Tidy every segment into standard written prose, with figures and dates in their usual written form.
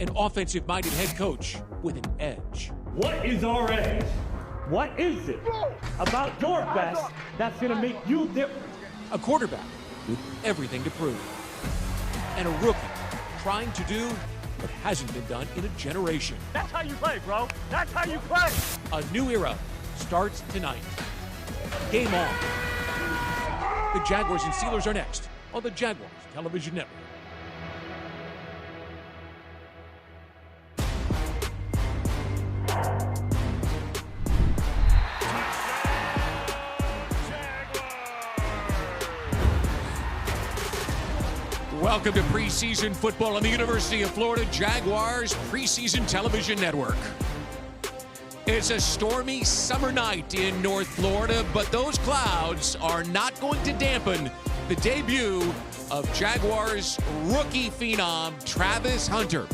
an offensive-minded head coach with an edge. What is our edge? What is it about your best that's going to make you different? A quarterback with everything to prove. And a rookie trying to do what hasn't been done in a generation. That's how you play, bro. That's how you play. A new era starts tonight. Game on. The Jaguars and Steelers are next on the Jaguars Television Network. Welcome to preseason football on the University of Florida Jaguars Preseason Television Network. It's a stormy summer night in North Florida, but those clouds are not going to dampen the debut of Jaguars rookie phenom Travis Hunter.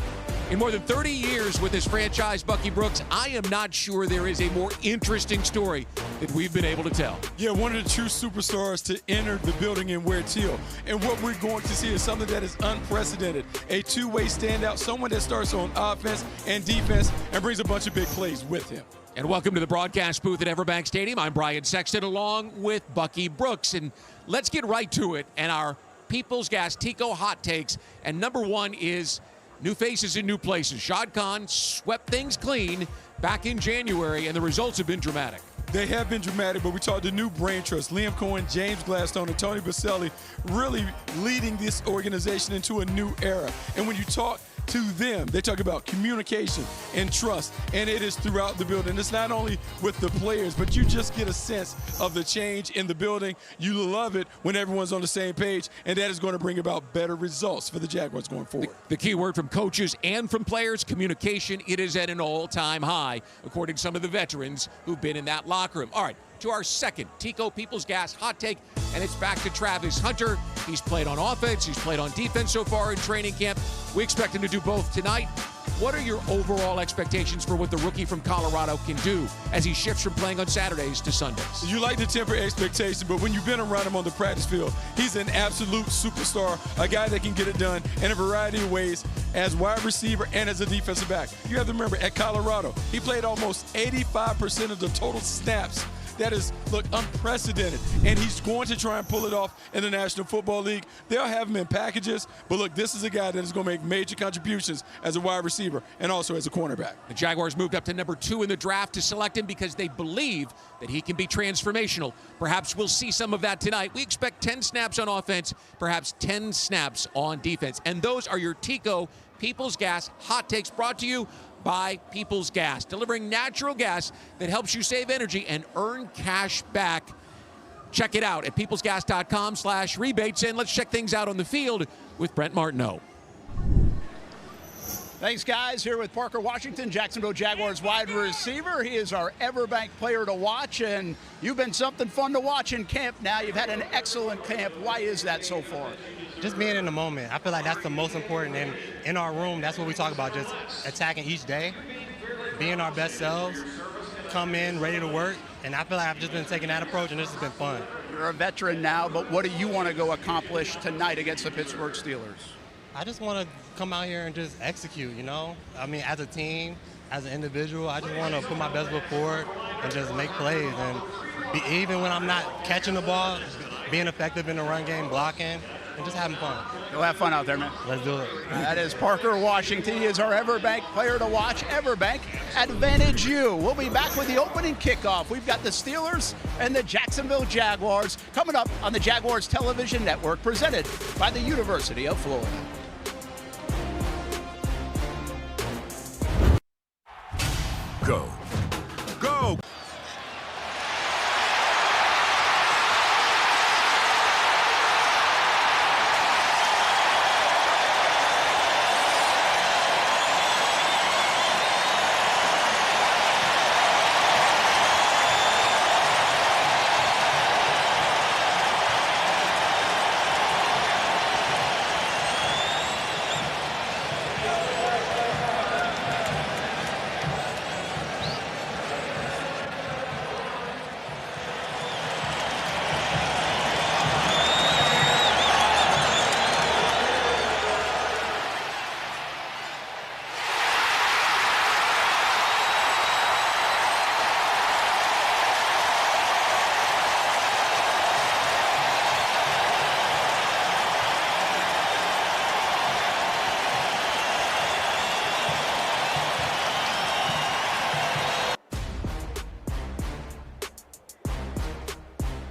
In more than 30 years with his franchise, Bucky Brooks, I am not sure there is a more interesting story that we've been able to tell. Yeah, one of the true superstars to enter the building and wear teal. And what we're going to see is something that is unprecedented. A two-way standout, someone that starts on offense and defense and brings a bunch of big plays with him. And welcome to the broadcast booth at Everbank Stadium. I'm Brian Sexton along with Bucky Brooks. And let's get right to it and our People's Gas Tico hot takes. And number one is new faces in new places. Shad Khan swept things clean back in January, and the results have been dramatic. They have been dramatic, but we talked the new brain trust. Liam Cohen, James Gladstone, and Tony Baselli really leading this organization into a new era. And when you talk to them, they talk about communication and trust, and it is throughout the building. It's not only with the players, but you just get a sense of the change in the building. You love it when everyone's on the same page, and that is going to bring about better results for the Jaguars going forward. The key word from coaches and from players, communication. It is at an all-time high, according to some of the veterans who've been in that locker room. All right, to our second Tico People's Gas hot take, and it's back to Travis Hunter. He's played on offense, he's played on defense so far in training camp. We expect him to do both tonight. What are your overall expectations for what the rookie from Colorado can do as he shifts from playing on Saturdays to Sundays? You like to temper expectations, but when you've been around him on the practice field, he's an absolute superstar, a guy that can get it done in a variety of ways as wide receiver and as a defensive back. You have to remember, at Colorado, he played almost 85% of the total snaps. That is, look, unprecedented. And he's going to try and pull it off in the National Football League. They'll have him in packages, but look, this is a guy that is going to make major contributions as a wide receiver and also as a cornerback. The Jaguars moved up to number 2 in the draft to select him because they believe that he can be transformational. Perhaps we'll see some of that tonight. We expect 10 snaps on offense, perhaps 10 snaps on defense. And those are your Tico People's Gas hot takes, brought to you by People's Gas, delivering natural gas that helps you save energy and earn cash back. Check it out at peoplesgas.com/rebates. And let's check things out on the field with Brent Martineau. Thanks, guys. Here with Parker Washington, Jacksonville Jaguars wide receiver. He is our Everbank player to watch, and you've been something fun to watch in camp now. You've had an excellent camp. Why is that so far? Just being in the moment. I feel like that's the most important. And in our room, that's what we talk about, just attacking each day, being our best selves, come in ready to work. And I feel like I've just been taking that approach, and this has been fun. You're a veteran now, but what do you want to go accomplish tonight against the Pittsburg Steelers? I just want to come out here and just execute, you know? I mean, as a team, as an individual, I just want to put my best foot forward and just make plays. And even when I'm not catching the ball, being effective in the run game, blocking, and just having fun. Go have fun out there, man. Let's do it. That is Parker Washington. He is our Everbank player to watch. Everbank, advantage you. We'll be back with the opening kickoff. We've got the Steelers and the Jacksonville Jaguars coming up on the Jaguars Television Network, presented by the University of Florida. Go. Go!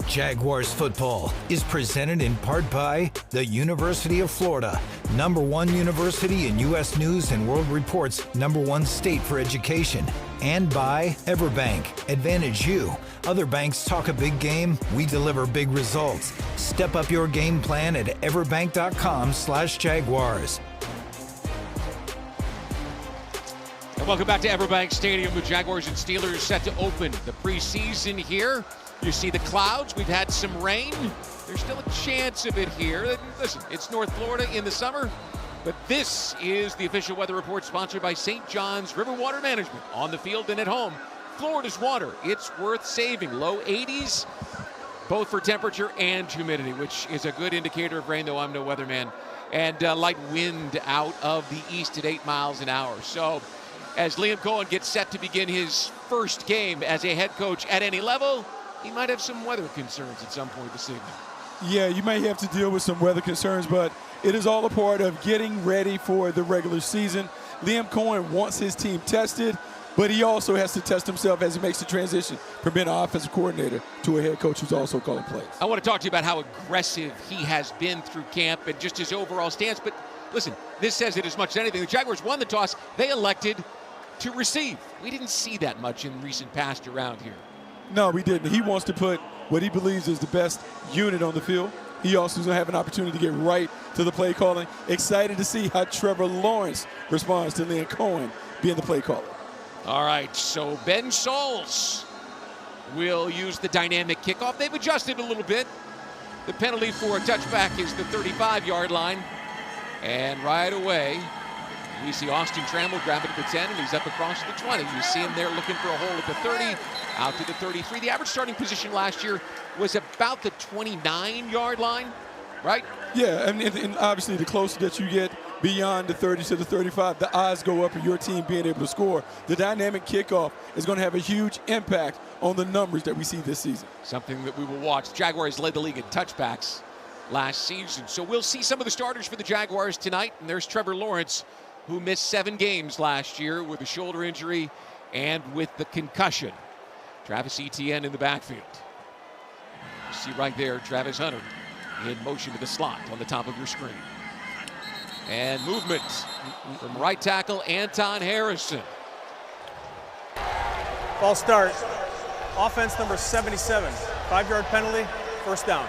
Jaguars football is presented in part by the University of Florida, #1 university in U.S. News and World Report's #1 state for education, and by Everbank. Advantage you. Other banks talk a big game, we deliver big results. Step up your game plan at everbank.com/Jaguars. And welcome back to Everbank Stadium. The Jaguars and Steelers set to open the preseason here. You see the clouds. We've had some rain. There's still a chance of it here. Listen, it's North Florida in the summer, but this is the official weather report sponsored by St. John's River Water Management. On the field and at home, Florida's water. It's worth saving. Low 80s, both for temperature and humidity, which is a good indicator of rain, though I'm no weatherman. And light wind out of the east at 8 miles an hour. So as Liam Cohen gets set to begin his first game as a head coach at any level, he might have some weather concerns at some point this evening. Yeah, you may have to deal with some weather concerns, but it is all a part of getting ready for the regular season. Liam Cohen wants his team tested, but he also has to test himself as he makes the transition from being an offensive coordinator to a head coach who's also calling plays. I want to talk to you about how aggressive he has been through camp and just his overall stance. But listen, this says it as much as anything. The Jaguars won the toss. They elected to receive. We didn't see that much in recent past around here. No, we didn't. He wants to put what he believes is the best unit on the field. He also is going to have an opportunity to get right to the play calling. Excited to see how Trevor Lawrence responds to Liam Cohen being the play caller. All right, so Ben Sauls will use the dynamic kickoff. They've adjusted a little bit. The penalty for a touchback is the 35-yard line. And right away, we see Austin Trammell grab it at the 10, and he's up across the 20. You see him there looking for a hole at the 30, out to the 33. The average starting position last year was about the 29-yard line, right? Yeah, and obviously the closer that you get beyond the 30 to the 35, the odds go up for your team being able to score. The dynamic kickoff is going to have a huge impact on the numbers that we see this season. Something that we will watch. Jaguars led the league in touchbacks last season. So we'll see some of the starters for the Jaguars tonight. And there's Trevor Lawrence, who missed 7 games last year with a shoulder injury and with the concussion. Travis Etienne in the backfield. You see right there Travis Hunter in motion to the slot on the top of your screen. And movement from right tackle Anton Harrison. False start. Offense number 77. 5-yard penalty, first down.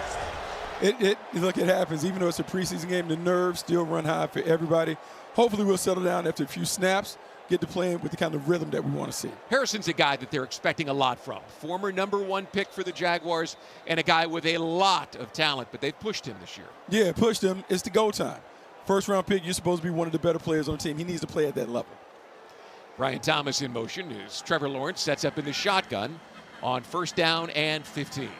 Look, it happens. Even though it's a preseason game, the nerves still run high for everybody. Hopefully we'll settle down after a few snaps, get to playing with the kind of rhythm that we want to see. Harrison's a guy that they're expecting a lot from. Former #1 pick for the Jaguars and a guy with a lot of talent, but they've pushed him this year. Yeah, pushed him. It's the go time. First-round pick, you're supposed to be one of the better players on the team. He needs to play at that level. Brian Thomas in motion as Trevor Lawrence sets up in the shotgun on 1st down and 15.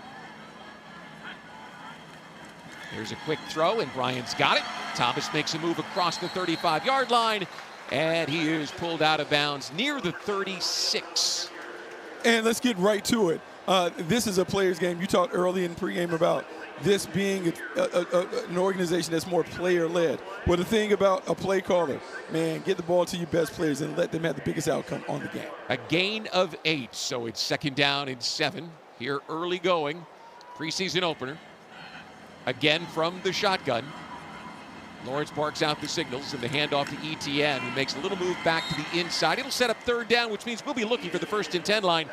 There's a quick throw, and Brian's got it. Thomas makes a move across the 35-yard line, and he is pulled out of bounds near the 36. And let's get right to it. This is a player's game. You talked early in pregame about this being an organization that's more player-led. Well, the thing about a play caller, man, get the ball to your best players and let them have the biggest outcome on the game. A gain of 8, so it's 2nd down and 7. Here early going, preseason opener. Again from the shotgun. Lawrence barks out the signals and the handoff to Etienne, who makes a little move back to the inside. It'll set up 3rd down, which means we'll be looking for the 1st and 10 line.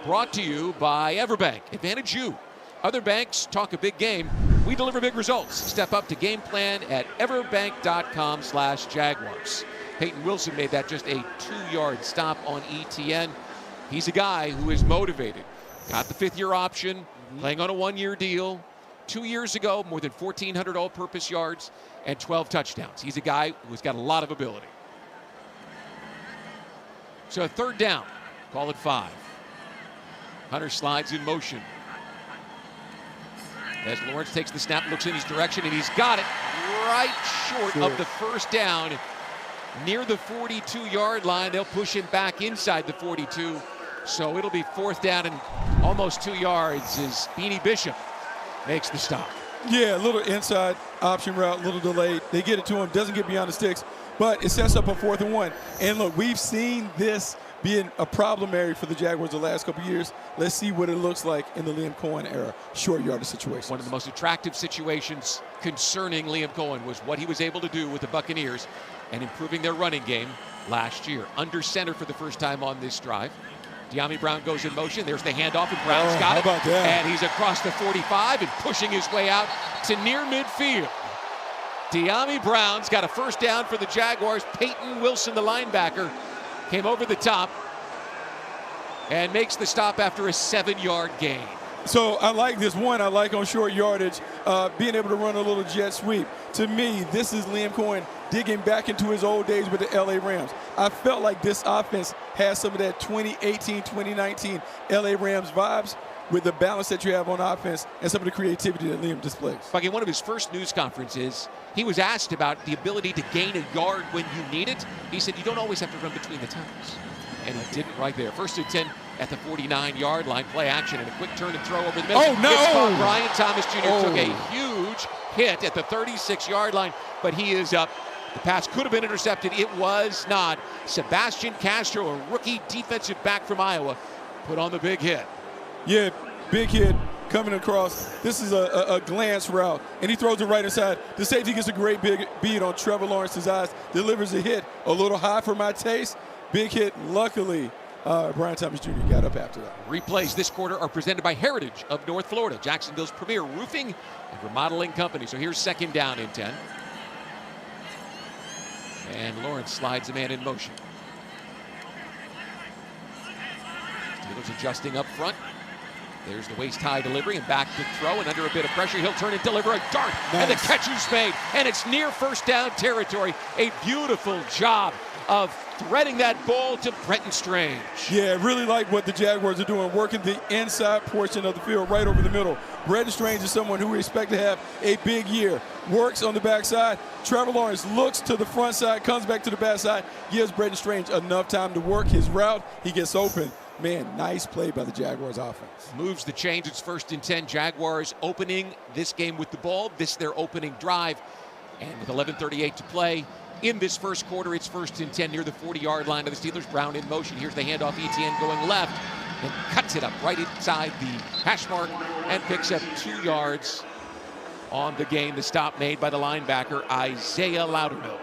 Brought to you by Everbank. Advantage you. Other banks talk a big game. We deliver big results. Step up to game plan at everbank.com/Jaguars. Peyton Wilson made that just a 2-yard stop on Etienne. He's a guy who is motivated. Got the 5th-year option, playing on a 1-year deal. 2 years ago, more than 1,400 all-purpose yards and 12 touchdowns. He's a guy who's got a lot of ability. So 3rd down, call it 5. Hunter slides in motion. As Lawrence takes the snap, looks in his direction, and he's got it right short of the 1st down. Near the 42-yard line, they'll push him back inside the 42. So it'll be 4th down and almost 2 yards as Beanie Bishop makes the stop. Yeah, a little inside option route, a little delayed. They get it to him, doesn't get beyond the sticks, but it sets up a 4th and 1. And look, we've seen this being a problem area for the Jaguars the last couple of years. Let's see what it looks like in the Liam Cohen era, short yardage situation. One of the most attractive situations concerning Liam Cohen was what he was able to do with the Buccaneers and improving their running game last year. Under center for the first time on this drive. De'Ami Brown goes in motion. There's the handoff, and Brown's got it. How about that? And he's across the 45 and pushing his way out to near midfield. De'Ami Brown's got a first down for the Jaguars. Peyton Wilson, the linebacker, came over the top and makes the stop after a 7-yard gain. So I like this. One, I like on short yardage, being able to run a little jet sweep. To me, this is Liam Cohen digging back into his old days with the LA Rams. I felt like this offense has some of that 2018, 2019 LA Rams vibes with the balance that you have on offense and some of the creativity that Liam displays. Like in one of his first news conferences, he was asked about the ability to gain a yard when you need it. He said, you don't always have to run between the tackles. And he didn't right there. 1st and 10 at the 49-yard line. Play action and a quick turn and throw over the middle. Oh, no! Brian Thomas Jr. took a huge hit at the 36-yard line, but he is up. The pass could have been intercepted. It was not. Sebastian Castro, a rookie defensive back from Iowa, put on the big hit. Yeah, big hit coming across. This is a glance route, and he throws it right inside. The safety gets a great big beat on Trevor Lawrence's eyes, delivers a hit a little high for my taste. Big hit. Luckily, Brian Thomas Jr. got up after that. Replays this quarter are presented by Heritage of North Florida, Jacksonville's premier roofing and remodeling company. So here's 2nd down and 10. And Lawrence slides the man in motion. Steelers adjusting up front. There's the waist-high delivery and back to throw, and under a bit of pressure, he'll turn and deliver a dart. Nice. And the catch is made, and it's near first down territory. A beautiful job of threading that ball to Brenton Strange. Yeah, really like what the Jaguars are doing, working the inside portion of the field right over the middle. Brenton Strange is someone who we expect to have a big year. Works on the backside. Trevor Lawrence looks to the front side, comes back to the backside, gives Brenton Strange enough time to work his route. He gets open. Man, nice play by the Jaguars offense. Moves the change. It's 1st and 10. Jaguars opening this game with the ball. This their opening drive. And with 11:38 to play in this first quarter, it's 1st and 10 near the 40-yard line of the Steelers. Brown in motion. Here's the handoff. Etienne going left and cuts it up right inside the hash mark and picks up 2 yards on the game. The stop made by the linebacker, Isaiah Loudermilk.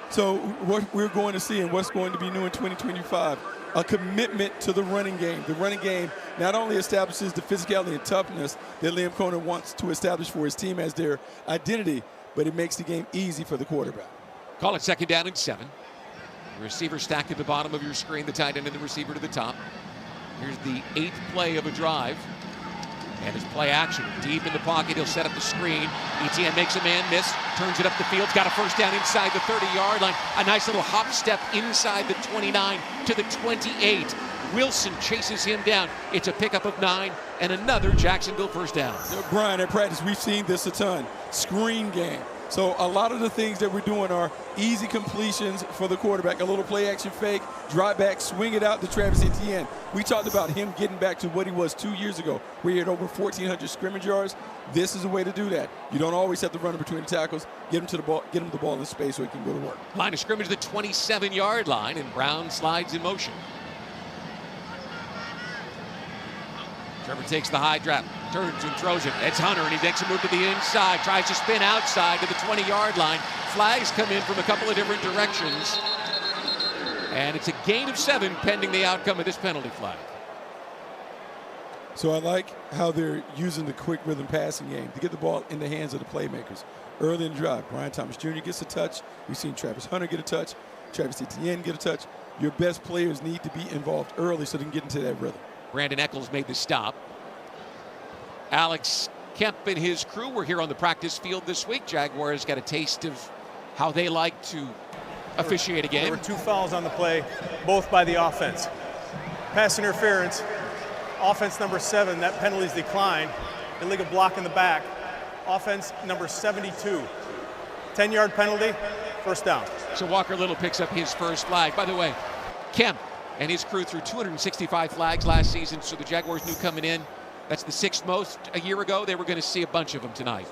So what we're going to see and what's going to be new in 2025, a commitment to the running game. The running game not only establishes the physicality and toughness that Liam Cohen wants to establish for his team as their identity, but it makes the game easy for the quarterback. Call it 2nd down and 7. The receiver stacked at the bottom of your screen, the tight end and the receiver to the top. Here's the 8th play of a drive. And his play action, deep in the pocket, he'll set up the screen. Etienne makes a man miss, turns it up the field, got a first down inside the 30-yard line. A nice little hop step inside the 29 to the 28. Wilson chases him down. It's a pickup of 9 and another Jacksonville first down. Brian, at practice, we've seen this a ton. Screen game. So a lot of the things that we're doing are easy completions for the quarterback. A little play action fake, drop back, swing it out to Travis Etienne. We talked about him getting back to what he was 2 years ago, where he had over 1,400 scrimmage yards. This is a way to do that. You don't always have to run in between the tackles. Get him to the ball, get him the ball in space so he can go to work. Line of scrimmage, the 27-yard line, and Brown slides in motion. Trevor takes the high drop, turns and throws it. It's Hunter, and he makes a move to the inside, tries to spin outside to the 20-yard line. Flags come in from a couple of different directions. And it's a gain of 7 pending the outcome of this penalty flag. So I like how they're using the quick rhythm passing game to get the ball in the hands of the playmakers. Early in the drive, Brian Thomas Jr. gets a touch. We've seen Travis Hunter get a touch. Travis Etienne get a touch. Your best players need to be involved early so they can get into that rhythm. Brandon Eccles made the stop. Alex Kemp and his crew were here on the practice field this week. Jaguars got a taste of how they like to officiate a game. There were 2 fouls on the play, both by the offense. Pass interference, offense number 7, that penalty's declined. Illegal block in the back. Offense number 72. 10-yard penalty, first down. So Walker Little picks up his first flag. By the way, Kemp and his crew threw 265 flags last season, so the Jaguars knew coming in That's the 6th most a year ago. They were going to see a bunch of them tonight.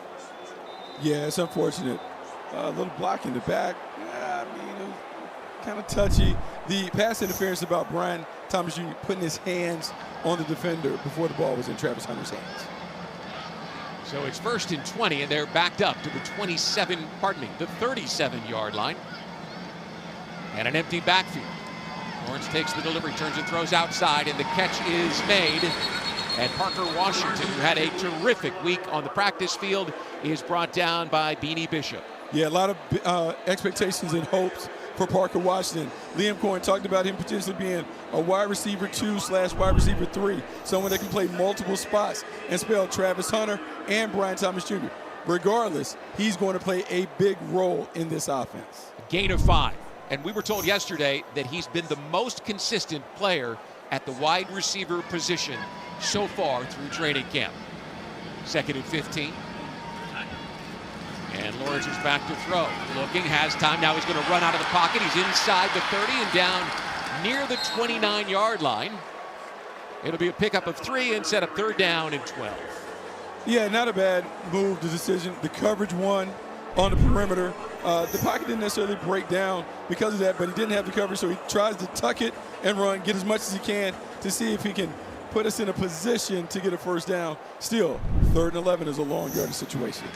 Yeah, it's unfortunate. A little block in the back. Yeah, I mean, it was kind of touchy. The pass interference about Brian Thomas Jr. putting his hands on the defender before the ball was in Travis Hunter's hands. So it's 1st and 20, and they're backed up to the 37-yard line. And an empty backfield. Lawrence takes the delivery, turns and throws outside, and the catch is made. And Parker Washington, who had a terrific week on the practice field, is brought down by Beanie Bishop. Yeah, a lot of expectations and hopes for Parker Washington. Liam Cohen talked about him potentially being a wide receiver 2/wide receiver 3, someone that can play multiple spots and spell Travis Hunter and Brian Thomas Jr. Regardless, he's going to play a big role in this offense. A gain of 5. And we were told yesterday that he's been the most consistent player at the wide receiver position so far through training camp. 2nd and 15. And Lawrence is back to throw. Looking, has time. Now he's going to run out of the pocket. He's inside the 30 and down near the 29-yard line. It'll be a pickup of 3 and set up 3rd down and 12. Yeah, not a bad move, the decision. The coverage won on the perimeter. The pocket didn't necessarily break down because of that, but he didn't have the coverage, so he tries to tuck it and run, get as much as he can to see if he can put us in a position to get a 1st down. Still, 3rd and 11 is a long yardage situation.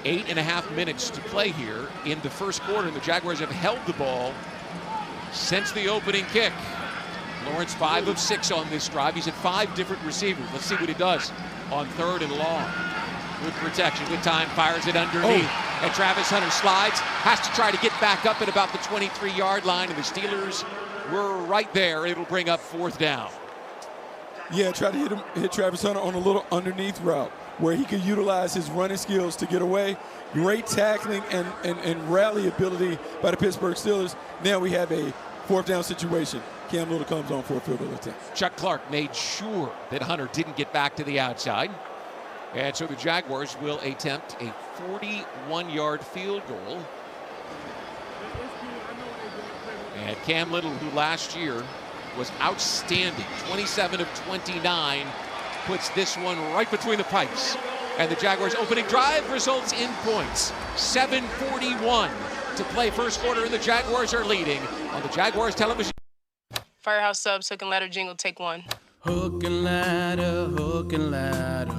8.5 minutes to play here in the 1st quarter, and the Jaguars have held the ball since the opening kick. Lawrence 5 of 6 on this drive. He's at 5 different receivers. Let's see what he does on 3rd and long. Good protection, good time, fires it underneath. And Travis Hunter slides, has to try to get back up at about the 23-yard line, and the Steelers were right there. It'll bring up 4th down. Yeah, try to hit Travis Hunter on a little underneath route where he could utilize his running skills to get away. Great tackling and rally ability by the Pittsburgh Steelers. Now we have a 4th down situation. Cam Little comes on for a field goal attempt. Chuck Clark made sure that Hunter didn't get back to the outside. And so the Jaguars will attempt a 41-yard field goal. And Cam Little, who last year was outstanding, 27 of 29, puts this one right between the pipes. And the Jaguars' opening drive results in points. 7:41 to play 1st quarter, and the Jaguars are leading on the Jaguars television. Firehouse Subs, Hook and Ladder jingle, take 1. Hook and ladder, hook and ladder.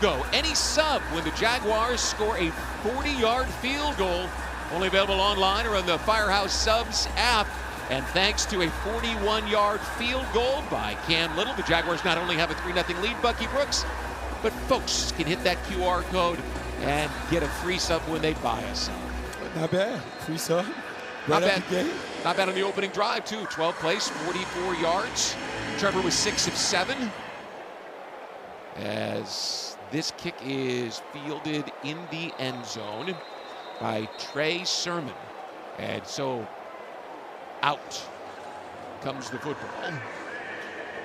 Go any sub when the Jaguars score a 40-yard field goal. Only available online or on the Firehouse Subs app. And thanks to a 41-yard field goal by Cam Little, the Jaguars not only have a 3-0 lead, Bucky Brooks, but folks can hit that QR code and get a free sub when they buy a sub. Not bad. Free sub. Not Right bad. out the gate. Not bad on the opening drive, too. 12 plays, 44 yards. Trevor was 6 of 7. As this kick is fielded in the end zone by Trey Sermon. And so out comes the football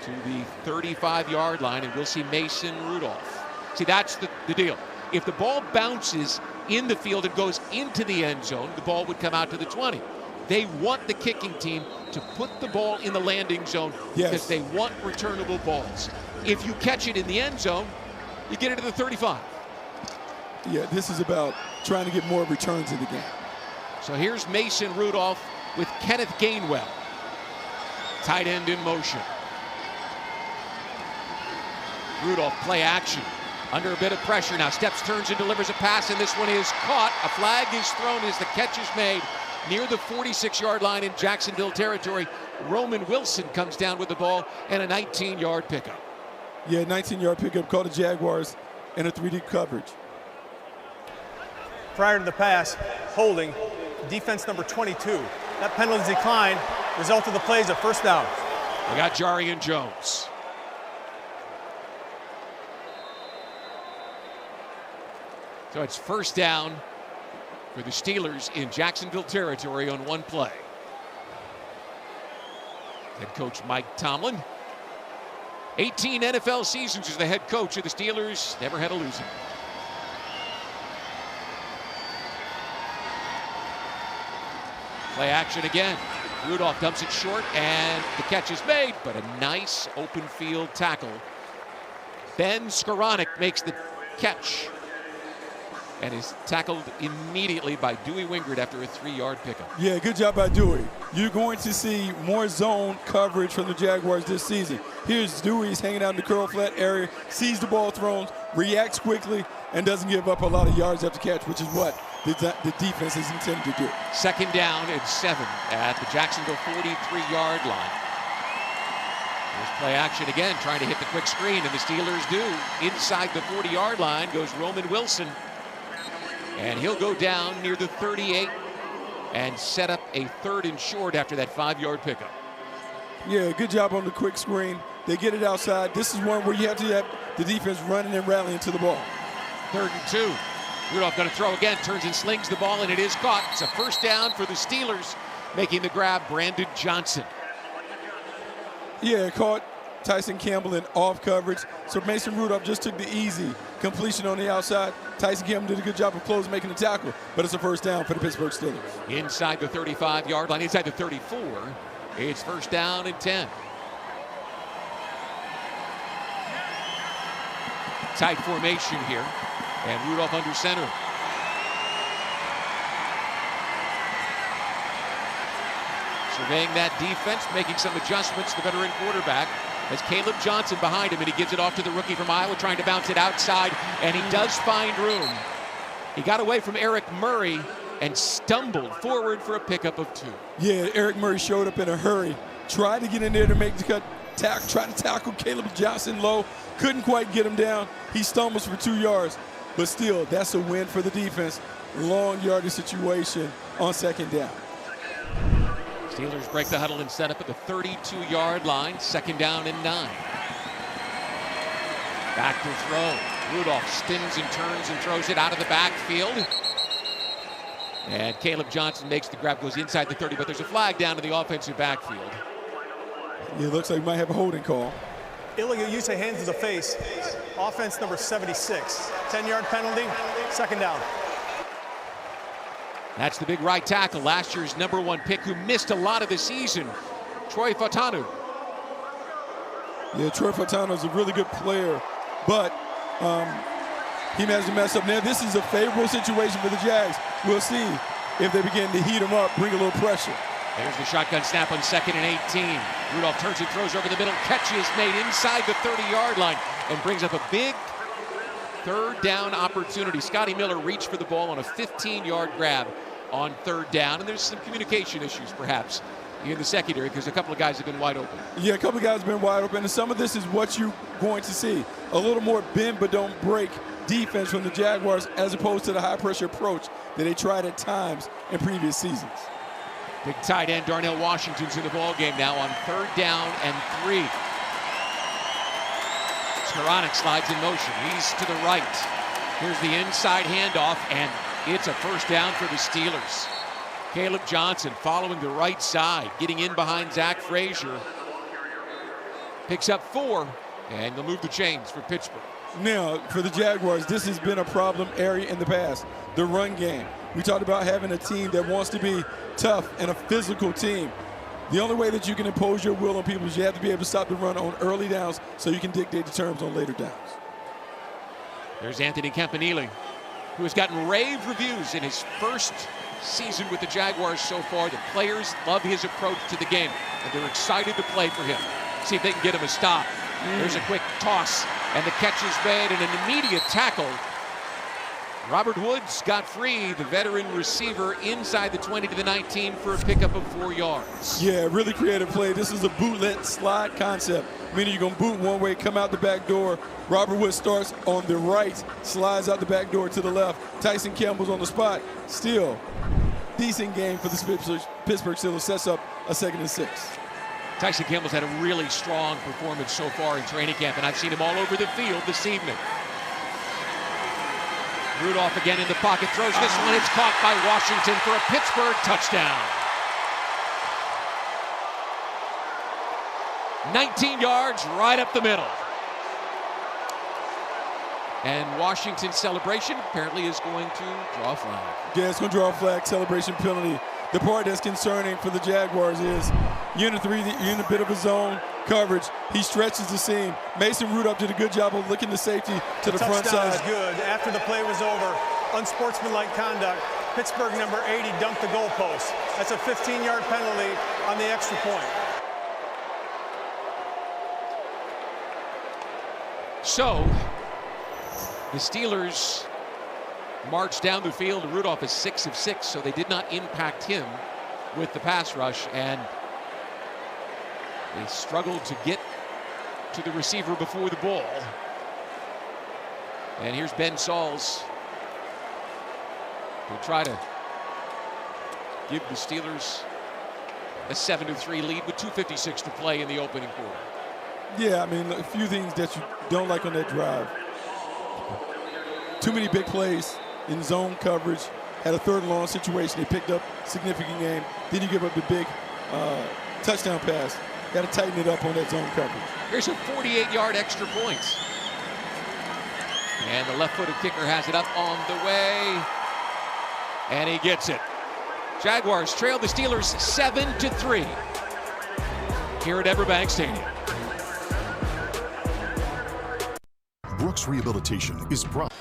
to the 35-yard line, and we'll see Mason Rudolph. See, that's the deal. If the ball bounces in the field and goes into the end zone, the ball would come out to the 20. They want the kicking team to put the ball in the landing zone because they want returnable balls. If you catch it in the end zone, you get it to the 35. Yeah, this is about trying to get more returns in the game. So here's Mason Rudolph with Kenneth Gainwell. Tight end in motion. Rudolph play action. Under a bit of pressure now. Steps, turns, and delivers a pass, and this one is caught. A flag is thrown as the catch is made near the 46-yard line in Jacksonville territory. Roman Wilson comes down with the ball and a 19-yard pickup. Yeah, 19-yard pickup, called the Jaguars in a 3D coverage. Prior to the pass, holding, defense number 22. That penalty decline, result of the play is a first down. We got Jarian Jones. So it's first down for the Steelers in Jacksonville territory on one play. Head coach Mike Tomlin. 18 NFL seasons as the head coach of the Steelers. Never had a loser. Play action again. Rudolph dumps it short, and the catch is made, but a nice open field tackle. Ben Skoranek makes the catch and is tackled immediately by Dewey Wingard after a 3-yard pickup. Yeah, good job by Dewey. You're going to see more zone coverage from the Jaguars this season. Here's Dewey, he's hanging out in the curl flat area, sees the ball thrown, reacts quickly, and doesn't give up a lot of yards after catch, which is what the defense is intended to do. Second down and 7 at the Jacksonville 43-yard line. There's play action again, trying to hit the quick screen, and the Steelers do. Inside the 40-yard line goes Roman Wilson. And he'll go down near the 38 and set up a 3rd and short after that 5-yard pickup. Yeah, good job on the quick screen. They get it outside. This is one where you have to have the defense running and rallying to the ball. 3rd and 2. Rudolph going to throw again, turns and slings the ball, and it is caught. It's a first down for the Steelers. Making the grab, Brandon Johnson. Yeah, caught Tyson Campbell in off coverage. So Mason Rudolph just took the easy completion on the outside. Tyson Campbell did a good job of closing, making the tackle, but it's a first down for the Pittsburg Steelers. Inside the 35-yard line, inside the 34, it's first down and 10. Tight formation here, and Rudolph under center. Surveying that defense, making some adjustments, the veteran quarterback, has Caleb Johnson behind him, and he gives it off to the rookie from Iowa, trying to bounce it outside, and he does find room. He got away from Eric Murray and stumbled forward for a pickup of 2. Yeah, Eric Murray showed up in a hurry, tried to get in there to make the cut, tried to tackle Caleb Johnson low, couldn't quite get him down. He stumbles for 2 yards, but still, that's a win for the defense. Long yardage situation on second down. Steelers break the huddle and set up at the 32-yard line, second down and 9. Back to throw. Rudolph spins and turns and throws it out of the backfield. And Caleb Johnson makes the grab, goes inside the 30, but there's a flag down in the offensive backfield. Yeah, it looks like we might have a holding call. Illegal use of hands to the face. Offense number 76. 10-yard penalty, second down. That's the big right tackle, last year's #1 pick who missed a lot of the season, Troy Fautanu. Yeah, Troy Fautanu is a really good player, but he managed to mess up. Now, this is a favorable situation for the Jags. We'll see if they begin to heat him up, bring a little pressure. There's the shotgun snap on 2nd and 18. Rudolph turns and throws over the middle. Catch is made inside the 30-yard line and brings up a big 3rd down opportunity. Scotty Miller reached for the ball on a 15-yard grab on 3rd down, and there's some communication issues perhaps in the secondary because a couple of guys have been wide open. Yeah, a couple of guys have been wide open, and some of this is what you're going to see. A little more bend but don't break defense from the Jaguars as opposed to the high-pressure approach that they tried at times in previous seasons. Big tight end Darnell Washington's in the ball game now on 3rd down and 3. Skoranek slides in motion. He's to the right. Here's the inside handoff, and it's a first down for the Steelers. Caleb Johnson following the right side, getting in behind Zach Frazier. Picks up 4, and they'll move the chains for Pittsburgh. Now, for the Jaguars, this has been a problem area in the past, the run game. We talked about having a team that wants to be tough and a physical team. The only way that you can impose your will on people is you have to be able to stop the run on early downs so you can dictate the terms on later downs. There's Anthony Campanile, who has gotten rave reviews in his first season with the Jaguars so far. The players love his approach to the game, and they're excited to play for him. See if they can get him a stop. There's a quick toss, and the catch is made, and an immediate tackle. Robert Woods got free, the veteran receiver, inside the 20 to the 19 for a pickup of 4 yards. Yeah, really creative play. This is a bootlet slide concept, meaning you're going to boot one way, come out the back door. Robert Woods starts on the right, slides out the back door to the left. Tyson Campbell's on the spot. Still, decent game for the Pittsburgh Steelers, sets up a 2nd and 6. Tyson Campbell's had a really strong performance so far in training camp, and I've seen him all over the field this evening. Rudolph again in the pocket, throws this one. It's caught by Washington for a Pittsburgh touchdown. 19 yards right up the middle. And Washington's celebration apparently is going to draw a flag. Yeah, it's going to draw a flag, celebration penalty. The part that's concerning for the Jaguars is Unit 3, you're in a bit of a zone coverage. He stretches the seam. Mason Rudolph did a good job of looking the safety to the front side. Touchdown is good. After the play was over, unsportsmanlike conduct. Pittsburgh number 80 dumped the goalpost. That's a 15-yard penalty on the extra point. So, the Steelers march down the field. Rudolph is 6 of 6, so they did not impact him with the pass rush, and they struggled to get to the receiver before the ball. And here's Ben Sauls to try to give the Steelers a 7-3 lead with 2:56 to play in the opening quarter. Yeah, I mean, a few things that you don't like on that drive. Too many big plays in zone coverage. Had a 3rd and long situation. They picked up significant game. Then you give up the big touchdown pass. Got to tighten it up on that zone coverage. Here's a 48-yard extra point. And the left-footed kicker has it up on the way. And he gets it. Jaguars trail the Steelers 7-3 here at Everbank Stadium. Brooks Rehabilitation is brought.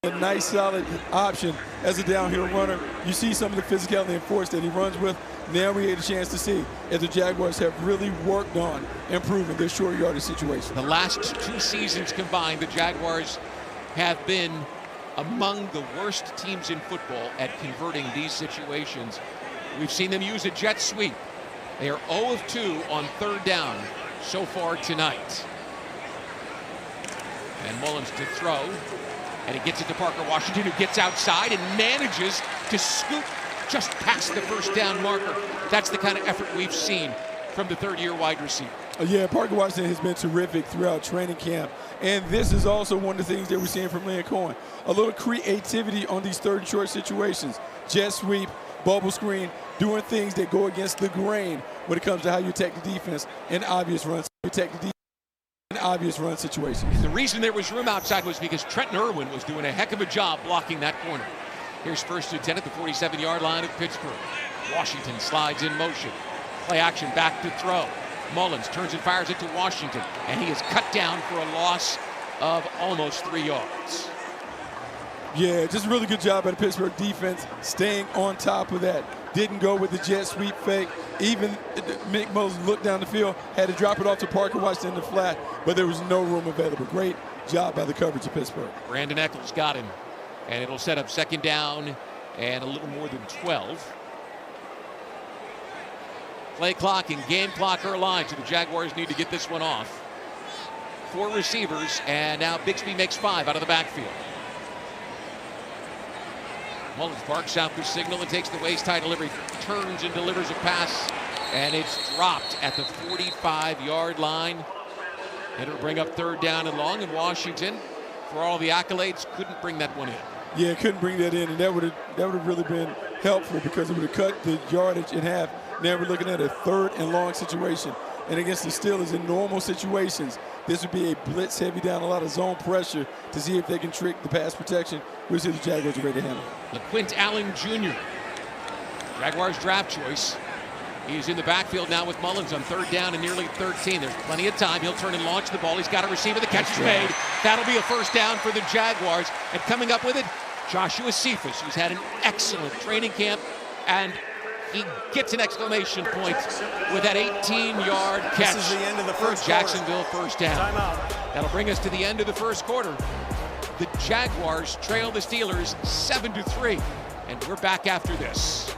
A nice solid option as a downhill runner. You see some of the physicality and force that he runs with. Now we get a chance to see if the Jaguars have really worked on improving their short yardage situation. The last 2 seasons combined, the Jaguars have been among the worst teams in football at converting these situations. We've seen them use a jet sweep. They are 0 of 2 on 3rd down so far tonight. And Mullins to throw. And he gets it to Parker Washington, who gets outside and manages to scoop just past the 1st down marker. That's the kind of effort we've seen from the 3rd-year wide receiver. Yeah, Parker Washington has been terrific throughout training camp. And this is also one of the things that we're seeing from Lynn Cohen. A little creativity on these 3rd and short situations. Jet sweep, bubble screen, doing things that go against the grain when it comes to how you attack the defense and obvious runs. Run situation. The reason there was room outside was because Trenton Irwin was doing a heck of a job blocking that corner. Here's 1st and 10 at the 47-yard line of Pittsburgh. Washington slides in motion. Play action back to throw. Mullins turns and fires it to Washington, and he is cut down for a loss of almost 3 yards. Yeah, just a really good job by the Pittsburgh defense staying on top of that. Didn't go with the jet sweep fake. Even Mick Moses looked down the field, had to drop it off to Parker Washington in the flat, but there was no room available. Great job by the coverage of Pittsburgh. Brandon Eccles got him, and it'll set up 2nd down and a little more than 12. Play clock and game clock are aligned, so the Jaguars need to get this one off. 4 receivers, and now Bixby makes 5 out of the backfield. Mullins barks out the signal and takes the waist-high delivery, turns and delivers a pass, and it's dropped at the 45-yard line. It'll bring up 3rd down and long, and Washington, for all the accolades, couldn't bring that one in. Yeah, couldn't bring that in, and that would have really been helpful because it would have cut the yardage in half. Now we're looking at a 3rd and long situation, and against the Steelers in normal situations, this would be a blitz heavy down, a lot of zone pressure to see if they can trick the pass protection. We'll see the Jaguars are ready to handle it. LaQuint Allen Jr., Jaguars draft choice. He's in the backfield now with Mullins on 3rd down and nearly 13. There's plenty of time. He'll turn and launch the ball. He's got a receiver. The catch is made. That'll be a 1st down for the Jaguars. And coming up with it, Joshua Cephas, who's had an excellent training camp, and he gets an exclamation point with that 18-yard catch. This is the end of the first Jacksonville quarter. 1st down. Timeout. That'll bring us to the end of the 1st quarter. The Jaguars trail the Steelers 7-3, and we're back after this.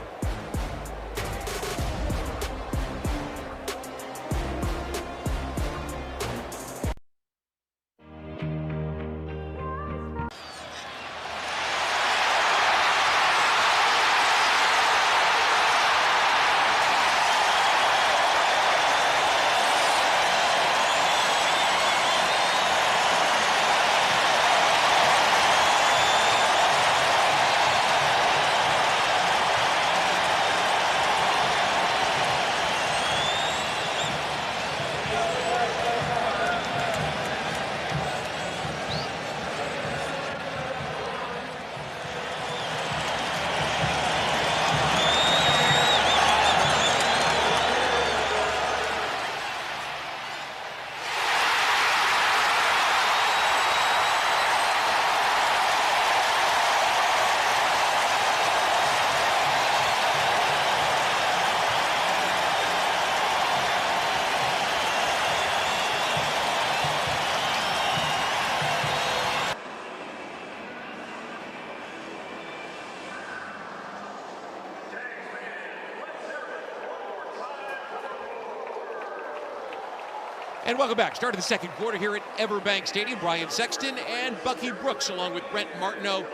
And welcome back. Start of the 2nd quarter here at Everbank Stadium. Brian Sexton and Bucky Brooks along with Brent Martineau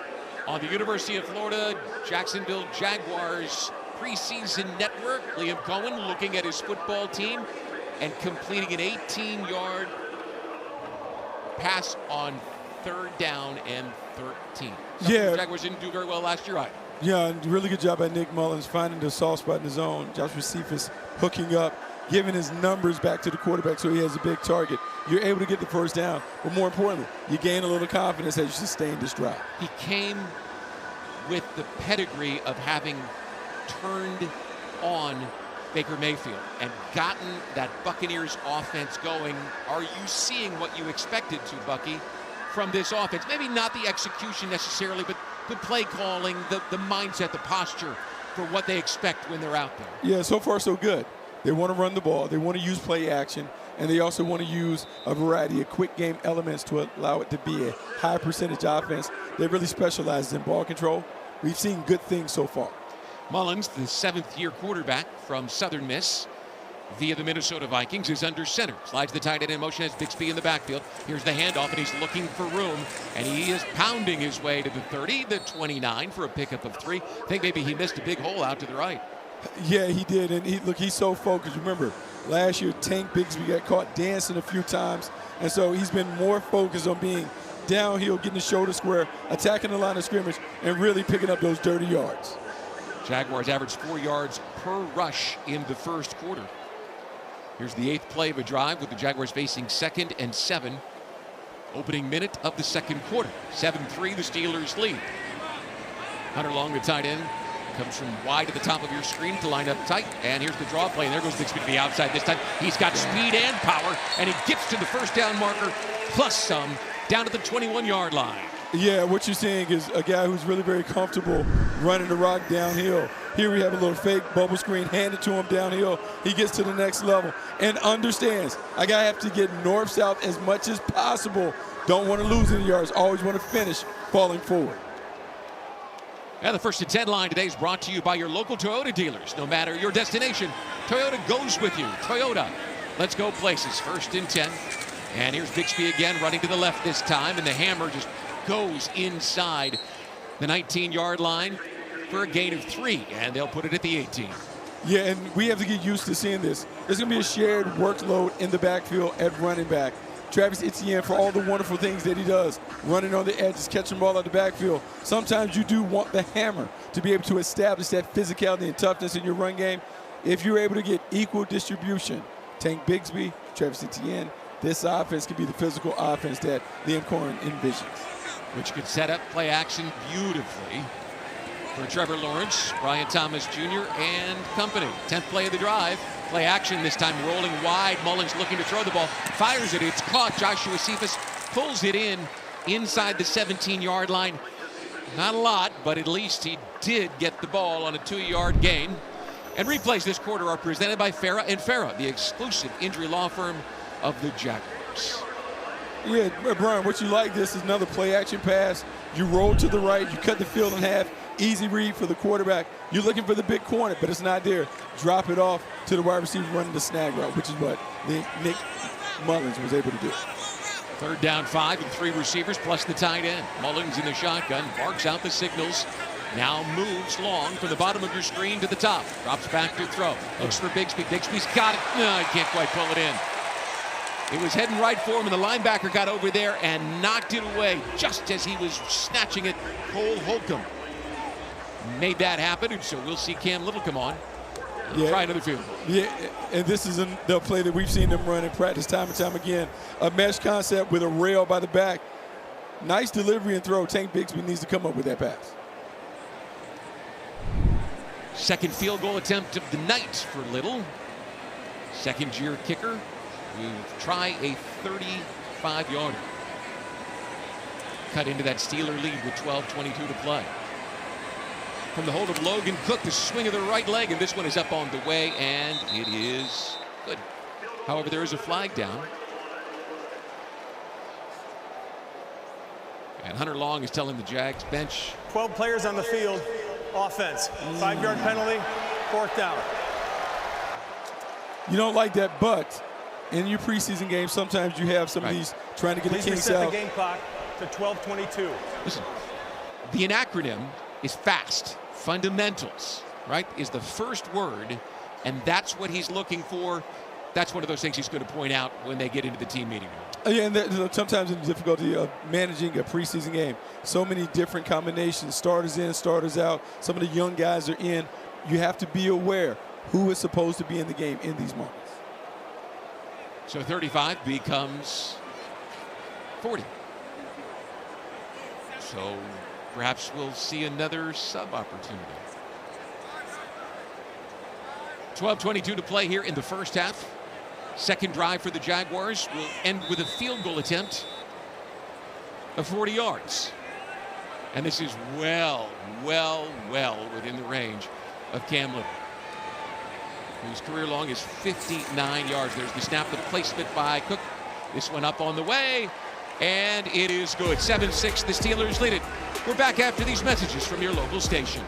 on the University of Florida Jacksonville Jaguars preseason network. Liam Cohen looking at his football team and completing an 18-yard pass on 3rd down and 13. Yeah. The Jaguars didn't do very well last year either. Yeah, really good job by Nick Mullins finding the soft spot in the zone. Joshua Cephas hooking up, giving his numbers back to the quarterback so he has a big target. You're able to get the 1st down, but more importantly, you gain a little confidence as you sustain this drive. He came with the pedigree of having turned on Baker Mayfield and gotten that Buccaneers offense going. Are you seeing what you expected to, Bucky, from this offense. Maybe not the execution necessarily, but the play calling, the mindset, the posture for what they expect when they're out there. Yeah, so far so good. They want to run the ball. They want to use play action. And they also want to use a variety of quick game elements to allow it to be a high percentage offense. They really specialize in ball control. We've seen good things so far. Mullins, the 7th-year quarterback from Southern Miss via the Minnesota Vikings, is under center. Slides the tight end in motion as Bixby in the backfield. Here's the handoff, and he's looking for room. And he is pounding his way to the 30, the 29 for a pickup of 3. I think maybe he missed a big hole out to the right. Yeah, he did. And he's so focused. Remember, last year, Tank Bixby got caught dancing a few times. And so he's been more focused on being downhill, getting the shoulder square, attacking the line of scrimmage, and really picking up those dirty yards. Jaguars averaged 4 yards per rush in the first quarter. Here's the 8th play of a drive with the Jaguars facing 2nd and 7. Opening minute of the second quarter. 7-3, the Steelers lead. Hunter Long, the tight end, comes from wide at the top of your screen to line up tight. And here's the draw play. And there goes Bixby to the outside this time. He's got speed and power. And he gets to the first down marker, plus some, down to the 21-yard line. Yeah, what you're seeing is a guy who's really very comfortable running the rock downhill. Here we have a little fake bubble screen handed to him downhill. He gets to the next level and understands I gotta have to get north-south as much as possible. Don't want to lose any yards. Always want to finish falling forward. And the 1st and 10 line today is brought to you by your local Toyota dealers. No matter your destination, Toyota goes with you. Toyota, let's go places. 1st and 10. And here's Bixby again, running to the left this time, and the hammer just goes inside the 19-yard line for a gain of 3, and they'll put it at the 18. Yeah, and we have to get used to seeing this. There's going to be a shared workload in the backfield at running back. Travis Etienne, for all the wonderful things that he does, running on the edges, catching the ball out of the backfield, sometimes you do want the hammer to be able to establish that physicality and toughness in your run game. If you're able to get equal distribution, Tank Bixby, Travis Etienne, this offense could be the physical offense that Liam Cohen envisions. Which could set up play action beautifully for Trevor Lawrence, Brian Thomas Jr., and company. 10th play of the drive. Play action this time, rolling wide. Mullins looking to throw the ball. Fires it. It's caught. Joshua Cephas pulls it in inside the 17-yard line. Not a lot, but at least he did get the ball on a 2-yard gain. And replays this quarter are presented by Farah & Farah, the exclusive injury law firm of the Jaguars. Yeah, Brian, what you like this is another play action pass. You roll to the right, you cut the field in half, easy read for the quarterback. You're looking for the big corner, but it's not there. Drop it off to the wide receiver running the snag route, which is what Nick Mullins was able to do. 3rd down 5 and 3 receivers plus the tight end. Mullins in the shotgun, barks out the signals. Now moves long from the bottom of your screen to the top. Drops back to throw. Looks for Bixby. Bixby's got it. No, he can't quite pull it in. It was heading right for him, and the linebacker got over there and knocked it away just as he was snatching it. Cole Holcomb made that happen, and so we'll see Cam Little come on. Try another field goal. Yeah, and this is the play that we've seen them run in practice time and time again. A mesh concept with a rail by the back. Nice delivery and throw. Tank Bixby needs to come up with that pass. 2nd field goal attempt of the night for Little. 2nd-year kicker. We'll try a 35-yarder. Cut into that Steeler lead with 12:22 to play. From the hold of Logan Cook, the swing of the right leg, and this one is up on the way, and it is good. However, there is a flag down. And Hunter Long is telling the Jags bench. 12 players on the field, offense. 5-yard penalty, 4th down. You don't like that, but in your preseason games, sometimes you have some of these trying to get the kinks out. Please reset the game clock to 12:22. Listen, the acronym is FAST. Fundamentals, right, is the first word, and that's what he's looking for. That's one of those things he's going to point out when they get into the team meeting room. Yeah, and sometimes the difficulty of managing a preseason game. So many different combinations, starters in, starters out. Some of the young guys are in. You have to be aware who is supposed to be in the game in these moments. So 35 becomes 40. So perhaps we'll see another sub opportunity. 12:22 to play here in the first half. 2nd drive for the Jaguars will end with a field goal attempt of 40 yards. And this is well within the range of Cam Little, whose career long is 59 yards. There's the snap, the placement by Cook. This one up on the way, and it is good. 7-6, the Steelers lead it. We're back after these messages from your local station.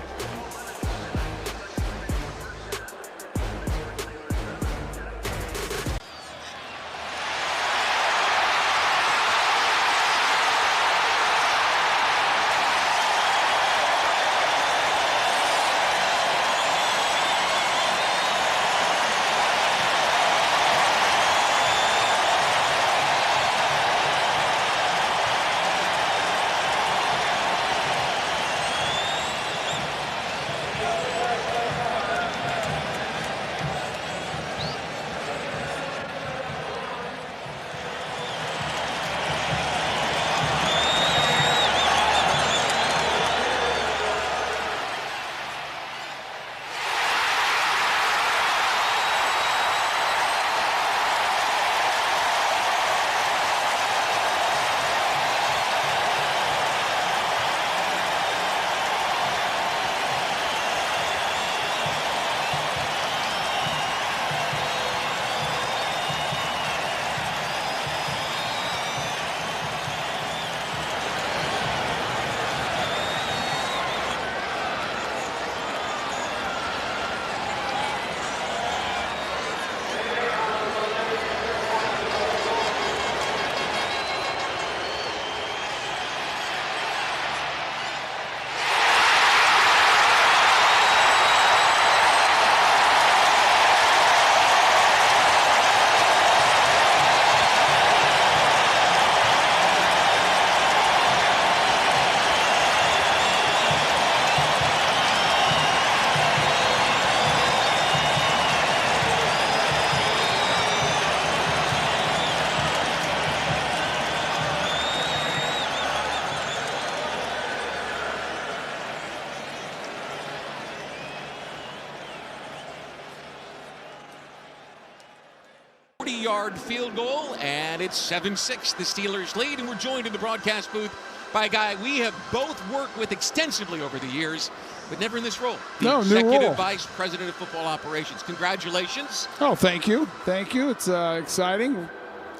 Yard field goal, and it's 7-6, the Steelers lead, and we're joined in the broadcast booth by a guy we have both worked with extensively over the years, but never in this role. The Executive Vice President of Football Operations. Congratulations. Oh, thank you. Thank you. It's exciting.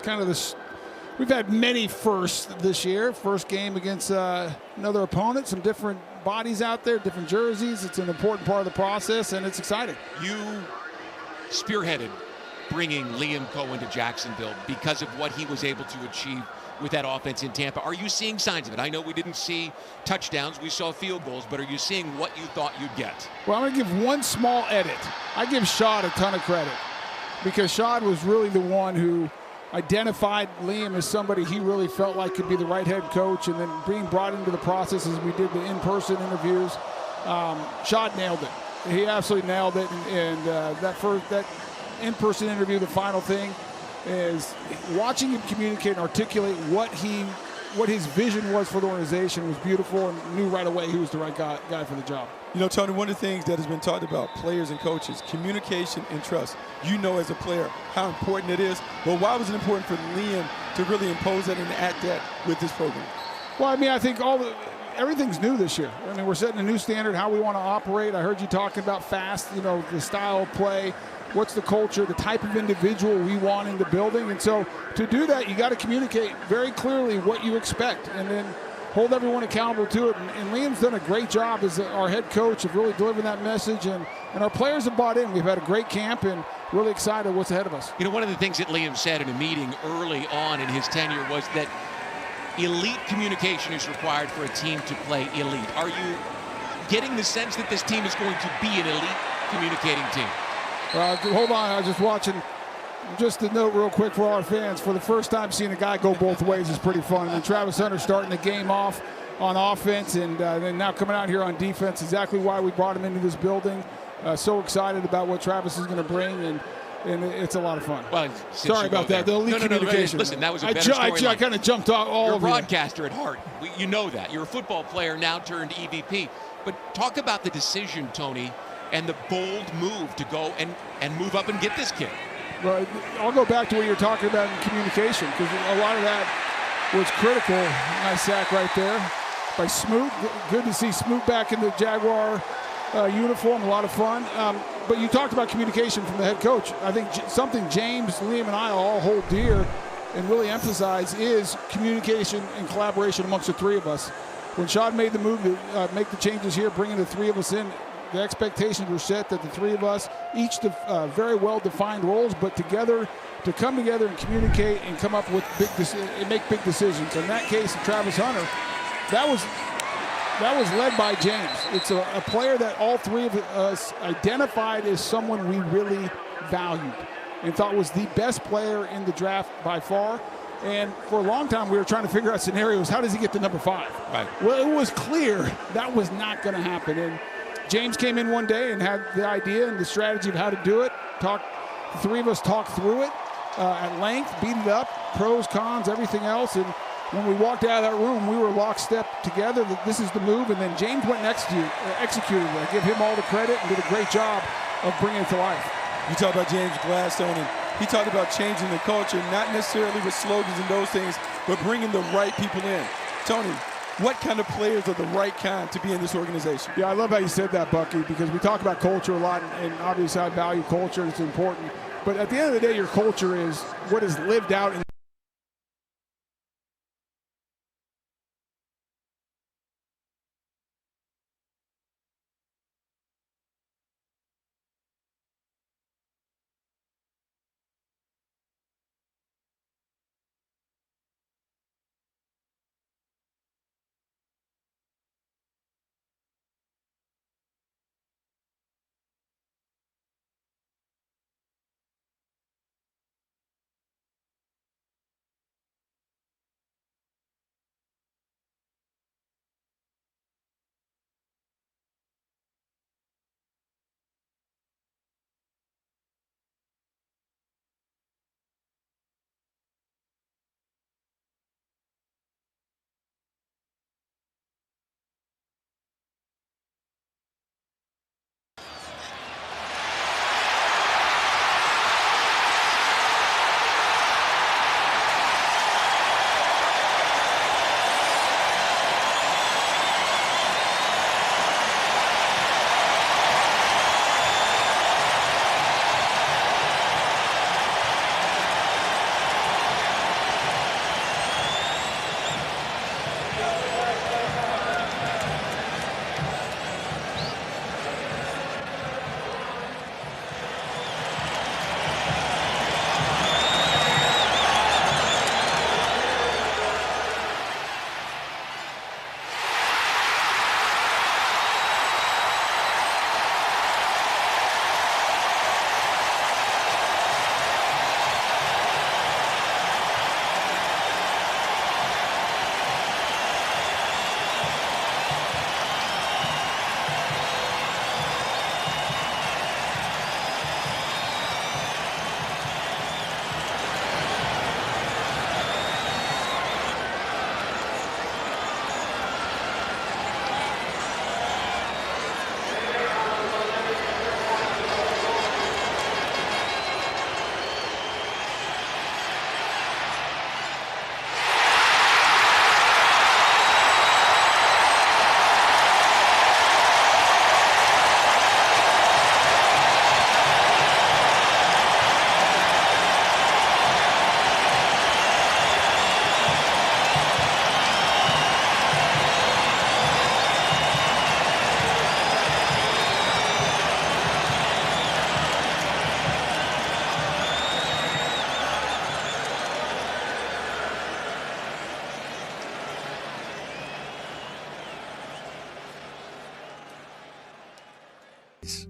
Kind of this. We've had many firsts this year. First game against another opponent, some different bodies out there, different jerseys. It's an important part of the process, and it's exciting. You spearheaded bringing Liam Cohen to Jacksonville because of what he was able to achieve with that offense in Tampa. Are you seeing signs of it? I know we didn't see touchdowns, we saw field goals, but are you seeing what you thought you'd get? Well, I'm going to give one small edit. I give Shad a ton of credit because Shad was really the one who identified Liam as somebody he really felt like could be the right head coach, and then being brought into the process as we did the in-person interviews. Shad nailed it. He absolutely nailed it, and that in-person interview, the final thing is watching him communicate and articulate what his vision was for the organization was beautiful, and knew right away he was the right guy for the job. You know, Tony, one of the things that has been talked about, players and coaches, communication and trust. You know as a player how important it is. Well, why was it important for Liam to really impose that and act that with this program? Well, I mean, I think everything's new this year. I mean, we're setting a new standard, how we want to operate. I heard you talking about fast, the style of play. What's the culture, the type of individual we want in the building. And so to do that, you got to communicate very clearly what you expect and then hold everyone accountable to it. And Liam's done a great job as our head coach of really delivering that message. And our players have bought in. We've had a great camp and really excited what's ahead of us. One of the things that Liam said in a meeting early on in his tenure was that elite communication is required for a team to play elite. Are you getting the sense that this team is going to be an elite communicating team? Hold on, I was just watching. Just a note real quick for all our fans. For the first time, seeing a guy go both ways is pretty fun. And Travis Hunter starting the game off on offense and then now coming out here on defense. Exactly why we brought him into this building. So excited about what Travis is going to bring, and it's a lot of fun. Well, sorry about that. The elite communication. Listen, that was a better storyline. I kind of jumped all over. You're a broadcaster at heart. You know that. You're a football player now turned EVP. But talk about the decision, Tony, and the bold move to go and move up and get this kid. Right. I'll go back to what you're talking about in communication, because a lot of that was critical. Nice sack right there by Smoot. Good to see Smoot back in the Jaguar uniform. A lot of fun. But you talked about communication from the head coach. I think something James, Liam, and I all hold dear and really emphasize is communication and collaboration amongst the three of us. When Shad made the move to make the changes here, bringing the three of us in, the expectations were set that the three of us, each very well-defined roles, but together, to come together and communicate and come up with make big decisions. In that case, Travis Hunter, that was led by James. It's a player that all three of us identified as someone we really valued and thought was the best player in the draft by far. And for a long time, we were trying to figure out scenarios. How does he get to number 5? Right. Well, it was clear that was not going to happen. And James came in one day and had the idea and the strategy of how to do it. The three of us talked through it at length, beat it up, pros, cons, everything else. And when we walked out of that room, we were lockstep together that this is the move. And then James went and executed it. I give him all the credit and did a great job of bringing it to life. You talk about James Gladstone, and he talked about changing the culture, not necessarily with slogans and those things, but bringing the right people in. Tony, what kind of players are the right kind to be in this organization? Yeah, I love how you said that, Bucky, because we talk about culture a lot, and obviously I value culture. It's important. But at the end of the day, your culture is what is lived out in It's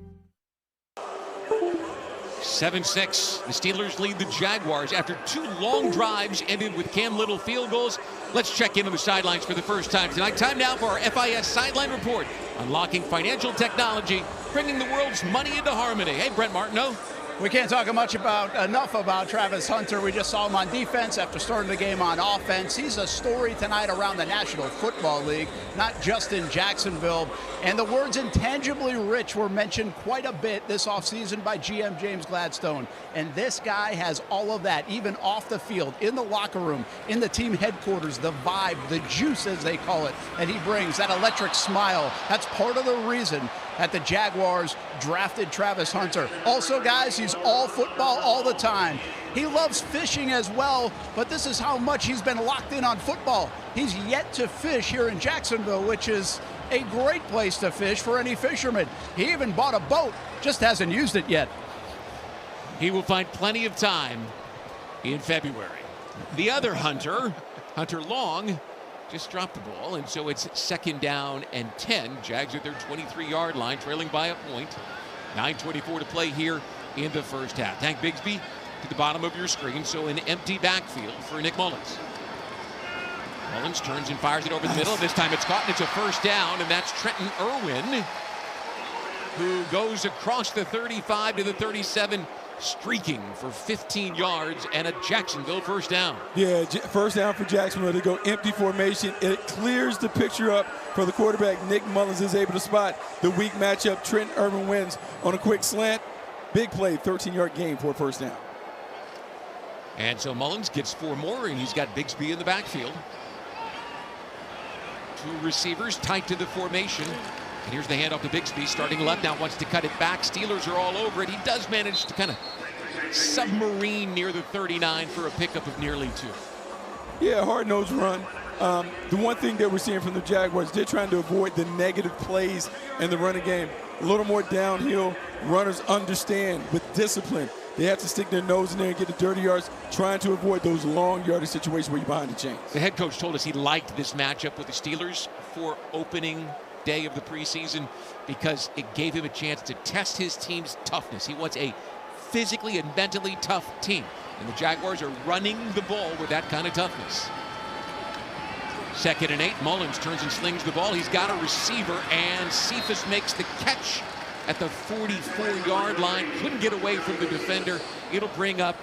7-6. The Steelers lead the Jaguars after 2 long drives ended with Cam Little field goals. Let's check in on the sidelines for the first time tonight. Time now for our FIS Sideline Report. Unlocking financial technology, bringing the world's money into harmony. Hey, Brent Martineau. We can't talk enough about Travis Hunter. We just saw him on defense after starting the game on offense. He's a story tonight around the National Football League, not just in Jacksonville. And the words intangibly rich were mentioned quite a bit this offseason by GM James Gladstone. And this guy has all of that, even off the field, in the locker room, in the team headquarters, the vibe, the juice, as they call it, that he brings, that electric smile. That's part of the reason that the Jaguars drafted Travis Hunter. Also, guys, he's all football all the time. He loves fishing as well, but this is how much he's been locked in on football. He's yet to fish here in Jacksonville, which is a great place to fish for any fisherman. He even bought a boat, just hasn't used it yet. He will find plenty of time in February. The other Hunter, Hunter Long, just dropped the ball, and so it's 2nd down and 10. Jags at their 23-yard line, trailing by a point. 9:24 to play here in the first half. Tank Bigsby to the bottom of your screen, so an empty backfield for Nick Mullins. Mullins turns and fires it over the middle. This time it's caught, and it's a 1st down, and that's Trenton Irwin, who goes across the 35 to the 37, streaking for 15 yards and a Jacksonville 1st down. Yeah, 1st down for Jacksonville. They go empty formation. It clears the picture up for the quarterback. Nick Mullins is able to spot the weak matchup. Trenton Irwin wins on a quick slant. Big play, 13-yard gain for a 1st down. And so Mullins gets 4 more, and he's got Bigsby in the backfield. 2 receivers tight to the formation. And here's the handoff to Bigsby, starting left now, wants to cut it back. Steelers are all over it. He does manage to kind of submarine near the 39 for a pickup of nearly 2. Yeah, hard-nosed run. The one thing that we're seeing from the Jaguars, they're trying to avoid the negative plays in the running game. A little more downhill. Runners understand with discipline. They have to stick their nose in there and get the dirty yards, trying to avoid those long yardage situations where you're behind the chains. The head coach told us he liked this matchup with the Steelers for opening day of the preseason because it gave him a chance to test his team's toughness. He wants a physically and mentally tough team, and the Jaguars are running the ball with that kind of toughness. 2nd and 8. Mullins turns and slings the ball. He's got a receiver, and Cephas makes the catch at the 44-yard line. Couldn't get away from the defender. It'll bring up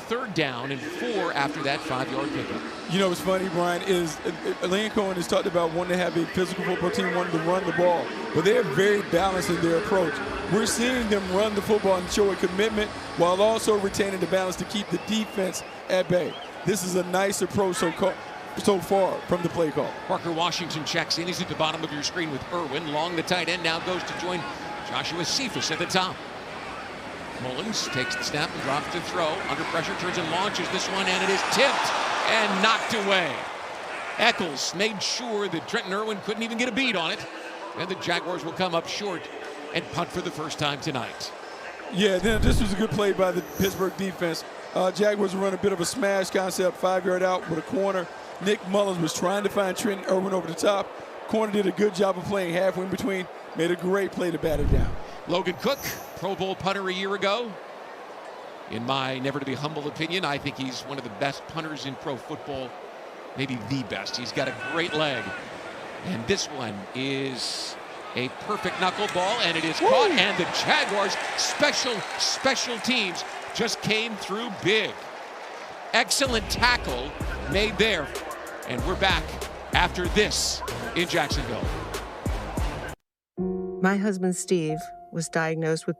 3rd down and 4 after that 5-yard pickup. You know what's funny, Brian, is Lane Cohen has talked about wanting to have a physical football team, wanting to run the ball, but they're very balanced in their approach. We're seeing them run the football and show a commitment while also retaining the balance to keep the defense at bay. This is a nice approach so far from the play call. Parker Washington checks in. He's at the bottom of your screen with Irwin. Long, the tight end, now goes to join Joshua Cephas at the top. Mullins takes the snap and drops to throw. Under pressure, turns and launches this one, and it is tipped and knocked away. Eccles made sure that Trenton Irwin couldn't even get a beat on it, and the Jaguars will come up short and punt for the first time tonight. Yeah, then this was a good play by the Pittsburgh defense. Jaguars run a bit of a smash concept, 5-yard out with a corner. Nick Mullins was trying to find Trenton Irwin over the top. Corner did a good job of playing halfway in between, made a great play to bat it down. Logan Cook, Pro Bowl punter a year ago. In my never-to-be-humble opinion, I think he's one of the best punters in pro football, maybe the best. He's got a great leg. And this one is a perfect knuckleball, and it is caught, and the Jaguars' special teams just came through big. Excellent tackle made there, and we're back after this in Jacksonville. My husband, Steve, was diagnosed with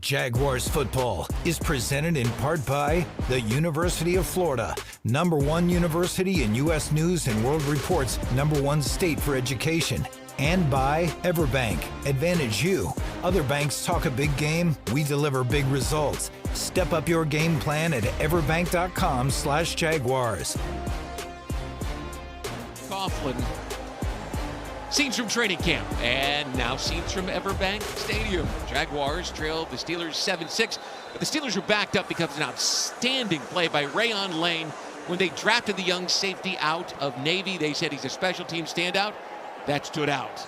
Jaguars football is presented in part by the University of Florida, #1 university in U.S. News and World Report's #1 state for education, and by Everbank, Advantage U. Other banks talk a big game, we deliver big results. Step up your game plan at everbank.com/Jaguars. Coughlin. Scenes from training camp, and now scenes from Everbank Stadium. Jaguars trailed the Steelers 7-6, but the Steelers were backed up because of an outstanding play by Rayon Lane when they drafted the young safety out of Navy. They said he's a special team standout. That stood out.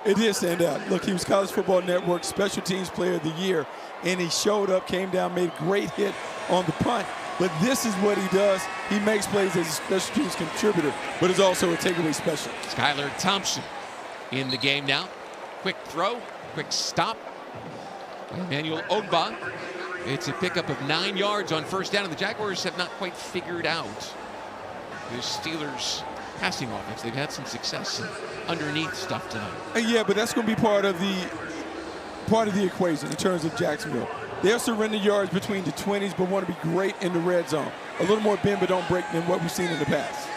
It did stand out. Look, he was College Football Network Special Teams Player of the Year, and he showed up, came down, made a great hit on the punt. But this is what he does. He makes plays as a special teams contributor, but is also a takeaway special. Skylar Thompson in the game now. Quick throw, quick stop. Emmanuel Ogba. It's a pickup of 9 yards on first down, and the Jaguars have not quite figured out the Steelers' passing offense. They've had some success underneath stuff tonight. Yeah, but that's going to be part of the equation in terms of Jacksonville. They'll surrender yards between the 20s, but want to be great in the red zone. A little more bend but don't break than what we've seen in the past.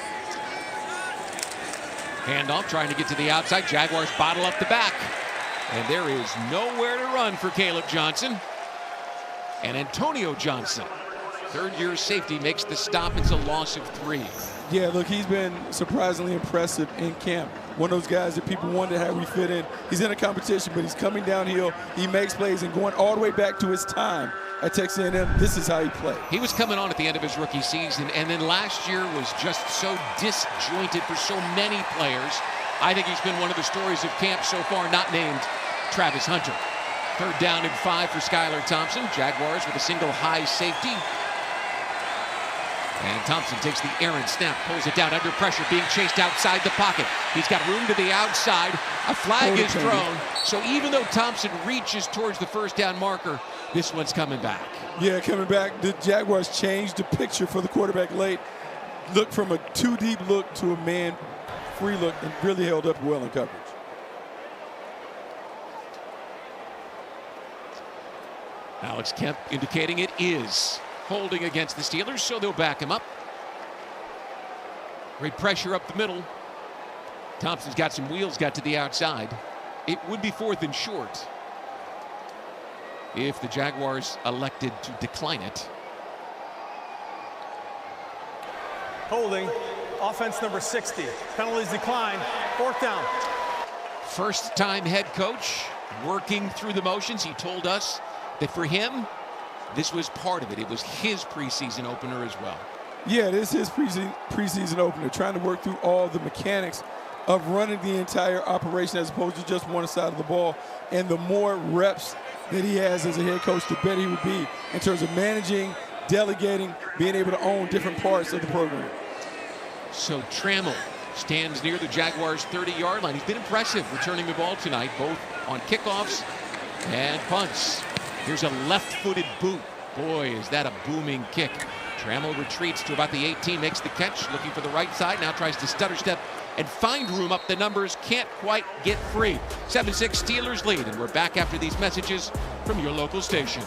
Handoff trying to get to the outside. Jaguars bottle up the back. And there is nowhere to run for Caleb Johnson. And Antonio Johnson, third-year safety, makes the stop. It's a loss of 3. Yeah, look, he's been surprisingly impressive in camp. One of those guys that people wondered how he fit in. He's in a competition, but he's coming downhill. He makes plays and going all the way back to his time at Texas A&M. This is how he played. He was coming on at the end of his rookie season, and then last year was just so disjointed for so many players. I think he's been one of the stories of camp so far, not named Travis Hunter. Third down and 5 for Skylar Thompson. Jaguars with a single high safety. And Thompson takes the errant snap, pulls it down under pressure, being chased outside the pocket. He's got room to the outside. A flag is thrown. So even though Thompson reaches towards the first down marker, this one's coming back. Yeah, coming back. The Jaguars changed the picture for the quarterback late. Looked from a too-deep look to a man-free look and really held up well in coverage. Alex Kemp indicating it is holding against the Steelers, so they'll back him up. Great pressure up the middle. Thompson's got some wheels, got to the outside. It would be 4th and short if the Jaguars elected to decline it. Holding, offense number 60. Penalties decline, 4th down. First-time head coach working through the motions. He told us that for him, this was part of it. It was his preseason opener as well. Yeah, this is his preseason opener, trying to work through all the mechanics of running the entire operation as opposed to just one side of the ball. And the more reps that he has as a head coach, the better he would be in terms of managing, delegating, being able to own different parts of the program. So Trammell stands near the Jaguars' 30-yard line. He's been impressive returning the ball tonight, both on kickoffs and punts. Here's a left-footed boot. Boy, is that a booming kick. Trammell retreats to about the 18, makes the catch, looking for the right side, now tries to stutter step and find room up the numbers, can't quite get free. 7-6 Steelers lead, and we're back after these messages from your local station.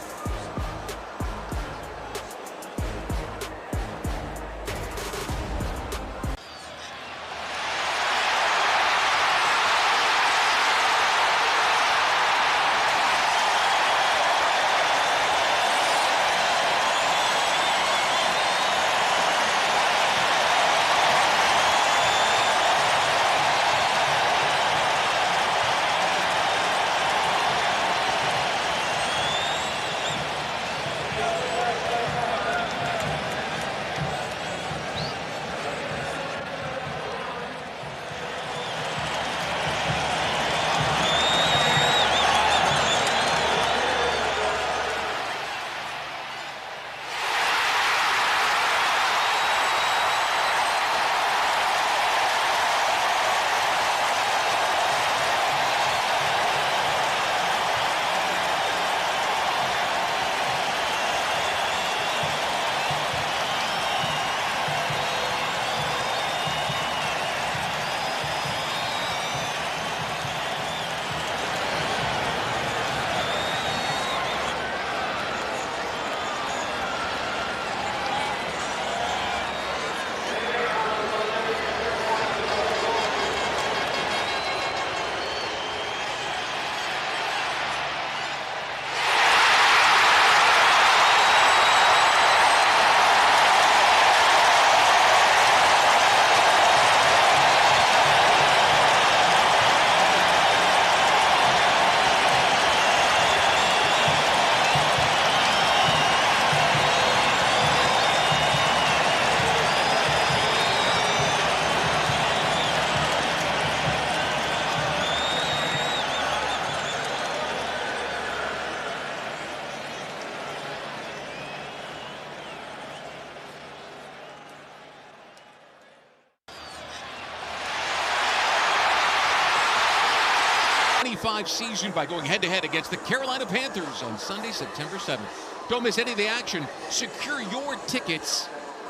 25 season by going head-to-head against the Carolina Panthers on Sunday, September 7th. Don't miss any of the action. Secure your tickets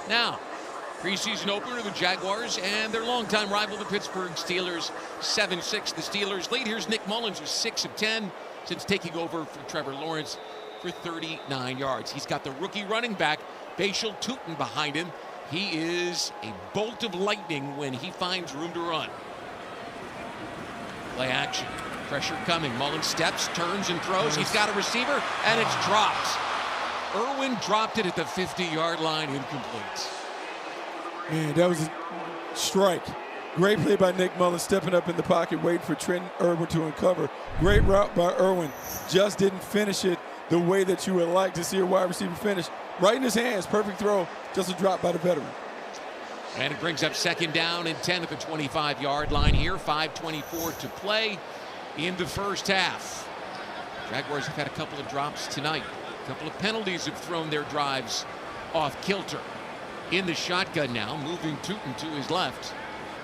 now. Preseason opener, the Jaguars, and their longtime rival, the Pittsburg Steelers, 7-6. The Steelers lead. Here's Nick Mullins, who's 6 of 10 since taking over for Trevor Lawrence for 39 yards. He's got the rookie running back, Bashal Tutin, behind him. He is a bolt of lightning when he finds room to run. Play action. Pressure coming. Mullins steps, turns, and throws. He's got a receiver, and it's dropped. Irwin dropped it at the 50-yard line, incomplete. Man, that was a strike. Great play by Nick Mullins, stepping up in the pocket, waiting for Trent Irwin to uncover. Great route by Irwin. Just didn't finish it the way that you would like to see a wide receiver finish. Right in his hands, perfect throw, just a drop by the veteran. And it brings up 2nd down and 10 at the 25-yard line here. 5:24 to play in the first half. Jaguars have had a couple of drops tonight. A couple of penalties have thrown their drives off kilter. In the shotgun now, moving Tutin to his left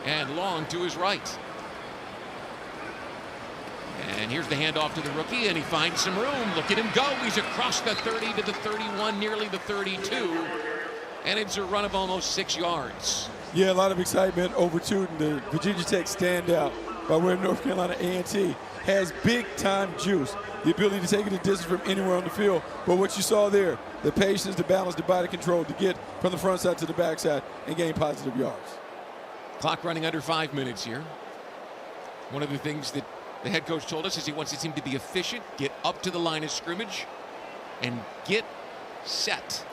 and Long to his right. And here's the handoff to the rookie, and he finds some room. Look at him go. He's across the 30 to the 31, nearly the 32. And it's a run of almost 6 yards. Yeah, a lot of excitement over Tutin. The Virginia Tech standout by way of North Carolina A&T has big-time juice, the ability to take it a distance from anywhere on the field. But what you saw there, the patience, the balance, the body control to get from the front side to the back side and gain positive yards. Clock running under 5 minutes here. One of the things that the head coach told us is he wants his team to be efficient, get up to the line of scrimmage, and get set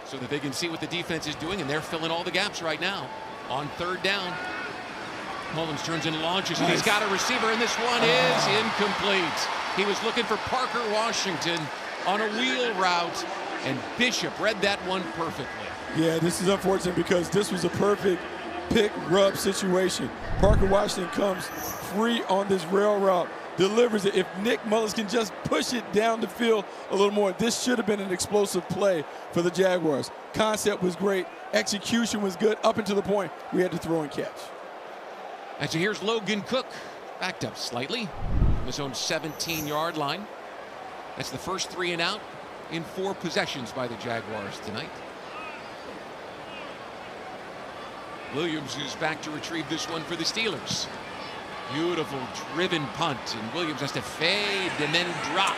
so that they can see what the defense is doing, and they're filling all the gaps right now. On 3rd down, Mullins turns and launches, and he's got a receiver, and this one is incomplete. He was looking for Parker Washington on a wheel route, and Bishop read that one perfectly. Yeah, this is unfortunate because this was a perfect pick-rub situation. Parker Washington comes free on this rail route, delivers it. If Nick Mullins can just push it down the field a little more, this should have been an explosive play for the Jaguars. Concept was great. Execution was good up until the point we had to throw and catch. And so here's Logan Cook, backed up slightly on his own 17-yard line. That's the first 3 and out in 4 possessions by the Jaguars tonight. Williams is back to retrieve this one for the Steelers. Beautiful driven punt, and Williams has to fade and then drop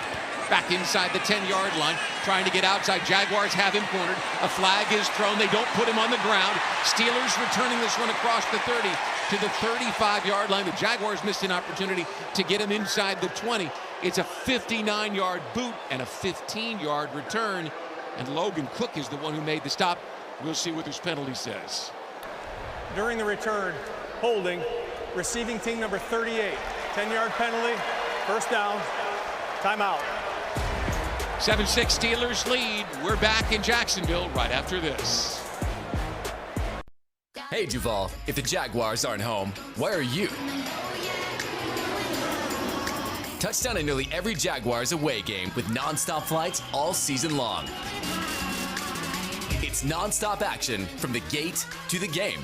back inside the 10-yard line, trying to get outside. Jaguars have him cornered. A flag is thrown. They don't put him on the ground. Steelers returning this one across the 30 to the 35-yard line. The Jaguars missed an opportunity to get him inside the 20. It's a 59-yard boot and a 15-yard return, and Logan Cook is the one who made the stop. We'll see what this penalty says. During the return, holding, receiving team number 38. 10-yard penalty, 1st down, timeout. 7-6 Steelers lead. We're back in Jacksonville right after this. Hey, Duval, if the Jaguars aren't home, where are you? Touchdown in nearly every Jaguars away game with nonstop flights all season long. It's nonstop action from the gate to the game.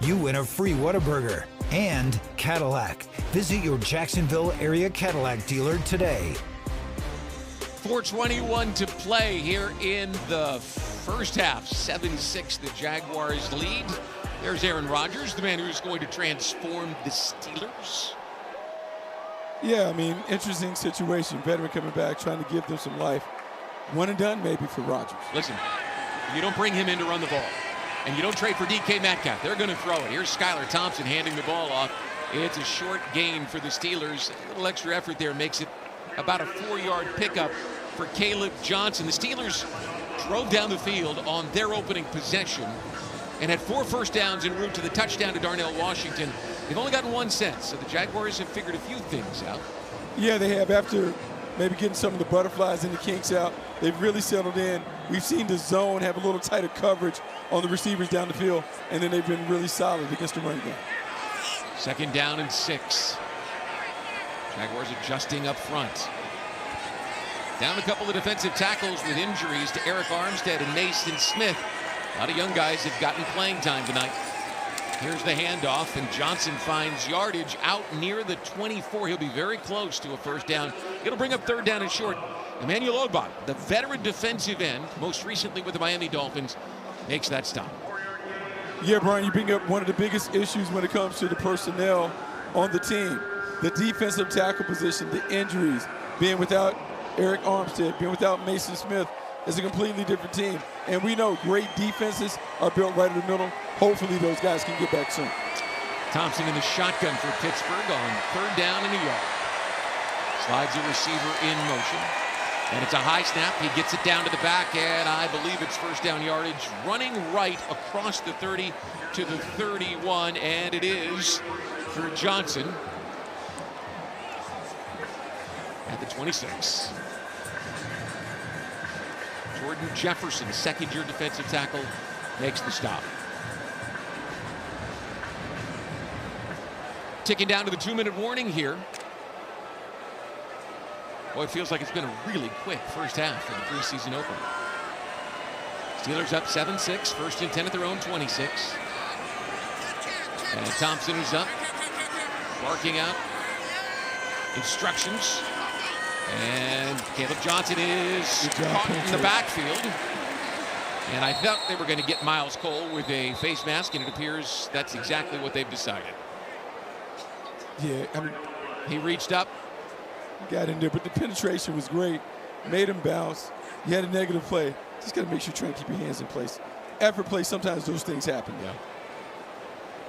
you win a free Whataburger. And Cadillac. Visit your Jacksonville area Cadillac dealer today. 4:21 to play here in the first half. 7-6 the Jaguars lead. There's Aaron Rodgers, the man who's going to transform the Steelers. Yeah, I mean, interesting situation. Veteran coming back, trying to give them some life. One and done maybe for Rodgers. Listen, you don't bring him in to run the ball. And you don't trade for DK Metcalf. They're going to throw it. Here's Skylar Thompson handing the ball off. It's a short gain for the Steelers. A little extra effort there makes it about a 4-yard pickup for Caleb Johnson. The Steelers drove down the field on their opening possession and had 4 first downs en route to the touchdown to Darnell Washington. They've only gotten 1 since, so the Jaguars have figured a few things out. Yeah, they have. After maybe getting some of the butterflies and the kinks out, they've really settled in. We've seen the zone have a little tighter coverage on the receivers down the field, and then they've been really solid against the running game. 2nd down and 6. Jaguars adjusting up front. Down a couple of defensive tackles with injuries to Eric Armstead and Mason Smith. A lot of young guys have gotten playing time tonight. Here's the handoff, and Johnson finds yardage out near the 24. He'll be very close to a first down. It'll bring up 3rd down and short. Emmanuel Ogbah, the veteran defensive end, most recently with the Miami Dolphins, makes that stop. Yeah, Brian, you bring up one of the biggest issues when it comes to the personnel on the team. The defensive tackle position, the injuries, being without Eric Armstead, being without Mason Smith, is a completely different team. And we know great defenses are built right in the middle. Hopefully those guys can get back soon. Thompson in the shotgun for Pittsburgh on 3rd down and a yard. Slides the receiver in motion. And it's a high snap. He gets it down to the back, and I believe it's first down yardage. Running right across the 30 to the 31, and it is for Johnson at the 26. Jordan Jefferson, 2nd-year defensive tackle, makes the stop. Ticking down to the 2-minute warning here. Boy, it feels like it's been a really quick first half for the preseason opener. Steelers up 7-6, 1st and 10 at their own 26. And Thompson is up, barking out instructions. And Caleb Johnson is caught in the backfield. And I thought they were going to get Miles Cole with a face mask, and it appears that's exactly what they've decided. Yeah, I mean, he reached up, got in there, but the penetration was great. Made him bounce. You had a negative play. Just got to make sure you try and keep your hands in place. Effort play, sometimes those things happen. Yeah.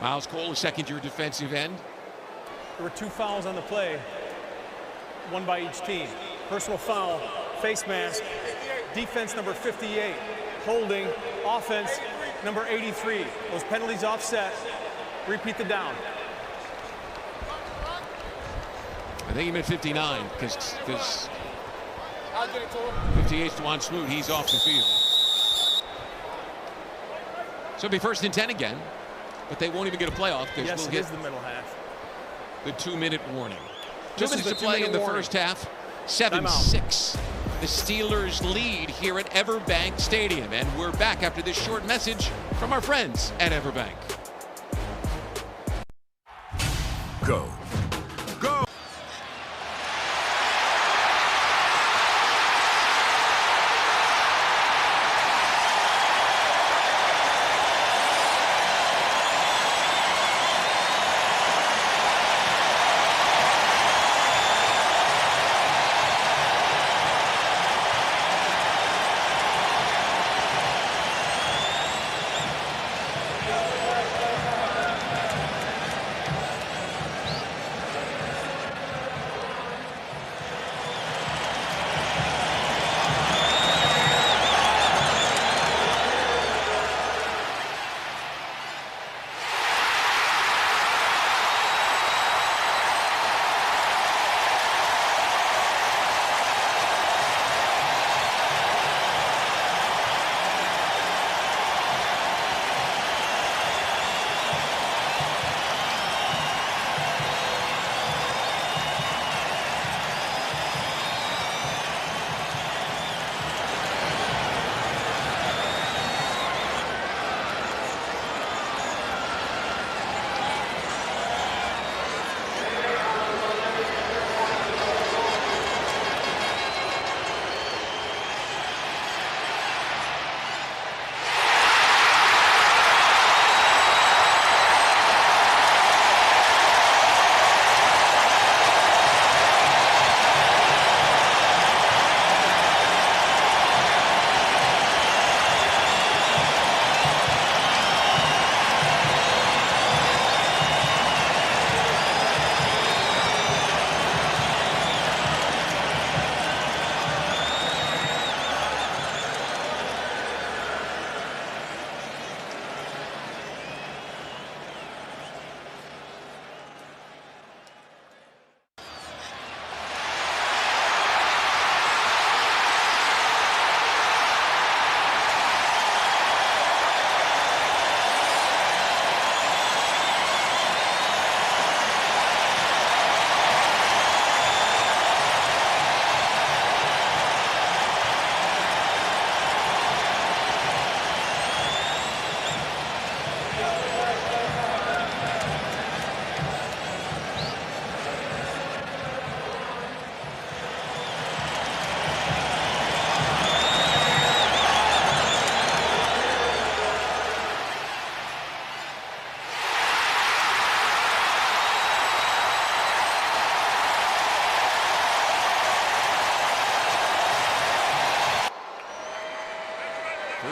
Miles Cole, a 2nd-year defensive end. There were 2 fouls on the play, 1 by each team. Personal foul, face mask, defense number 58, holding, offense number 83. Those penalties offset. Repeat the down. I think he meant 59 because 58's Dwan Smoot. He's off the field. So it'll be 1st and 10 again, but they won't even get a playoff because yes, we'll it get is the middle half. The 2-minute warning. 2 This is minutes to the play in 2-minute the warning. first half. 7-6. The Steelers lead here at Everbank Stadium, and we're back after this short message from our friends at Everbank. Go. Go.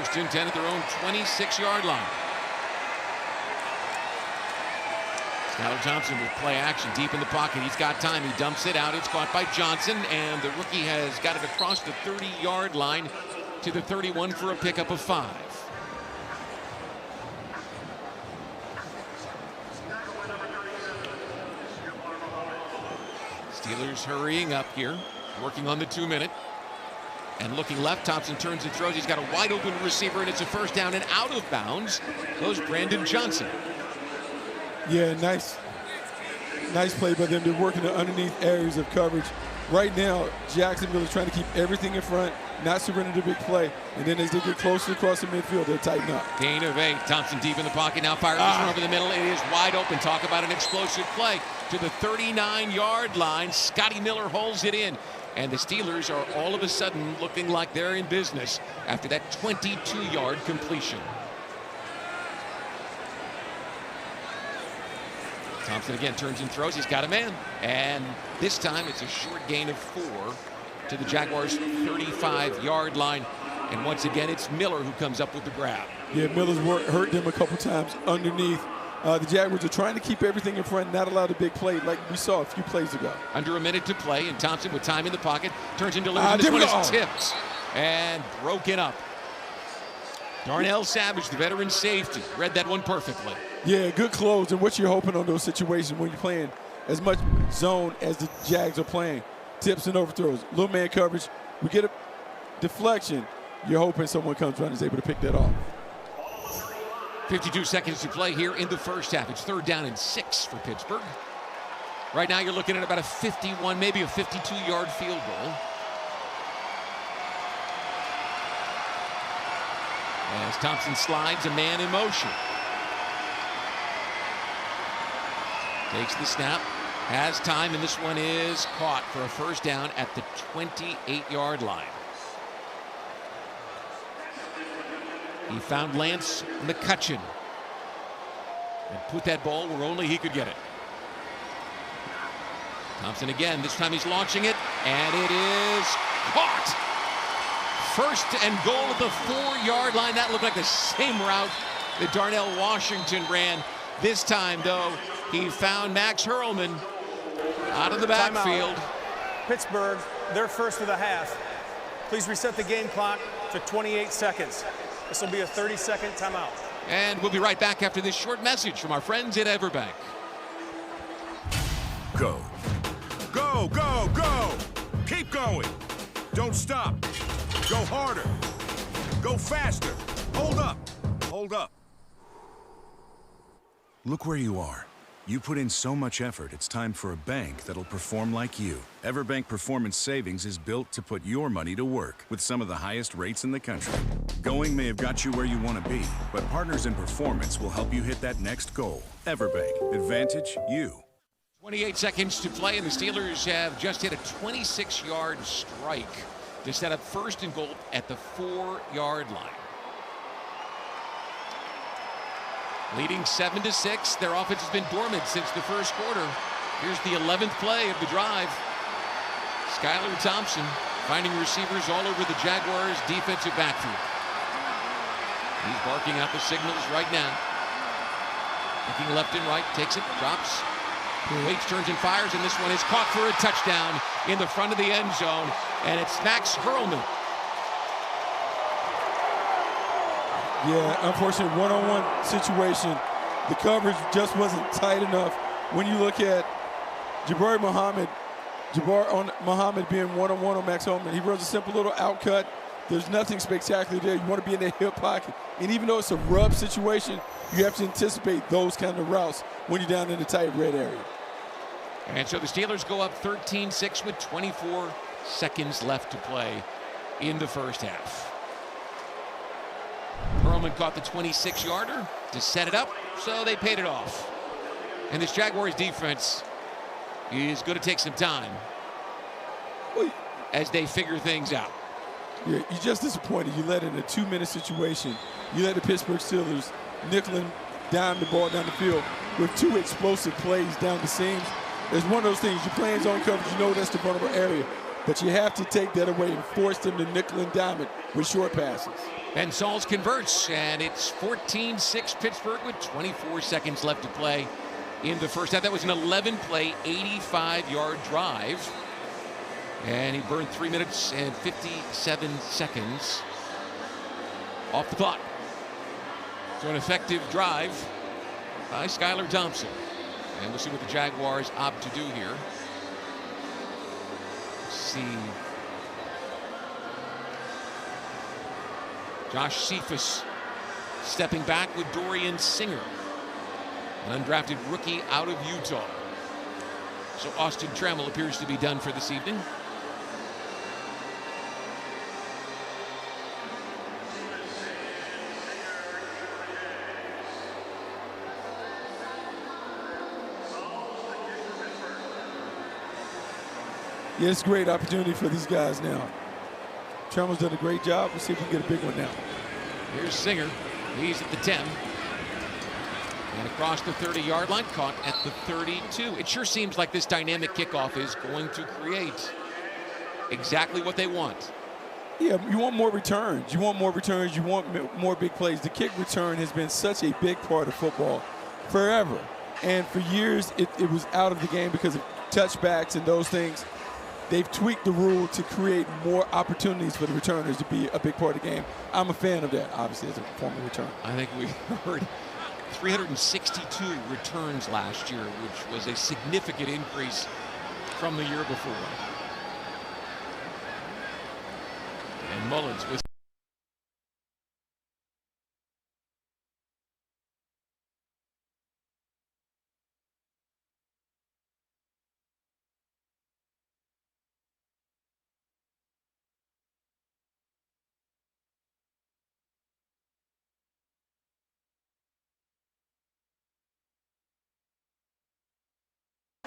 First and 10 at their own 26-yard line. Skylar Thompson with play action deep in the pocket. He's got time. He dumps it out. It's caught by Johnson, and the rookie has got it across the 30-yard line to the 31 for a pickup of 5. Steelers hurrying up here, working on the 2-minute. And looking left, Thompson turns and throws. He's got a wide open receiver, and it's a first down and out of bounds goes Brandon Johnson. Yeah, nice play by them. They're working the underneath areas of coverage. Right now, Jacksonville is trying to keep everything in front, not surrender the big play. And then as they get closer across the midfield, they'll tighten up. Gain of 8. Thompson deep in the pocket. Now fires this one over the middle. It is wide open. Talk about an explosive play to the 39-yard line. Scotty Miller holds it in. And the Steelers are all of a sudden looking like they're in business after that 22-yard completion. Thompson again turns and throws. He's got a man. And this time it's a short gain of 4 to the Jaguars' 35-yard line. And once again, it's Miller who comes up with the grab. Yeah, Miller's hurt them a couple times underneath. The Jaguars are trying to keep everything in front, not allow the big play like we saw a few plays ago. Under a minute to play, and Thompson with time in the pocket turns and delivers. This one is tipped and broken up. Darnell Savage, the veteran safety, read that one perfectly. Yeah, good close, and what you're hoping on those situations when you're playing as much zone as the Jags are playing. Tips and overthrows, little man coverage. We get a deflection. You're hoping someone comes around and is able to pick that off. 52 seconds to play here in the first half. It's 3rd down and 6 for Pittsburgh. Right now you're looking at about a 51, maybe a 52-yard field goal. As Thompson slides, a man in motion. Takes the snap, has time, and this one is caught for a first down at the 28-yard line. He found Lance McCutcheon and put that ball where only he could get it. Thompson again, this time he's launching it, and it is caught. First and goal at the 4-yard line. That looked like the same route that Darnell Washington ran. This time, though, he found Max Hurlman out of the backfield. Pittsburgh, their first of the half. Please reset the game clock to 28 seconds. This will be a 30-second timeout. And we'll be right back after this short message from our friends at Everbank. Go. Go, go, go. Keep going. Don't stop. Go harder. Go faster. Hold up. Hold up. Look where you are. You put in so much effort, it's time for a bank that'll perform like you. Everbank Performance Savings is built to put your money to work with some of the highest rates in the country. Going may have got you where you want to be, but Partners in Performance will help you hit that next goal. Everbank. Advantage you. 28 seconds to play, and the Steelers have just hit a 26-yard strike to set up first and goal at the 4-yard line. Leading 7-6. Their offense has been dormant since the first quarter. Here's the 11th play of the drive. Skylar Thompson finding receivers all over the Jaguars' defensive backfield. He's barking out the signals right now. Looking left and right, takes it, drops, waits, turns and fires, and this one is caught for a touchdown in the front of the end zone, and it's Max Hurlman. Yeah, unfortunate one-on-one situation. The coverage just wasn't tight enough. When you look at Jabbar Muhammad being one-on-one on Max Hurlman, he runs a simple little outcut. There's nothing spectacular there. You want to be in that hip pocket. And even though it's a rub situation, you have to anticipate those kind of routes when you're down in the tight red area. And so the Steelers go up 13-6 with 24 seconds left to play in the first half. Hurlman caught the 26-yarder to set it up, so they paid it off. And this Jaguars defense is going to take some time as they figure things out. Yeah, you're just disappointed. You let in a 2-minute situation. You let the Pittsburgh Steelers nickel and dime the ball down the field with 2 explosive plays down the seams. It's one of those things. You're playing zone coverage. You know that's the vulnerable area. But you have to take that away and force them to nickel and dime it with short passes. And Sauls converts, and it's 14-6 Pittsburgh with 24 seconds left to play in the first half. That was an 11-play, 85-yard drive. And he burned 3 minutes and 57 seconds off the clock. So an effective drive by Skylar Thompson. And we'll see what the Jaguars opt to do here. Let's see. Josh Cephas stepping back with Dorian Singer, an undrafted rookie out of Utah. So Austin Trammell appears to be done for this evening. Yeah, it's a great opportunity for these guys now. Trammell's done a great job. We'll see if we can get a big one now. Here's Singer. He's at the 10. And across the 30-yard line, caught at the 32. It sure seems like this dynamic kickoff is going to create exactly what they want. Yeah, you want more returns. You want more returns. You want more big plays. The kick return has been such a big part of football forever. And for years, it was out of the game because of touchbacks and those things. They've tweaked the rule to create more opportunities for the returners to be a big part of the game. I'm a fan of that, obviously, as a former return. I think we heard 362 returns last year, which was a significant increase from the year before. And Mullins with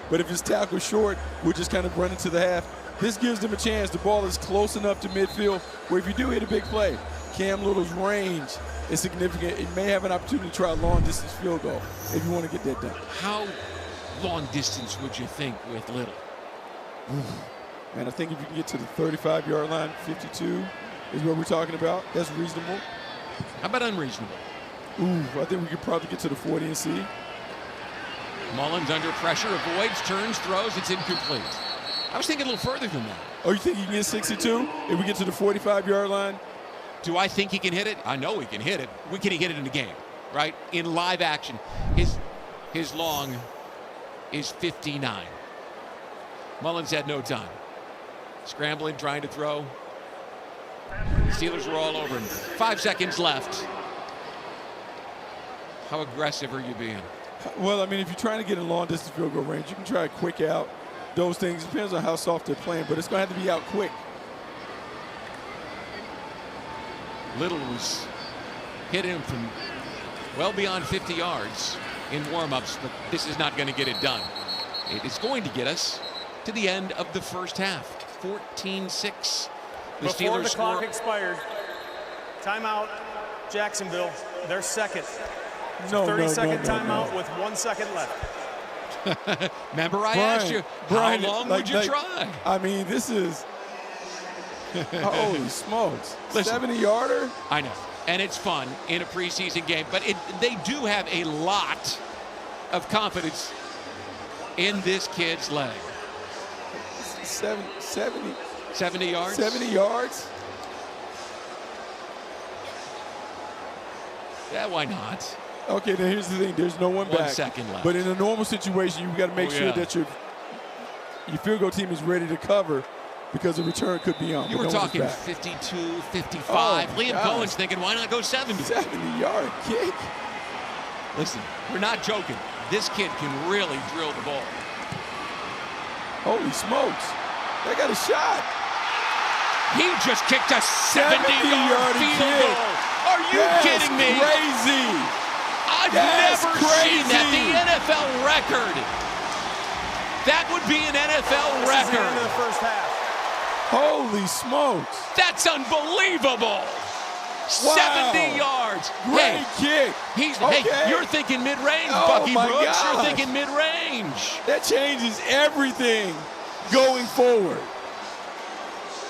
But if it's tackle short, we'll just kind of run into the half. This gives them a chance. The ball is close enough to midfield where if you do hit a big play, Cam Little's range is significant. It may have an opportunity to try a long-distance field goal if you want to get that done. How long distance would you think with Little? Man, I think if you can get to the 35-yard line, 52 is what we're talking about. That's reasonable. How about unreasonable? I think we could probably get to the 40 and see. Mullins under pressure, avoids, turns, throws. It's incomplete. I was thinking a little further than that. Oh, you think he can get 62 if we get to the 45-yard line? Do I think he can hit it? I know he can hit it. Can he hit it in the game, right? In live action. His long is 59. Mullins had no time. Scrambling, trying to throw. Steelers were all over him. 5 seconds left. How aggressive are you being? Well, I mean, if you're trying to get in long-distance field goal range, you can try a quick out. Those things, depends on how soft they're playing, but it's going to have to be out quick. Little was hit him from well beyond 50 yards in warm-ups, but this is not going to get it done. It is going to get us to the end of the first half. 14-6. The Before Steelers the clock score. expired, timeout, Jacksonville, their second. No, 30-second timeout with 1 second left. Remember I Brian, asked you, Brian, how long would you try? I mean, this is, holy smokes, Listen, 70-yarder? I know, and it's fun in a preseason game, but they do have a lot of confidence in this kid's leg. 70 yards? 70 yards? Yeah, why not? Okay, now here's the thing. There's no one back. 1 second left. But in a normal situation, you've got to make sure that your field goal team is ready to cover because the return could be on. You were talking 52, 55. Liam Cohen's thinking, why not go 70? 70-yard kick. Listen, we're not joking. This kid can really drill the ball. Holy smokes. They got a shot. He just kicked a 70-yard field goal. Are you kidding me? Crazy. I've never seen that. The NFL record. That would be an NFL record. This is the end of the first half. Holy smokes. That's unbelievable. Wow. 70 yards. Great kick. Hey, you're thinking mid-range, Bucky Brooks. You're thinking mid-range. That changes everything going forward.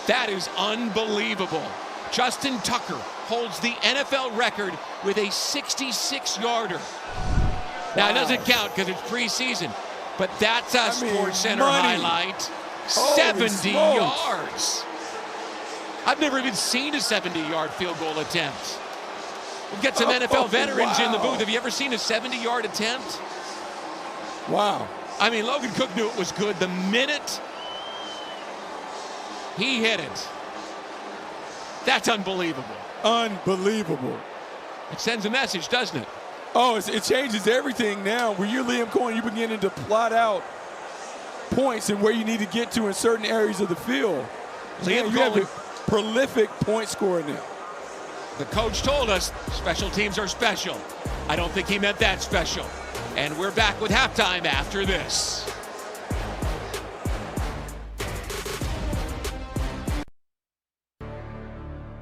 That is unbelievable. Justin Tucker holds the NFL record with a 66-yarder. Now, it doesn't count because it's preseason, but that's a Sports Center highlight. 70 yards. I've never even seen a 70-yard field goal attempt. We'll get some NFL veterans in the booth. Have you ever seen a 70-yard attempt? Wow. I mean, Logan Cook knew it was good the minute he hit it. That's unbelievable. Unbelievable. It sends a message, doesn't it? Oh, it changes everything now. When you're Liam Cohen, you're beginning to plot out points and where you need to get to in certain areas of the field. Liam You have Cohen, a prolific point scorer now. the coach told us special teams are special. I don't think he meant that special. And we're back with halftime after this.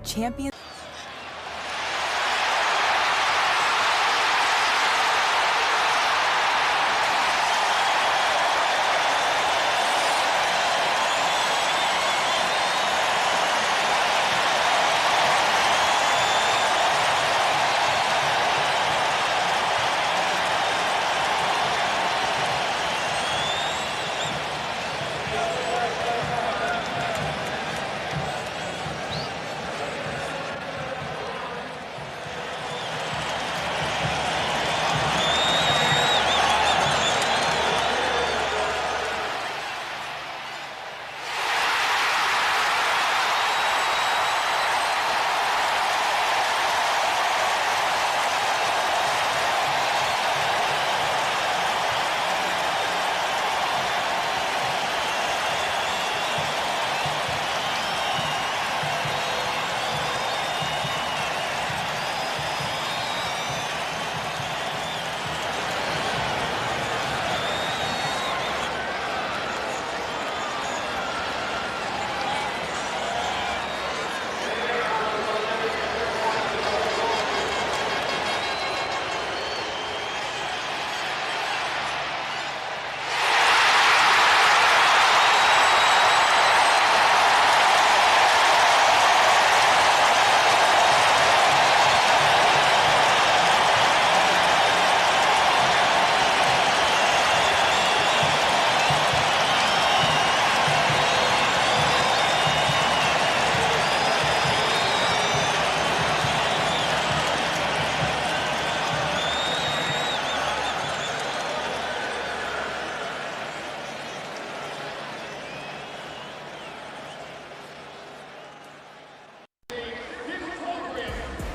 Champion.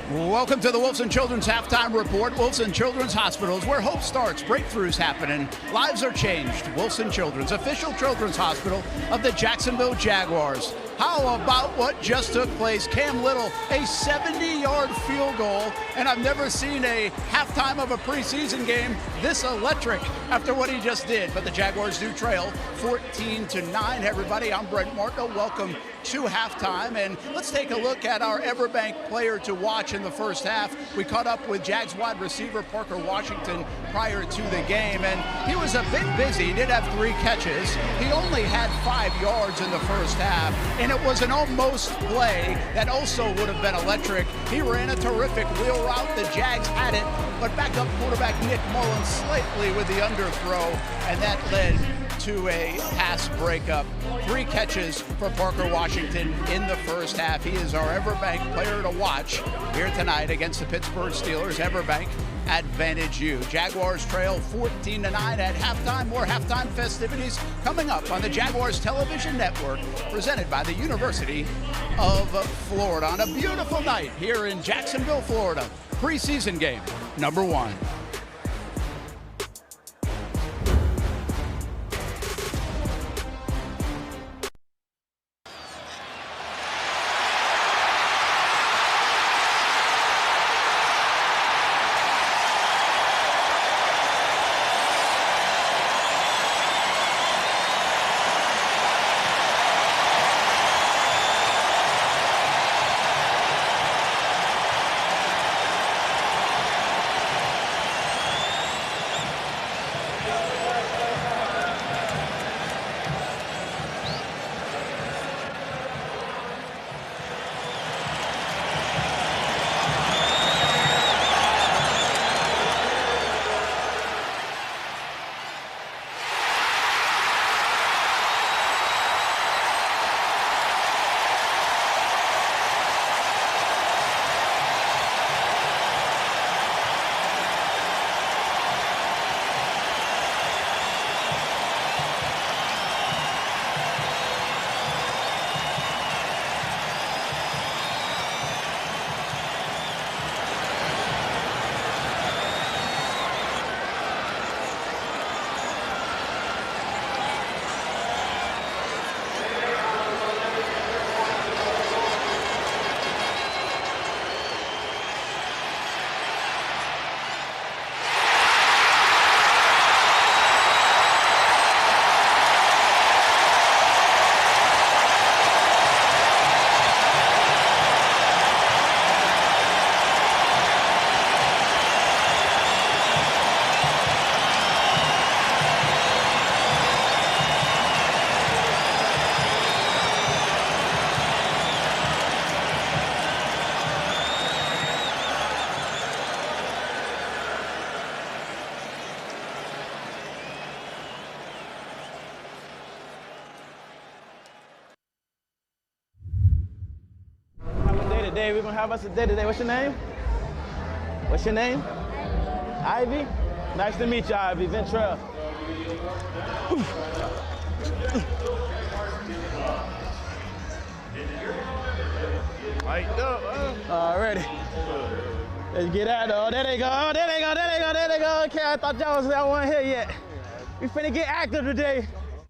Welcome to the Wilson Children's Halftime Report. Wilson Children's Hospitals, where hope starts, breakthroughs happen, and lives are changed. Wilson Children's, official children's hospital of the Jacksonville Jaguars. How about what just took place? Cam Little, a 70-yard field goal, and I've never seen a halftime of a preseason game this electric after what he just did. But the Jaguars do trail 14-9. Everybody, I'm Brent Martineau. Welcome to halftime, and let's take a look at our Everbank player to watch in the first half. We caught up with Jags wide receiver Parker Washington prior to the game, and he was a bit busy. He did have 3 catches. He only had 5 yards in the first half, and it was an almost play that also would have been electric. He ran a terrific wheel route. The Jags had it, but backup quarterback Nick Mullins slightly with the underthrow, and that led to a pass breakup. 3 catches for Parker Washington in the first half. He is our Everbank player to watch here tonight against the Pittsburg Steelers. Everbank, advantage you. Jaguars trail 14-9 at halftime. More halftime festivities coming up on the Jaguars television network, presented by the University of Florida on a beautiful night here in Jacksonville, Florida. Preseason game number 1. day. We're going to have us a day today. What's your name? What's your name? Ivy? Nice to meet you, Ivy. Ventrell. Alrighty. Let's get out of. Oh, there they go. Oh, there they go. There they go. There they go. Okay, I thought y'all wasn't here yet. We finna get active today.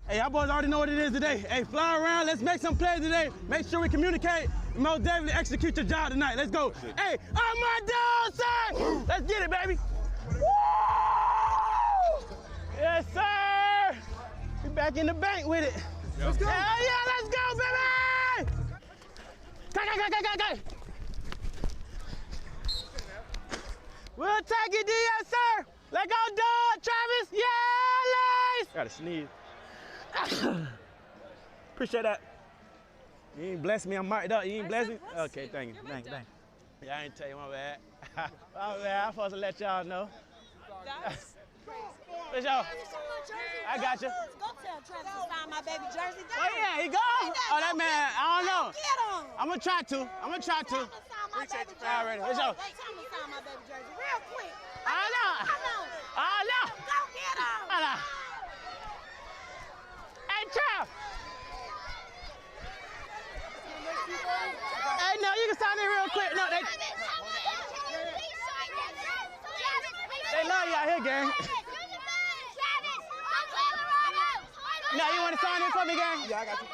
Hey, y'all boys already know what it is today. Hey, fly around. Let's make some plays today. Make sure we communicate. And most definitely execute your job tonight. Let's go. Hey, I'm my dog, sir. Let's get it, baby. Woo! Yes, sir. We back in the bank with it. Let's go. Hell yeah, let's go, baby. Go. We'll take it, yes, sir. Let go, dog, Travis. Yeah, Lace. Gotta sneeze. Appreciate that. You ain't blessed me. I'm marked up. You ain't blessed me? Okay, thank you. Thank you. Yeah, I ain't tell you, my bad. My bad. I'm supposed to let y'all know. That's crazy. For sure. I got you. Go tell Travis to sign my baby jersey. Oh, yeah, he gone? Oh, that man, I don't know. Get him. I'm going to try to. Appreciate you. Already. For sure. Tell him to sign my baby jersey real quick. I know. Go get him. Hey, Trav. Hey, no, you can sign it real quick. No, they love you out here, gang. Now, you want to sign in for me, gang? Yeah, I got you.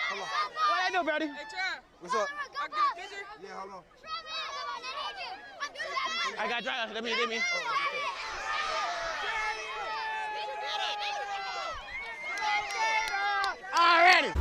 Hold on. What I do, brody? Hey, Trav. What's up? I get a picture? Yeah, hold on. I got Trav. Let me. Alrighty.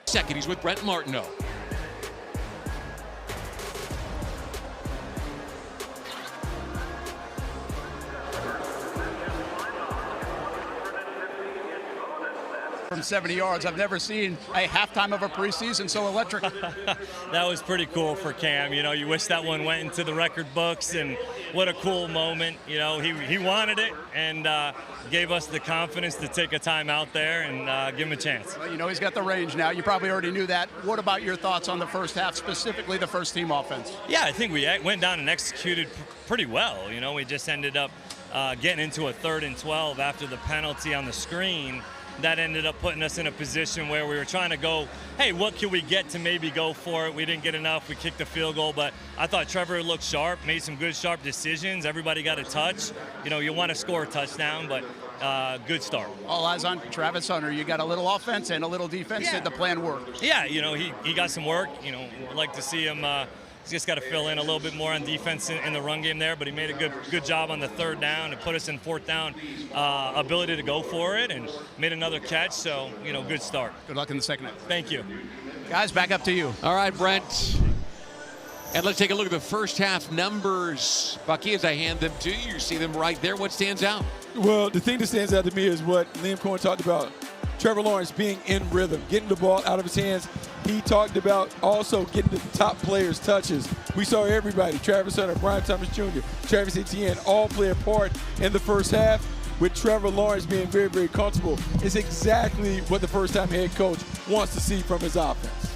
Second, he's with Brent Martineau. From 70 yards. I've never seen a halftime of a preseason so electric. That was pretty cool for Cam. You know, you wish that one went into the record books, and what a cool moment. You know, he wanted it and gave us the confidence to take a time out there and give him a chance. Well, you know, he's got the range now. You probably already knew that. What about your thoughts on the first half, specifically the first team offense? Yeah, I think we went down and executed pretty well. You know, we just ended up getting into a 3rd and 12 after the penalty on the screen. that ended up putting us in a position where we were trying to go, hey, what can we get to maybe go for it? We didn't get enough. We kicked the field goal, but I thought Trevor looked sharp, made some good, sharp decisions. Everybody got a touch. You know, you want to score a touchdown, but good start. All eyes on Travis Hunter. You got a little offense and a little defense. Yeah. Did the plan work? Yeah, you know, he got some work. You know, we'd like to see him. He's just got to fill in a little bit more on defense in the run game there, but he made a good job on the third down and put us in fourth down ability to go for it and made another catch. So, you know, good start. Good luck in the second half. Thank you. Guys, back up to you. All right, Brent. And let's take a look at the first half numbers. Bucky, as I hand them to you, you see them right there. What stands out? Well, the thing that stands out to me is what Liam Cohen talked about. Trevor Lawrence being in rhythm, getting the ball out of his hands. He talked about also getting the top players touches. We saw everybody, Travis Hunter, Brian Thomas Jr., Travis Etienne, all play a part in the first half, with Trevor Lawrence being very, very comfortable. It's exactly what the first-time head coach wants to see from his offense.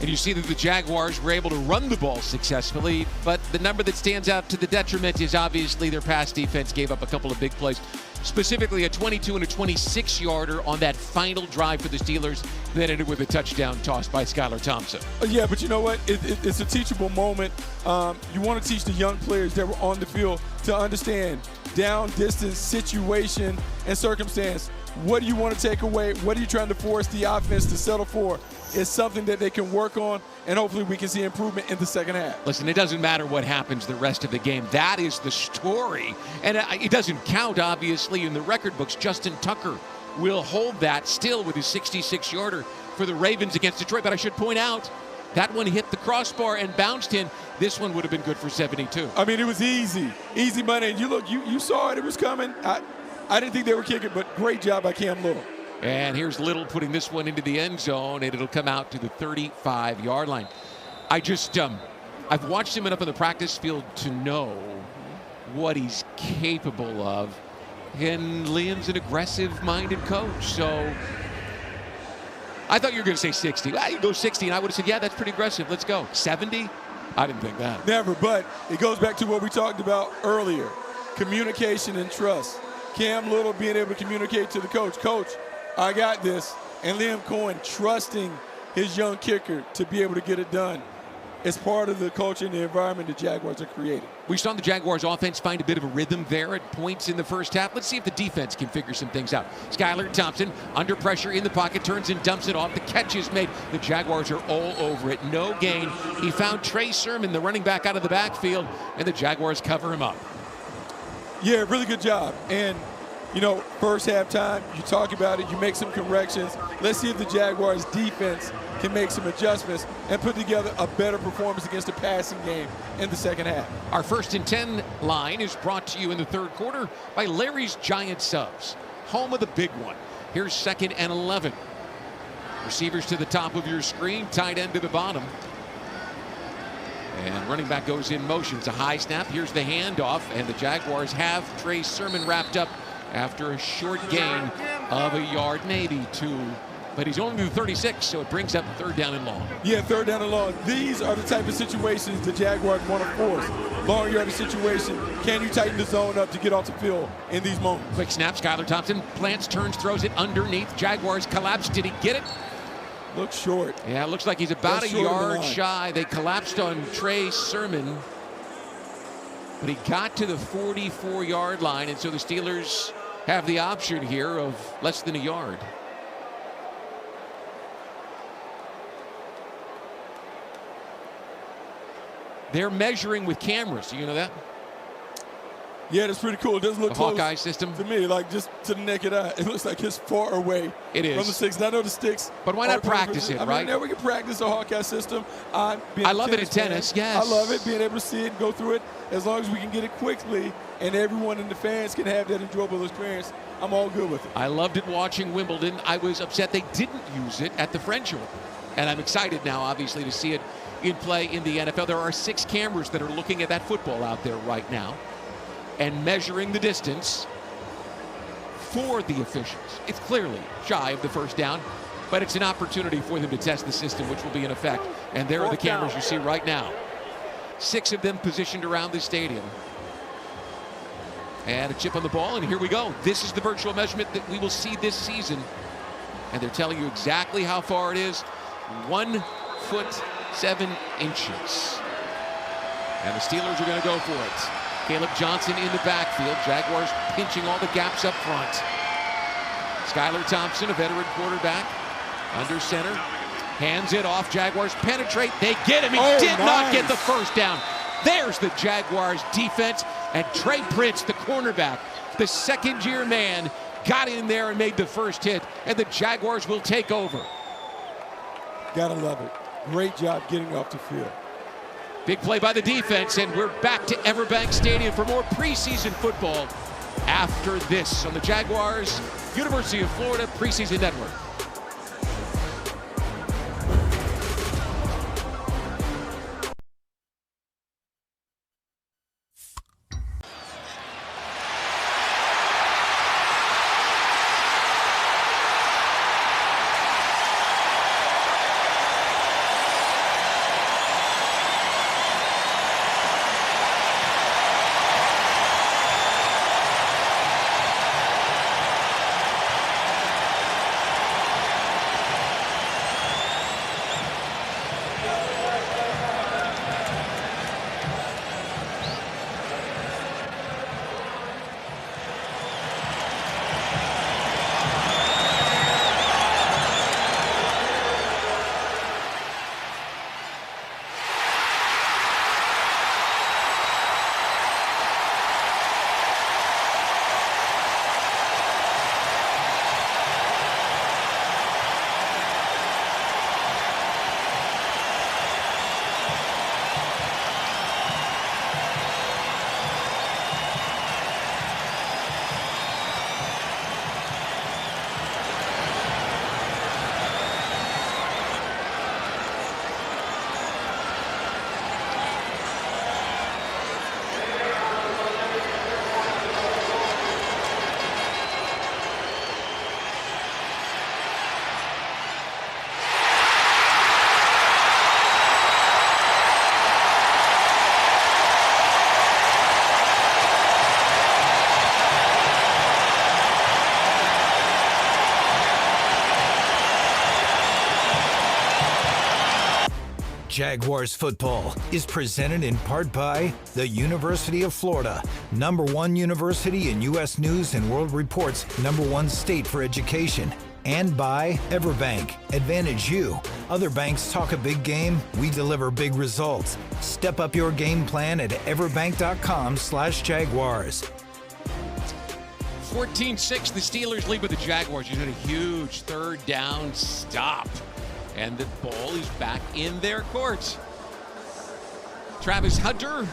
And you see that the Jaguars were able to run the ball successfully, but the number that stands out to the detriment is obviously their pass defense gave up a couple of big plays, specifically a 22 and a 26-yarder on that final drive for the Steelers that ended with a touchdown tossed by Skylar Thompson. Yeah, but you know what? It's a teachable moment. You want to teach the young players that were on the field to understand down, distance, situation, and circumstance. What do you want to take away? What are you trying to force the offense to settle for? It's something that they can work on, and hopefully we can see improvement in the second half. Listen, it doesn't matter what happens the rest of the game. That is the story. And it doesn't count, obviously, in the record books. Justin Tucker will hold that still with his 66-yarder for the Ravens against Detroit. But I should point out, that one hit the crossbar and bounced in. This one would have been good for 72. I mean, it was easy money. And you saw it. It was coming. I didn't think they were kicking, but great job by Cam Little. And here's Little putting this one into the end zone, and it'll come out to the 35-yard line. I've watched him enough on the practice field to know what he's capable of. And Liam's an aggressive-minded coach, so I thought you were going to say 60. You go 60, and I would have said, yeah, that's pretty aggressive. Let's go. 70? I didn't think that. Never, but it goes back to what we talked about earlier, communication and trust. Cam Little being able to communicate to the coach, Coach, I got this, and Liam Cohen trusting his young kicker to be able to get it done. It's part of the culture and the environment the Jaguars are creating. We saw the Jaguars offense find a bit of a rhythm there at points in the first half. Let's see if the defense can figure some things out. Skylar Thompson under pressure in the pocket, turns and dumps it off. The catch is made. The Jaguars are all over it. No gain. He found Trey Sermon, the running back, out of the backfield, and the Jaguars cover him up. Yeah, really good job. And you know, first halftime, you talk about it, you make some corrections. Let's see if the Jaguars defense can make some adjustments and put together a better performance against the passing game in the second half. Our 1st and 10 line is brought to you in the third quarter by Larry's Giant Subs, home of the big one. Here's 2nd and 11. Receivers to the top of your screen, tight end to the bottom. And running back goes in motion. It's a high snap. Here's the handoff, and the Jaguars have Trey Sermon wrapped up after a short gain of a yard, maybe 2. But he's only to the 36, so it brings up 3rd down and long. Yeah, 3rd down and long. These are the type of situations the Jaguars want to force. Long yardage situation. Can you tighten the zone up to get off the field in these moments? Quick snap. Skylar Thompson plants, turns, throws it underneath. Jaguars collapse. Did he get it? Looks short. Yeah, it looks like he's about a yard shy. They collapsed on Trey Sermon, but he got to the 44-yard line, and so the Steelers have the option here of less than a yard. They're measuring with cameras. Do you know that? Yeah, that's pretty cool. It doesn't look the close Hawkeye system to me, like just to the naked eye. It looks like it's far away from the sticks. And I know the sticks. But why not practice it, right? Now we can practice the Hawkeye system. I love it in tennis, yes. I love it, being able to see it and go through it. As long as we can get it quickly and everyone in the fans can have that enjoyable experience, I'm all good with it. I loved it watching Wimbledon. I was upset they didn't use it at the French Open. And I'm excited now, obviously, to see it in play in the NFL. There are 6 cameras that are looking at that football out there right now and measuring the distance for the officials. It's clearly shy of the 1st down, but it's an opportunity for them to test the system, which will be in effect. And there are the cameras you see right now. 6 of them positioned around the stadium. And a chip on the ball, and here we go. This is the virtual measurement that we will see this season and they're telling you exactly how far it is. 1 foot 7 inches. And the Steelers are going to go for it. Caleb Johnson in the backfield. Jaguars pinching all the gaps up front. Skylar Thompson, a veteran quarterback, under center. Hands it off. Jaguars penetrate. They get him. He did not get the first down. There's the Jaguars defense. And Trey Prince, the cornerback, the second-year man, got in there and made the first hit. And the Jaguars will take over. Gotta love it. Great job getting off the field. Big play by the defense, and we're back to Everbank Stadium for more preseason football after this on the Jaguars University of Florida Preseason Network. Jaguars football is presented in part by the University of Florida, #1 university in U.S. News and World Report's #1 state for education, and by Everbank. Advantage you. Other banks talk a big game, we deliver big results. Step up your game plan at everbank.com/Jaguars. 14-6, the Steelers lead with the Jaguars. You had a huge third down stop. And the ball is back in their court. Travis Hunter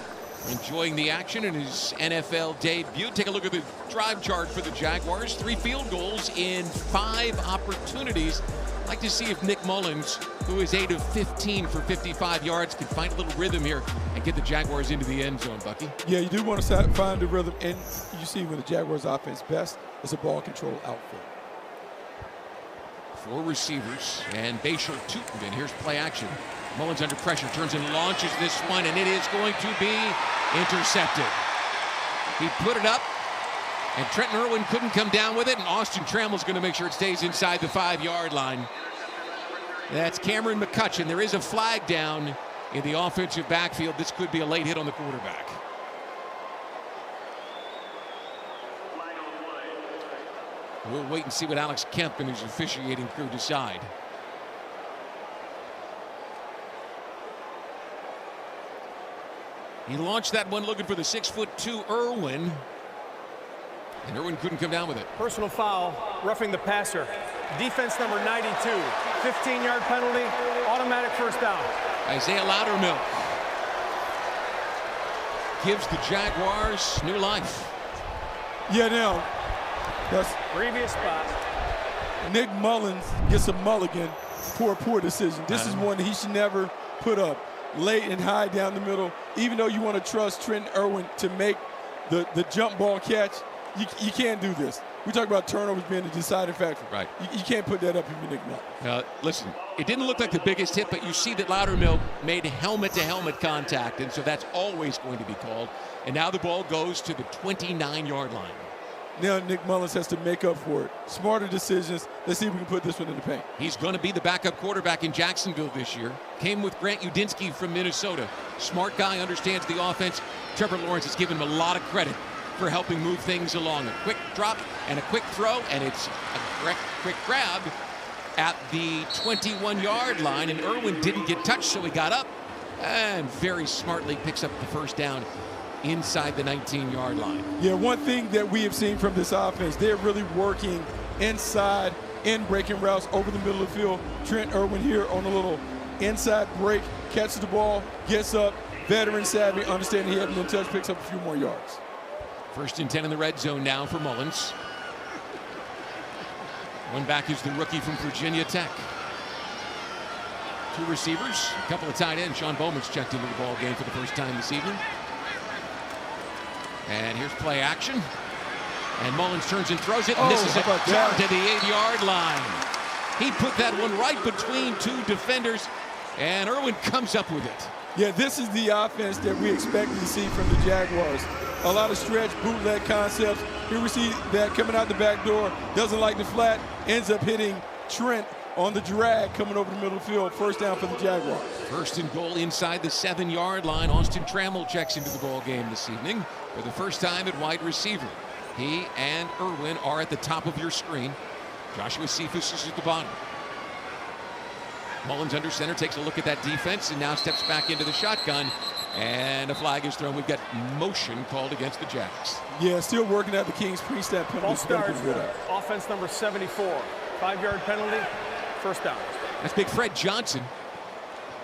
enjoying the action in his NFL debut. Take a look at the drive chart for the Jaguars. 3 field goals in 5 opportunities. I'd like to see if Nick Mullins, who is 8 of 15 for 55 yards, can find a little rhythm here and get the Jaguars into the end zone, Bucky. Yeah, you do want to find the rhythm. And you see when the Jaguars offense best is a ball control outfit. 4 receivers and Bashal Tootin. Here's play action. Mullins under pressure, turns and launches this one, and it is going to be intercepted. He put it up, and Trenton Irwin couldn't come down with it, and Austin Trammell's going to make sure it stays inside the 5-yard line. That's Cameron McCutcheon. There is a flag down in the offensive backfield. This could be a late hit on the quarterback. We'll wait and see what Alex Kemp and his officiating crew decide. He launched that one looking for the 6'2" Irwin. And Irwin couldn't come down with it. Personal foul, roughing the passer. Defense number 92. 15-yard penalty, automatic first down. Isaiah Loudermilk gives the Jaguars new life. Yeah, now, that's previous spot. Nick Mullins gets a mulligan for a poor decision. This is one that he should never put up. Late and high down the middle. Even though you want to trust Trenton Irwin to make the jump ball catch, you can't do this. We talk about turnovers being the deciding factor. Right. You can't put that up if you're Nick Mullins. Now, listen, it didn't look like the biggest hit, but you see that Loudermilk made helmet-to-helmet contact, and so that's always going to be called. And now the ball goes to the 29-yard line. Now Nick Mullins has to make up for it. Smarter decisions. Let's see if we can put this one in the paint. He's going to be the backup quarterback in Jacksonville this year. Came with Grant Udinsky from Minnesota. Smart guy, understands the offense. Trevor Lawrence has given him a lot of credit for helping move things along. A quick drop and a quick throw, and it's a quick grab at the 21-yard line, and Irwin didn't get touched, so he got up and very smartly picks up the first down inside the 19-yard line. Yeah, one thing that we have seen from this offense, they're really working inside in breaking routes over the middle of the field. Trent Irwin here on a little inside break, catches the ball, gets up, veteran savvy, understanding he hadn't been touched, picks up a few more yards. 1st and 10 in the red zone now for Mullins. One back is the rookie from Virginia Tech. 2 receivers, a couple of tight ends. Sean Bowman's checked into the ball game for the first time this evening. And here's play action. And Mullins turns and throws it. And this is a jar to the 8-yard line. He put that one right between 2 defenders, and Irwin comes up with it. Yeah, this is the offense that we expected to see from the Jaguars. A lot of stretch, bootleg concepts. Here we see that coming out the back door. Doesn't like the flat. Ends up hitting Trent on the drag coming over the middle of the field. First down for the Jaguars. 1st and goal inside the 7-yard line. Austin Trammell checks into the ball game this evening for the first time at wide receiver. He and Irwin are at the top of your screen. Joshua Cephas is at the bottom. Mullins under center, takes a look at that defense, and now steps back into the shotgun. And a flag is thrown. We've got motion called against the Jacks. Yeah, still working out the Kings pre-snap penalty. Ball starts, offense number 74. 5-yard penalty, first down. That's big Fred Johnson,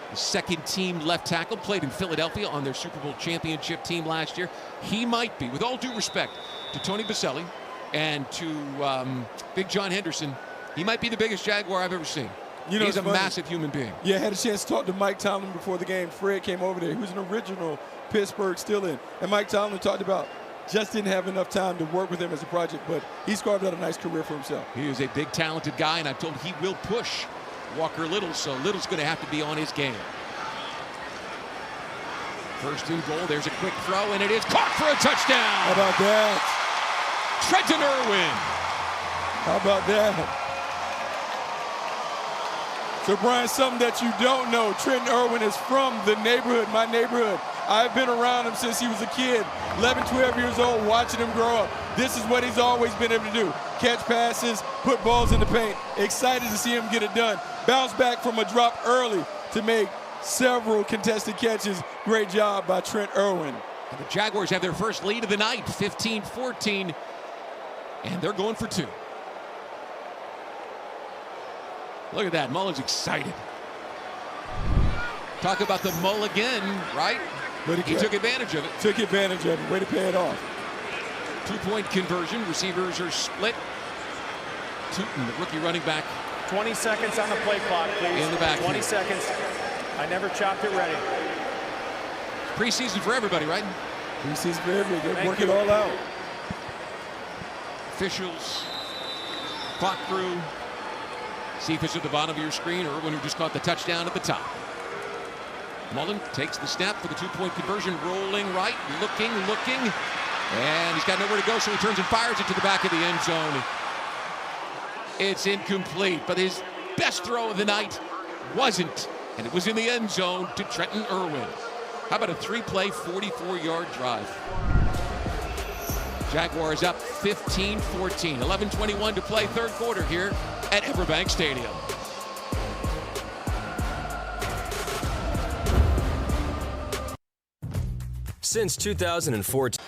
the 2nd team left tackle, played in Philadelphia on their Super Bowl championship team last year. He might be, with all due respect to Tony Baselli and to Big John Henderson, he might be the biggest Jaguar I've ever seen. You know, he's a massive human being. Yeah, I had a chance to talk to Mike Tomlin before the game. Fred came over there. He was an original Pittsburg Steeler. And Mike Tomlin talked about just didn't have enough time to work with him as a project, but he's carved out a nice career for himself. He is a big, talented guy, and I've told him he will push Walker Little, so Little's going to have to be on his game. 1st and goal. There's a quick throw, and it is caught for a touchdown. How about that? Trenton Irwin. How about that? So, Brian, something that you don't know, Trenton Irwin is from the neighborhood, my neighborhood. I've been around him since he was a kid, 11, 12 years old, watching him grow up. This is what he's always been able to do. Catch passes, put balls in the paint. Excited to see him get it done. Bounce back from a drop early to make several contested catches. Great job by Trent Irwin. And the Jaguars have their first lead of the night, 15-14, and they're going for 2. Look at that, Mullins excited. Talk about the mulligan, right? But he took advantage of it. Took advantage of it, way to pay it off. 2-point conversion, receivers are split. Tootin, the rookie running back. 20 seconds on the play clock, please. In the back. 20 seconds. I never chopped it ready. Preseason for everybody, right? Preseason for everybody, they work it all out. Officials, clock crew. Cephas at the bottom of your screen, Irwin who just caught the touchdown at the top. Mullen takes the snap for the 2-point conversion, rolling right, looking, and he's got nowhere to go, so he turns and fires it to the back of the end zone. It's incomplete, but his best throw of the night wasn't, and it was in the end zone to Trenton Irwin. How about a 3-play, 44-yard drive? Jaguars up 15-14, 11:21 to play, 3rd quarter here at Everbank Stadium. Since 2014.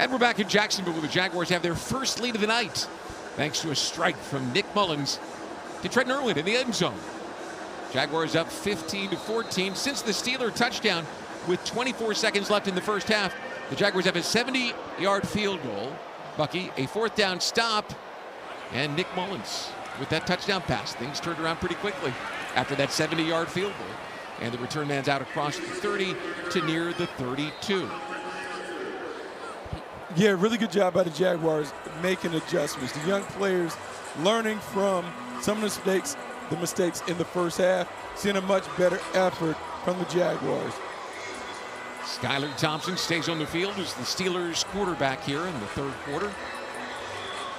And we're back in Jacksonville where the Jaguars have their first lead of the night, thanks to a strike from Nick Mullins to Trenton Irwin in the end zone. Jaguars up 15-14 since the Steeler touchdown with 24 seconds left in the first half. The Jaguars have a 70-yard field goal. Bucky, a fourth down stop, and Nick Mullins with that touchdown pass. Things turned around pretty quickly after that 70-yard field goal. And the return man's out across the 30 to near the 32. Yeah, really good job by the Jaguars making adjustments. The young players learning from some of the mistakes in the first half, seeing a much better effort from the Jaguars. Skylar Thompson stays on the field as the Steelers quarterback here in the third quarter.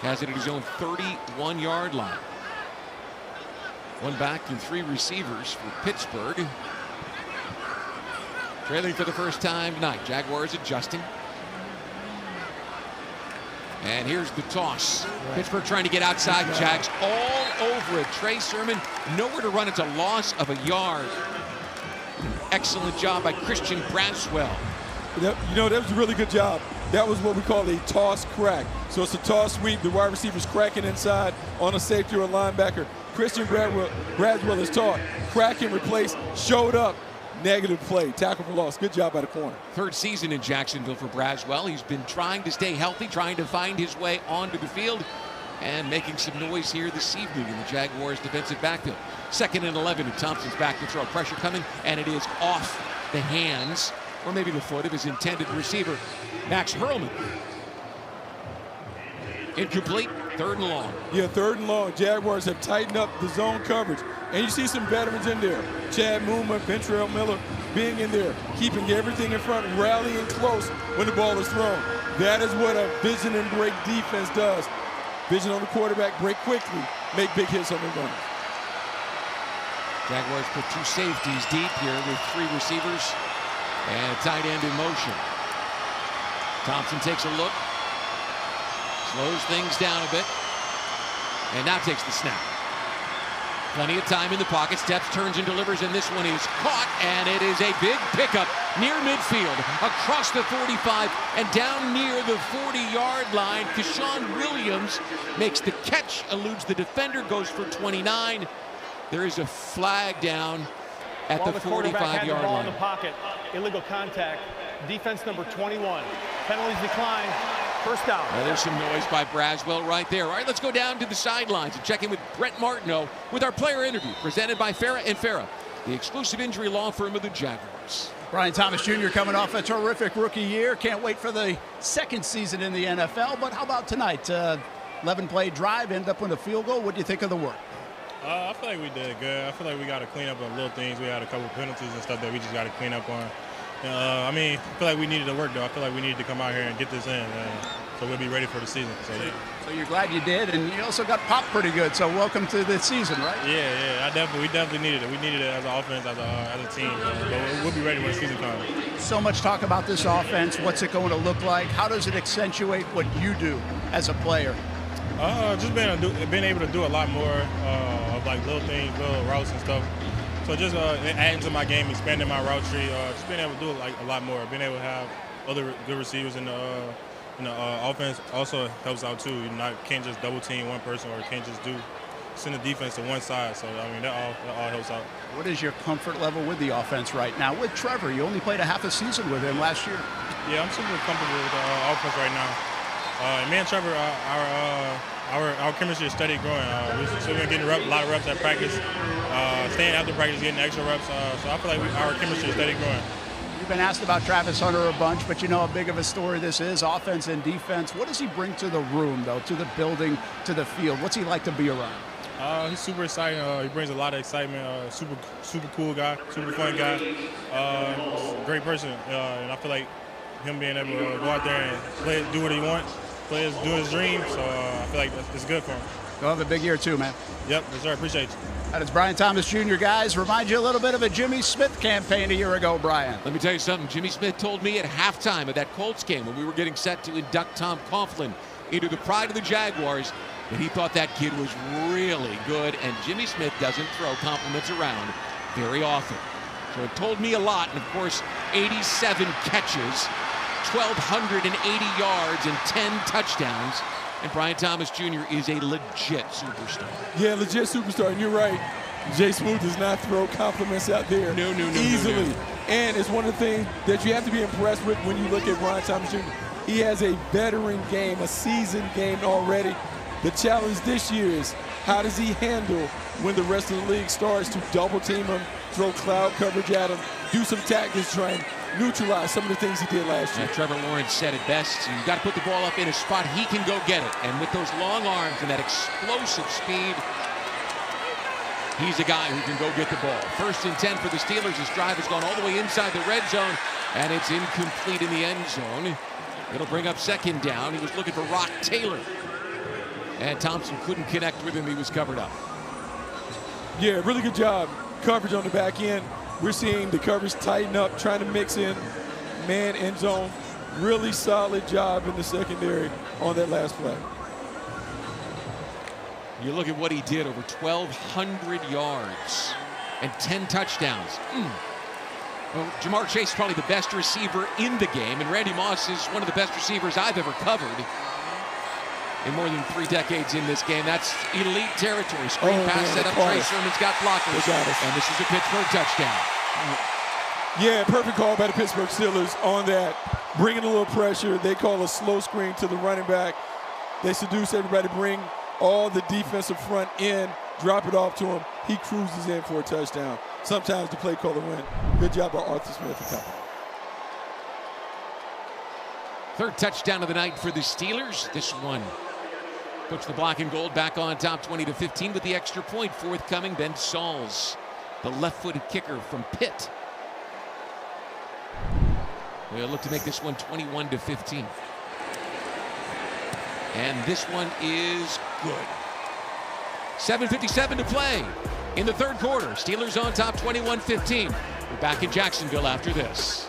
Has it at his own 31-yard line. One back and three receivers for Pittsburgh. Trailing for the first time tonight. Jaguars adjusting. And here's the toss. Pittsburgh trying to get outside. Jags all over it. Trey Sermon nowhere to run. It's a loss of a yard. Excellent job by Christian Braswell. That was a really good job. That was what we call a toss crack. So it's a toss sweep. The wide receiver's cracking inside on a safety or a linebacker. Christian Braswell is taught. Crack and replace. Showed up. Negative play. Tackle for loss. Good job by the corner. Third season in Jacksonville for Braswell. He's been trying to stay healthy, trying to find his way onto the field, and making some noise here this evening in the Jaguars' defensive backfield. 2nd and 11, and Thompson's back to throw. Pressure coming, and it is off the hands, or maybe the foot of his intended receiver, Max Hurlman. Incomplete. 3rd and long. Yeah, 3rd and long. Jaguars have tightened up the zone coverage. And you see some veterans in there. Chad Muma, Ventrell Miller being in there, keeping everything in front, rallying close when the ball is thrown. That is what a vision and break defense does. Vision on the quarterback, break quickly, make big hits on the run. Jaguars put 2 safeties deep here with 3 receivers and a tight end in motion. Thompson takes a look. Slows things down a bit. And now takes the snap. Plenty of time in the pocket. Steps, turns, and delivers, and this one is caught, and it is a big pickup near midfield, across the 45, and down near the 40-yard line. Keshawn Williams makes the catch, eludes the defender, goes for 29. There is a flag down at the 45-yard line. In the pocket, illegal contact. Defense number 21. Penalties decline. First down. Well, there's some noise by Braswell right there. All right, let's go down to the sidelines and check in with Brett Martineau with our player interview presented by Farah & Farah, the exclusive injury law firm of the Jaguars. Brian Thomas Jr. coming off a terrific rookie year. Can't wait for the 2nd season in the NFL. But how about tonight? 11-play drive, ended up with a field goal. What do you think of the work? I feel like we did good. I feel like we got to clean up on little things. We had a couple penalties and stuff that we just got to clean up on. I feel like we needed to work, though. I feel like we needed to come out here and get this in, so we'll be ready for the season. So you're glad you did, and you also got popped pretty good. So welcome to the season, right? Yeah. We definitely needed it. We needed it as an offense, as a team. But we'll be ready when the season comes. So much talk about this offense. What's it going to look like? How does it accentuate what you do as a player? Just being able to do a lot more of like little things, little routes and stuff. So just adding to my game, expanding my route tree, just being able to do it like a lot more. Being able to have other good receivers in the offense also helps out too. You can't just double team one person, or can't just send the defense to one side. So that all helps out. What is your comfort level with the offense right now? With Trevor, you only played a half a season with him last year. Yeah, I'm super comfortable with the offense right now. Me and Trevor, our chemistry is steady growing. We've been getting a lot of reps at practice, staying after practice, getting extra reps. So I feel like our chemistry is steady growing. You've been asked about Travis Hunter a bunch, but you know how big of a story this is, offense and defense. What does he bring to the room, though, to the building, to the field? What's he like to be around? He's super exciting. He brings a lot of excitement. Super cool guy, super fun guy. Great person. And I feel like him being able to go out there and play, do what he wants, do his dream. So I feel like it's good for him. He'll have a big year too, man. Yep, yes, sir. Appreciate you. That is Brian Thomas Jr., guys. Remind you a little bit of a Jimmy Smith campaign a year ago, Brian. Let me tell you something. Jimmy Smith told me at halftime of that Colts game when we were getting set to induct Tom Coughlin into the pride of the Jaguars that he thought that kid was really good, and Jimmy Smith doesn't throw compliments around very often. So it told me a lot, and of course, 87 catches 1,280 yards and 10 touchdowns. And Brian Thomas Jr. is a legit superstar. Yeah, legit superstar. And you're right. Jay Smoot does not throw compliments out there easily. No. And it's one of the things that you have to be impressed with when you look at Brian Thomas Jr. He has a veteran game, a seasoned game already. The challenge this year is how does he handle when the rest of the league starts to double team him, throw cloud coverage at him, do some tactics, try and neutralize some of the things he did last year. Trevor Lawrence said it best. You've got to put the ball up in a spot he can go get it. And with those long arms and that explosive speed, he's a guy who can go get the ball. 1st and 10 for the Steelers. His drive has gone all the way inside the red zone, and it's incomplete in the end zone. It'll bring up 2nd down. He was looking for Rock Taylor, and Thompson couldn't connect with him. He was covered up. Yeah, really good job. Coverage on the back end. We're seeing the coverage tighten up, trying to mix in man end zone. Really solid job in the secondary on that last play. You look at what he did, over 1,200 yards and 10 touchdowns. Well, Jamar Chase is probably the best receiver in the game, and Randy Moss is one of the best receivers I've ever covered in more than 3 decades in this game. That's elite territory. Screen pass set up. Trey Sermon's got blockers, and this is a Pittsburgh touchdown. Yeah, perfect call by the Pittsburgh Steelers on that. Bringing a little pressure. They call a slow screen to the running back. They seduce everybody, bring all the defensive front in, drop it off to him. He cruises in for a touchdown. Sometimes the play caller win. Good job by Arthur Smith and company. 3rd touchdown of the night for the Steelers. This one puts the black and gold back on top, 20-15 with the extra point forthcoming. Ben Sauls, the left-footed kicker from Pitt. We'll look to make this one 21-15. And this one is good. 7:57 to play in the 3rd quarter. Steelers on top, 21-15. We're back in Jacksonville after this.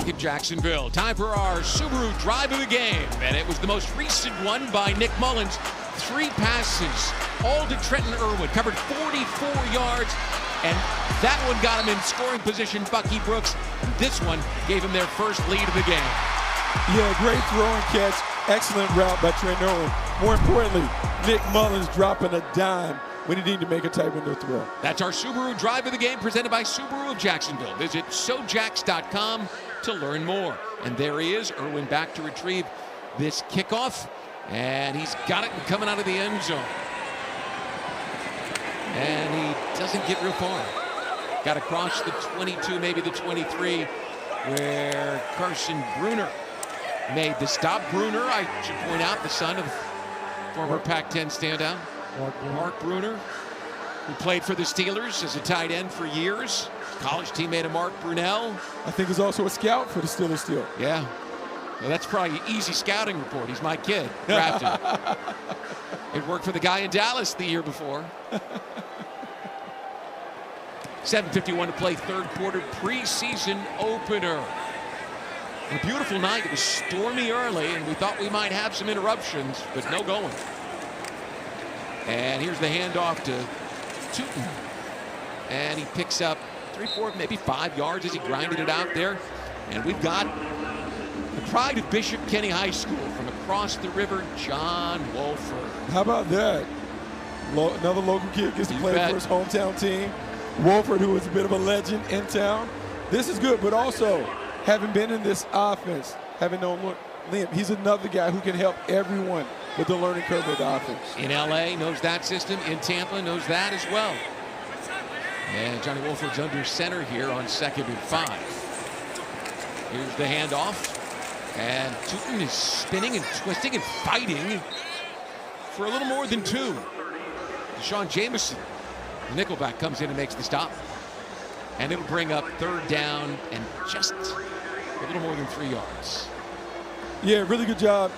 In Jacksonville. Time for our Subaru drive of the game, and it was the most recent one by Nick Mullins. 3 passes, all to Trenton Irwin, covered 44 yards, and that one got him in scoring position, Bucky Brooks. This one gave him their first lead of the game. Yeah, great throw and catch. Excellent route by Trenton Irwin. More importantly, Nick Mullins dropping a dime when he needed to make a tight window throw. That's our Subaru drive of the game presented by Subaru of Jacksonville. Visit SoJax.com to learn more. And there he is, Irwin back to retrieve this kickoff, and he's got it coming out of the end zone. And he doesn't get real far. Got across the 22, maybe the 23, where Carson Bruner made the stop. Bruner, I should point out, the son of former Pac-10 standout Mark Bruner, who played for the Steelers as a tight end for years. College teammate of Mark Brunell. I think he's also a scout for the Steelers still. Yeah. Well, that's probably an easy scouting report. He's my kid, drafted. It worked for the guy in Dallas the year before. 7:51 to play, third quarter, preseason opener. A beautiful night. It was stormy early, and we thought we might have some interruptions, but no going. And here's the handoff to Tootin. And he picks up 3, 4, maybe 5 yards as he grinded it out there. And we've got the pride of Bishop Kenny High School from across the river, John Wolford. How about that? Another local kid gets to play for his hometown team. Wolford, who is a bit of a legend in town. This is good, but also, having been in this offense, having known Liam, he's another guy who can help everyone with the learning curve of the offense. In LA, knows that system. In Tampa, knows that as well. And Johnny Wolford's under center here on 2nd and 5. Here's the handoff. And Tootin is spinning and twisting and fighting for a little more than 2. Deshaun Jameson, the nickelback, comes in and makes the stop. And it'll bring up 3rd down and just a little more than 3 yards. Yeah, really good job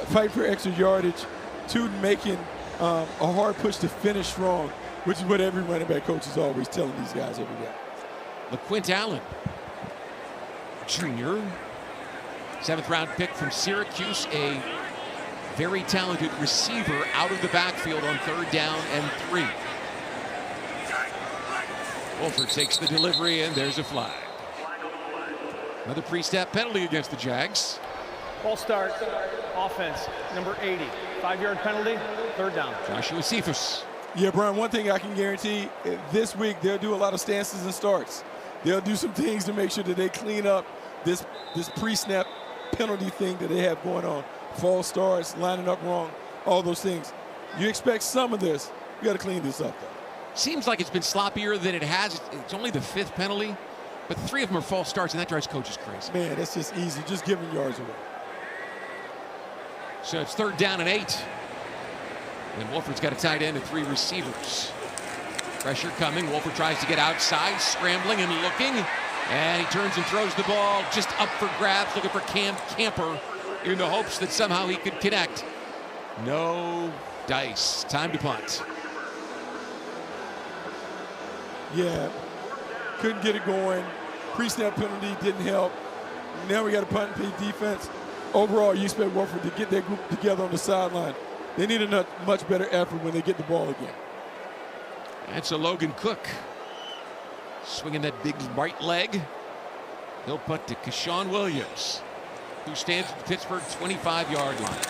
fighting for extra yardage. Tootin making a hard push to finish strong, which is what every running back coach is always telling these guys every day. LaQuint Allen, junior, 7th round pick from Syracuse, a very talented receiver out of the backfield on 3rd down and 3. Wolford takes the delivery, and there's a flag. Another pre-snap penalty against the Jags. False start, offense, number 80. 5-yard penalty, 3rd down. Joshua Cephas. Yeah, Brian, one thing I can guarantee, this week they'll do a lot of stances and starts. They'll do some things to make sure that they clean up this pre-snap penalty thing that they have going on. False starts, lining up wrong, all those things. You expect some of this. You got to clean this up, though. Seems like it's been sloppier than it has. It's only the 5th penalty, but 3 of them are false starts, and that drives coaches crazy. Man, that's just easy. Just giving yards away. So it's 3rd down and 8. And Wolford's got a tight end and 3 receivers. Pressure coming. Wolford tries to get outside, scrambling and looking. And he turns and throws the ball just up for grabs, looking for Cam Camper in the hopes that somehow he could connect. No dice. Time to punt. Yeah, couldn't get it going. Pre-snap penalty didn't help. Now we got a punt and pay defense. Overall, you expect Wolford to get their group together on the sideline. They need a much better effort when they get the ball again. That's a Logan Cook. Swinging that big right leg. He'll punt to Keshawn Williams, who stands at the Pittsburgh 25-yard line.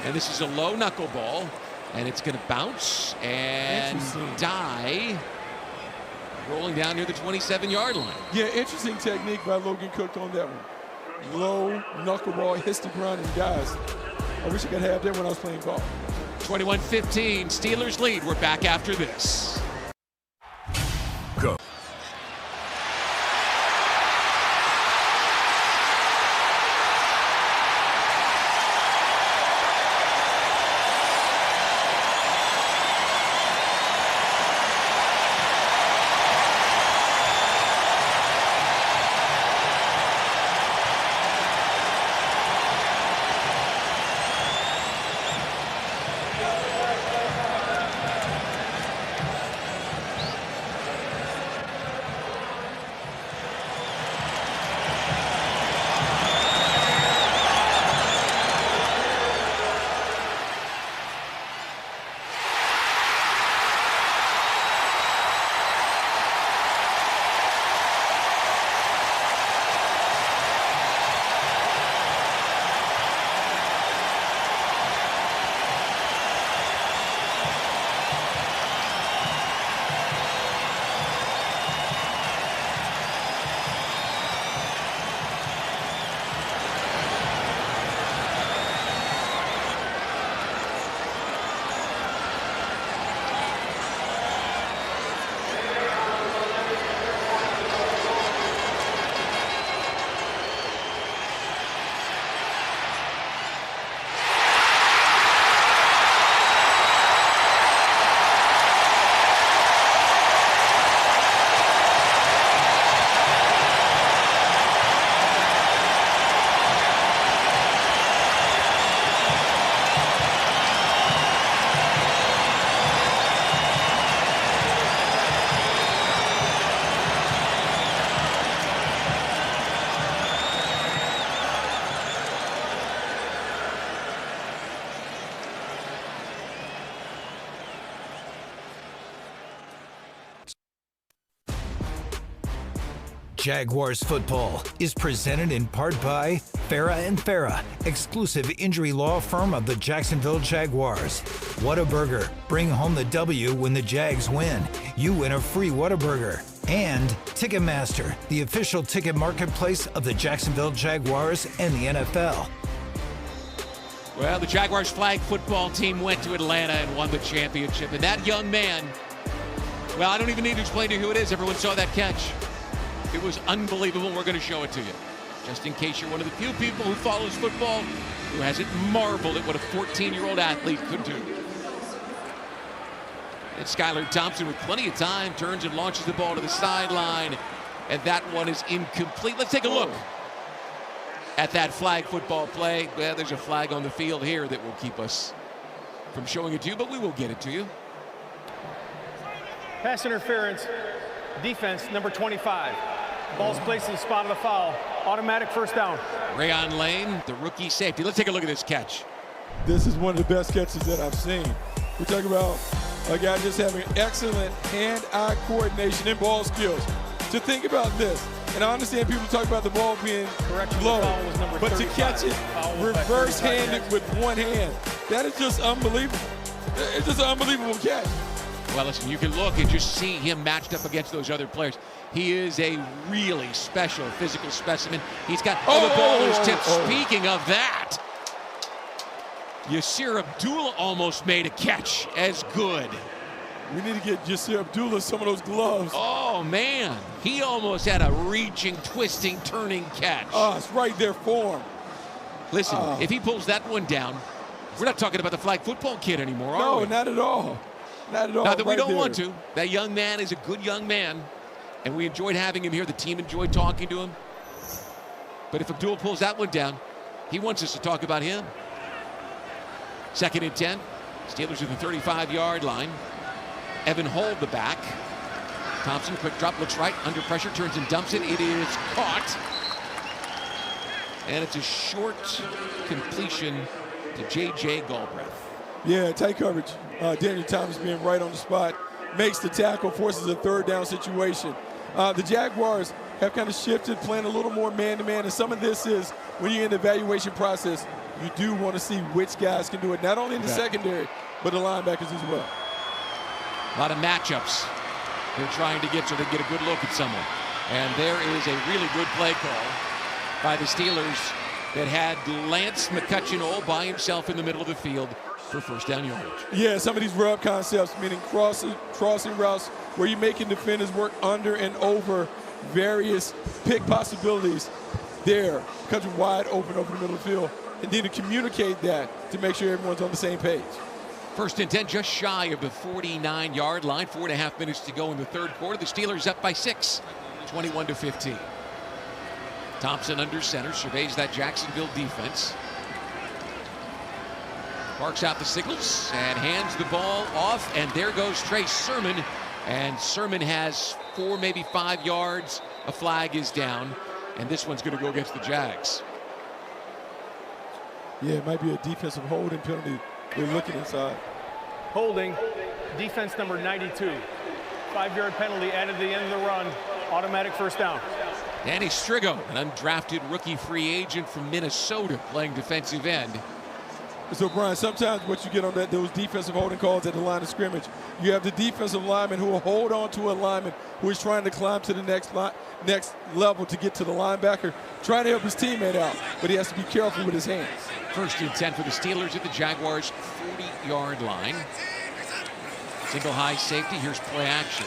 And this is a low knuckleball, and it's going to bounce and die, rolling down near the 27-yard line. Yeah, interesting technique by Logan Cook on that one. Low knuckleball, hits the ground and dies. I wish I could have that when I was playing golf. 21-15, Steelers lead. We're back after this. Go. Jaguars football is presented in part by Farah and Farah, exclusive injury law firm of the Jacksonville Jaguars. Whataburger, bring home the W when the Jags win. You win a free Whataburger. And Ticketmaster, the official ticket marketplace of the Jacksonville Jaguars and the NFL. Well, the Jaguars flag football team went to Atlanta and won the championship. And that young man, well, I don't even need to explain to you who it is. Everyone saw that catch. It was unbelievable. We're going to show it to you. Just in case you're one of the few people who follows football who hasn't marveled at what a 14-year-old athlete could do. And Skylar Thompson, with plenty of time, turns and launches the ball to the sideline. And that one is incomplete. Let's take a look at that flag football play. Well, there's a flag on the field here that will keep us from showing it to you, but we will get it to you. Pass interference, defense number 25. Ball's placed in the spot of the foul. Automatic first down. Rayon Lane, the rookie safety. Let's take a look at this catch. This is one of the best catches that I've seen. We're talking about a guy just having excellent hand-eye coordination and ball skills. To think about this, and I understand people talk about the ball being low, but to catch it reverse-handed with one hand, that is just unbelievable. It's just an unbelievable catch. Well, listen, you can look and just see him matched up against those other players. He is a really special physical specimen. He's got the ball is tipped. Speaking of that, Yasir Abdullah almost made a catch as good. We need to get Yasir Abdullah some of those gloves. Oh, man. He almost had a reaching, twisting, turning catch. Oh, it's right there for him. Listen, if he pulls that one down, we're not talking about the flag football kid anymore, are we? No, not at all. Not at all. Not that we don't want to. That young man is a good young man, and we enjoyed having him here. The team enjoyed talking to him. But if Abdul pulls that one down, he wants us to talk about him. 2nd and 10. Steelers at the 35-yard line. Evan Hold the back. Thompson, quick drop, looks right, under pressure, turns and dumps it. It is caught. And it's a short completion to J.J. Galbraith. Yeah, tight coverage. Daniel Thomas being right on the spot. Makes the tackle, forces a third down situation. The Jaguars have kind of shifted, playing a little more man-to-man. And some of this is, when you're in the evaluation process, you do want to see which guys can do it, not only in the secondary, but the linebackers as well. A lot of matchups they're trying to get so they get a good look at someone. And there is a really good play call by the Steelers that had Lance McCutcheon all by himself in the middle of the field for first down yardage. Yeah, some of these rub concepts, meaning crossing routes where you're making defenders work under and over various pick possibilities there, country wide open over the middle of the field, and then to communicate that to make sure everyone's on the same page. 1st and 10, just shy of the 49-yard line. 4.5 minutes to go in the third quarter. The Steelers up by 6, 21-15. Thompson under center, surveys that Jacksonville defense. Barks out the signals and hands the ball off, and there goes Trey Sermon. And Sermon has 4, maybe 5 yards. A flag is down, and this one's going to go against the Jags. Yeah, it might be a defensive holding penalty. They're looking inside. Holding, defense number 92. 5-yard penalty added to the end of the run. Automatic first down. Danny Strigo, an undrafted rookie free agent from Minnesota, playing defensive end. So, Brian, sometimes what you get on those defensive holding calls at the line of scrimmage, you have the defensive lineman who will hold on to a lineman who is trying to climb to the next level to get to the linebacker, trying to help his teammate out, but he has to be careful with his hands. 1st and 10 for the Steelers at the Jaguars' 40-yard line. Single high safety. Here's play action.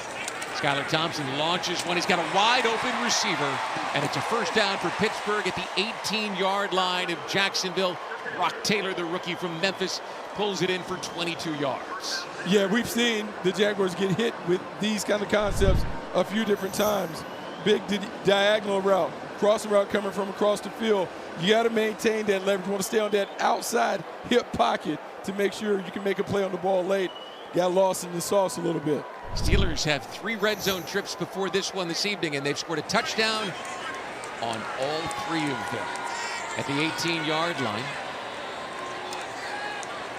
Skylar Thompson launches one. He's got a wide-open receiver, and it's a first down for Pittsburgh at the 18-yard line of Jacksonville. Rock Taylor, the rookie from Memphis, pulls it in for 22 yards. Yeah, we've seen the Jaguars get hit with these kind of concepts a few different times. Big diagonal route, crossing route coming from across the field. You got to maintain that leverage. You want to stay on that outside hip pocket to make sure you can make a play on the ball late. Got lost in the sauce a little bit. Steelers have 3 red zone trips before this one this evening, and they've scored a touchdown on all 3 of them. At the 18-yard line,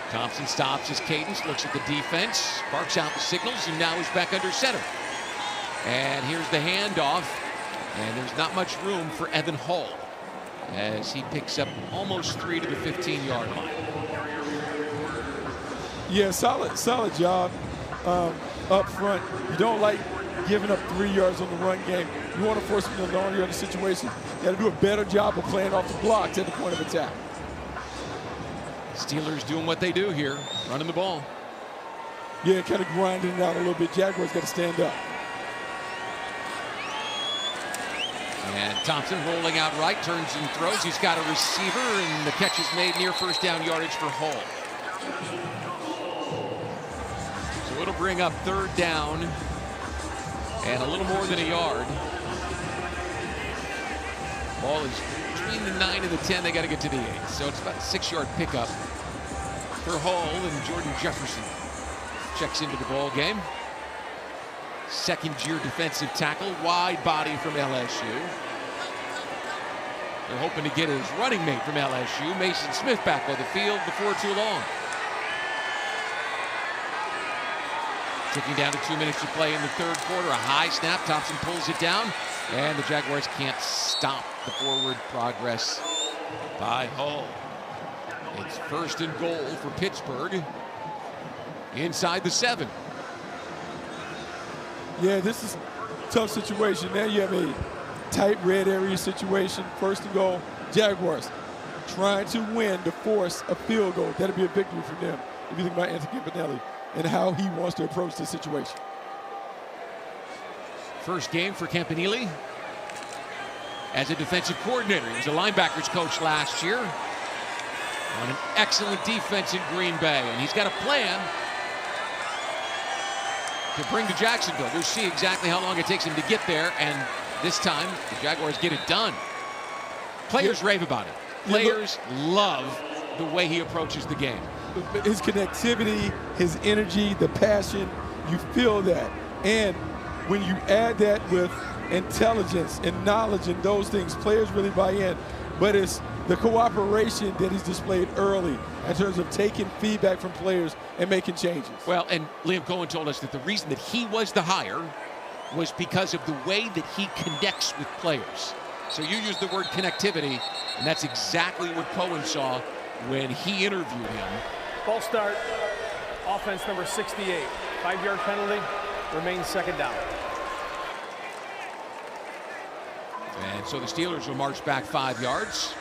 Thompson stops his cadence, looks at the defense, barks out the signals, and now he's back under center. And here's the handoff. And there's not much room for Evan Hall as he picks up almost 3 to the 15-yard line. Yeah, solid job up front. You don't like giving up 3 yards on the run game. You want to force them to long yard situation. You got to do a better job of playing off the blocks at the point of attack. Steelers doing what they do here, running the ball. Yeah, kind of grinding it out a little bit. Jaguars got to stand up. And Thompson rolling out right, turns and throws. He's got a receiver, and the catch is made near first down yardage for Hall. So it'll bring up 3rd down and a little more than a yard. Ball is between the 9 and the 10. They got to get to the 8. So it's about a 6-yard pickup for Hall, and Jordan Jefferson checks into the ball game. Second-year defensive tackle, wide body from LSU. They're hoping to get his running mate from LSU, Mason Smith, back on the field before too long. Ticking down to 2 minutes to play in the 3rd quarter. A high snap. Thompson pulls it down, and the Jaguars can't stop the forward progress by Hall. It's 1st and goal for Pittsburgh inside the 7. Yeah, this is a tough situation. Now you have a tight red area situation. 1st and goal. Jaguars trying to win to force a field goal. That'll be a victory for them if you think about Anthony Campanelli and how he wants to approach this situation. First game for Campanelli as a defensive coordinator. He was a linebackers coach last year on an excellent defense in Green Bay, and he's got a plan to bring to Jacksonville. We'll see exactly how long it takes him to get there, and this time the Jaguars get it done. Players rave about it. Players love the way he approaches the game. His connectivity, his energy, the passion, you feel that. And when you add that with intelligence and knowledge and those things, players really buy in. But it's the cooperation that he's displayed early in terms of taking feedback from players and making changes. Well, and Liam Cohen told us that the reason that he was the hire was because of the way that he connects with players. So you use the word connectivity, and that's exactly what Cohen saw when he interviewed him. Ball start, offense number 68. 5-yard penalty, remains 2nd down. And so the Steelers will march back 5 yards.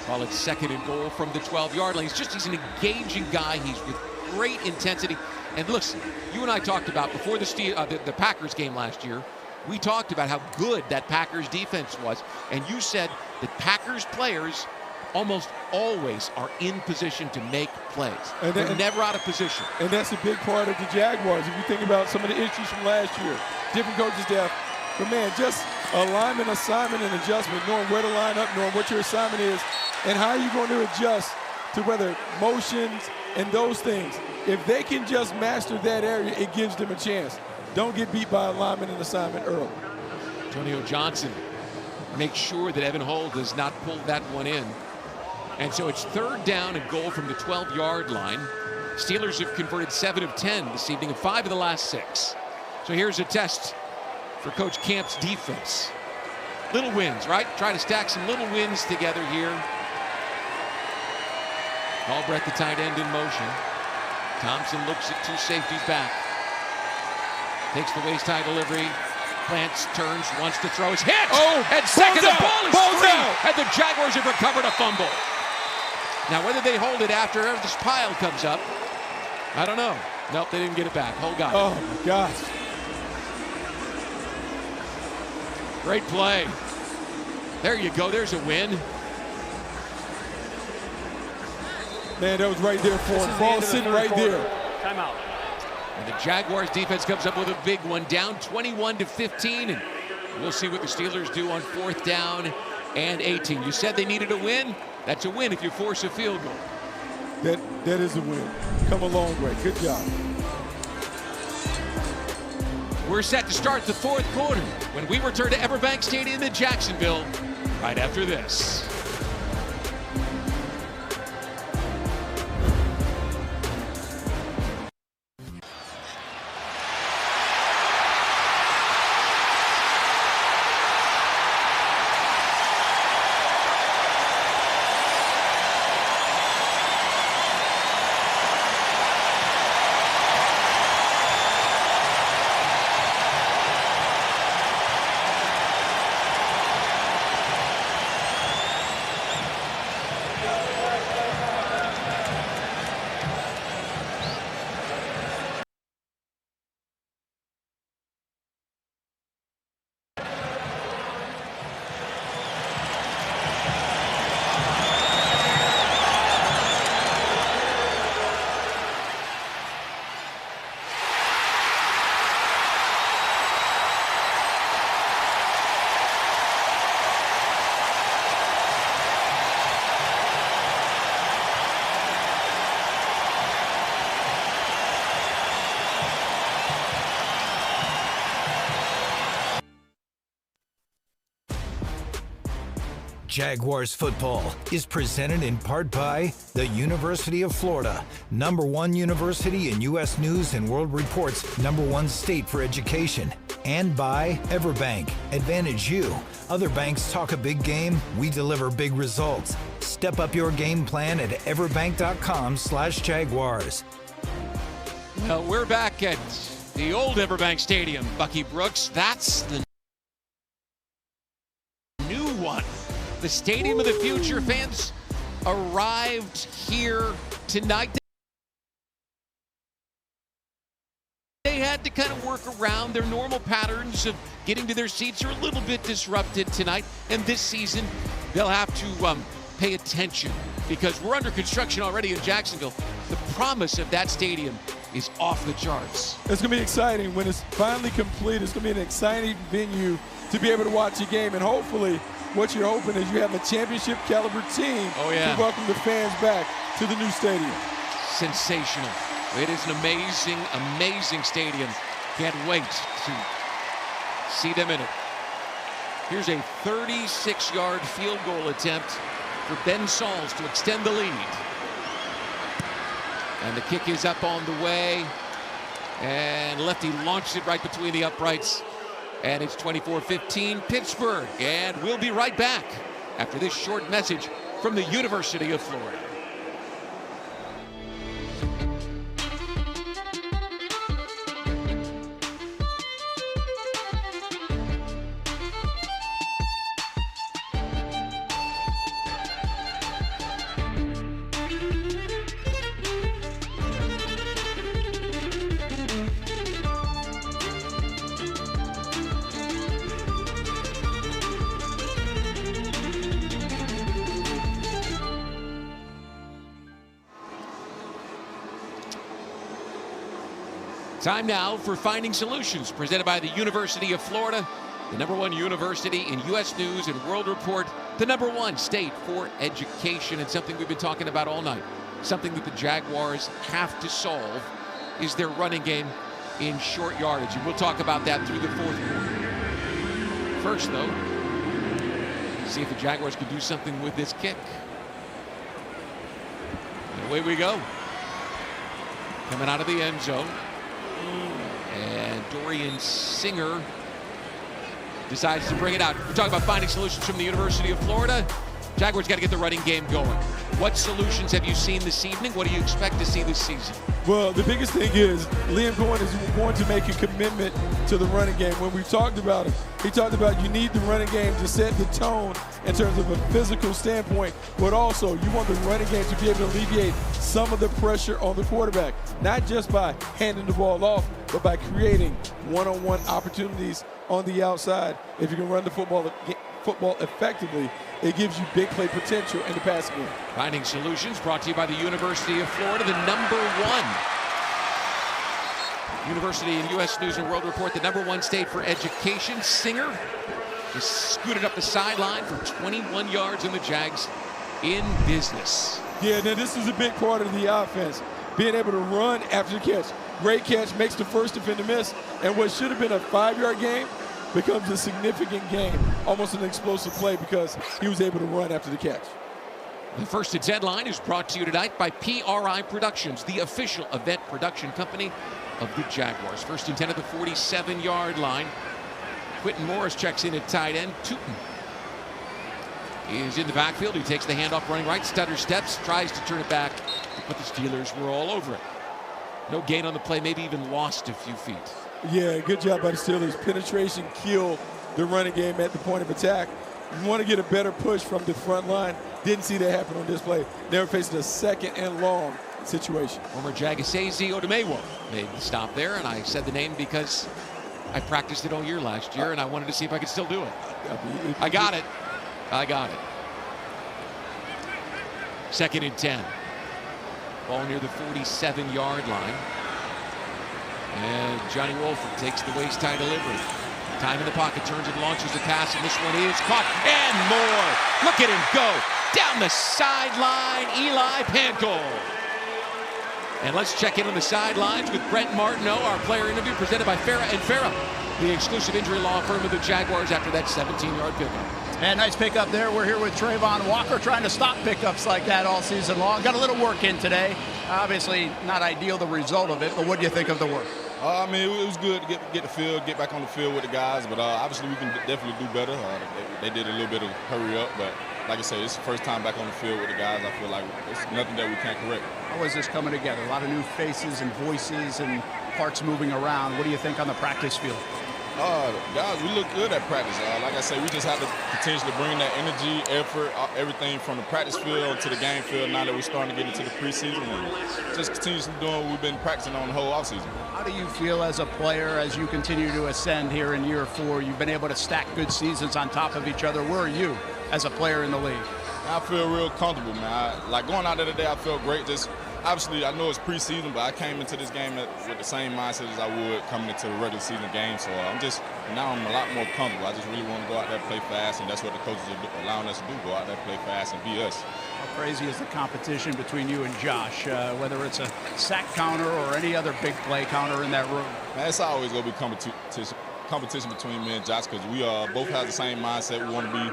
Call it 2nd and goal from the 12-yard line. He's an engaging guy. He's with great intensity. And listen, you and I talked about before the Packers game last year, we talked about how good that Packers defense was. And you said that Packers players almost always are in position to make plays. They're never out of position. And that's a big part of the Jaguars. If you think about some of the issues from last year, different coaching staff, but man, just alignment, assignment, and adjustment, knowing where to line up, knowing what your assignment is, and how you're going to adjust to whether motions and those things. If they can just master that area, it gives them a chance. Don't get beat by alignment and assignment early. Antonio Johnson makes sure that Evan Hall does not pull that one in. And so it's 3rd down and goal from the 12-yard line. Steelers have converted 7 of 10 this evening and 5 of the last 6. So here's a test for Coach Camp's defense. Little wins, right? Try to stack some little wins together here. Albrecht, the tight end, in motion. Thompson looks at 2 safeties back. Takes the waist-high delivery. Plants, turns, wants to throw. His hit! Oh! And second, the ball is free! Out. And the Jaguars have recovered a fumble. Now, whether they hold it after this pile comes up, I don't know. Nope, they didn't get it back. Hole got it. Oh, my gosh. Great play. There you go. There's a win. Man, that was right there for him. Ball sitting right there. Timeout. And the Jaguars defense comes up with a big one, down 21-15. And we'll see what the Steelers do on 4th down and 18. You said they needed a win. That's a win if you force a field goal. That is a win. Come a long way. Good job. We're set to start the 4th quarter when we return to Everbank Stadium in Jacksonville right after this. Jaguars football is presented in part by the University of Florida, #1 university in U.S. News and World Report's #1 state for education, and by Everbank, Advantage U. Other banks talk a big game, we deliver big results. Step up your game plan at everbank.com/Jaguars. Well, we're back at the old Everbank Stadium, Bucky Brooks. That's the new one. The Stadium of the Future. Fans arrived here tonight. They had to kind of work around their normal patterns of getting to their seats are a little bit disrupted tonight. And this season, they'll have to pay attention because we're under construction already in Jacksonville. The promise of that stadium is off the charts. It's going to be exciting when it's finally complete. It's going to be an exciting venue to be able to watch a game, and hopefully what you're hoping is you have a championship caliber team to welcome the fans back to the new stadium. Sensational. It is an amazing, amazing stadium. Can't wait to see them in it. Here's a 36-yard field goal attempt for Ben Sauls to extend the lead. And the kick is up on the way. And lefty launched it right between the uprights. And it's 24-15 Pittsburgh. And we'll be right back after this short message from the University of Florida. Time now for Finding Solutions, presented by the University of Florida, the #1 university in U.S. News and World Report, the #1 state for education, and something we've been talking about all night. Something that the Jaguars have to solve is their running game in short yardage, and we'll talk about that through the fourth quarter. First, though, see if the Jaguars can do something with this kick. And away we go. Coming out of the end zone. And Dorian Singer decides to bring it out. We're talking about finding solutions from the University of Florida. Jaguars got to get the running game going. What solutions have you seen this evening? What do you expect to see this season? Well, the biggest thing is Liam Cohen is going to make a commitment to the running game. When we talked about it, he talked about you need the running game to set the tone in terms of a physical standpoint, but also you want the running game to be able to alleviate some of the pressure on the quarterback, not just by handing the ball off, but by creating one-on-one opportunities on the outside. If you can run the football effectively, it gives you big play potential in the passing game. Finding Solutions brought to you by the University of Florida, the #1 university in U.S. News and World Report, the #1 state for education. Singer just scooted up the sideline for 21 yards, and the Jags in business. Yeah, now this is a big part of the offense, being able to run after the catch. Great catch, makes the first defender miss, and what should have been a 5-yard game becomes a significant game, almost an explosive play because he was able to run after the catch. The First and 10 line is brought to you tonight by PRI Productions, the official event production company of the Jaguars. First and 10 at the 47-yard line. Quentin Morris checks in at tight end. Tootin is in the backfield. He takes the handoff running right, stutter steps, tries to turn it back, but the Steelers were all over it. No gain on the play, maybe even lost a few feet. Yeah, good job by the Steelers. Penetration killed the running game at the point of attack. You want to get a better push from the front line. Didn't see that happen on this play. They were facing a 2nd and long situation. Former Jagasese Odumewo made the stop there, and I said the name because I practiced it all year last year, and I wanted to see if I could still do it. I got it. I got it. 2nd and 10. Ball near the 47-yard line. And Johnny Wolford takes the waist-high delivery. Time in the pocket, turns and launches the pass, and this one is caught. And more. Look at him go. Down the sideline, Eli Pankow. And let's check in on the sidelines with Brent Martineau, our player interview presented by Farah & Farah, the exclusive injury law firm of the Jaguars after that 17-yard pickup. And nice pickup there. We're here with Trayvon Walker, trying to stop pickups like that all season long. Got a little work in today. Obviously not ideal, the result of it, but what do you think of the work? I mean, it was good to get the field, get back on the field with the guys, but obviously we can definitely do better. They did a little bit of hurry up, but like I said, it's the first time back on the field with the guys. I feel like it's nothing that we can't correct. How is this coming together? A lot of new faces and voices and parts moving around. What do you think on the practice field? Guys, we look good at practice. Like I say, we just have to continuously bring that energy, effort, everything from the practice field to the game field now that we're starting to get into the preseason and just continuously doing what we've been practicing on the whole offseason. How do you feel as a player as you continue to ascend here in year 4? You've been able to stack good seasons on top of each other. Where are you as a player in the league? I feel real comfortable, man. Like going out there today, I felt great. Just obviously, I know it's preseason, but I came into this game with the same mindset as I would coming into the regular season game. So I'm a lot more comfortable. I just really want to go out there and play fast, and that's what the coaches are allowing us to do, go out there, play fast, and be us. How crazy is the competition between you and Josh, whether it's a sack counter or any other big play counter in that room? Man, it's always going to be competition between me and Josh because we both have the same mindset. We want to be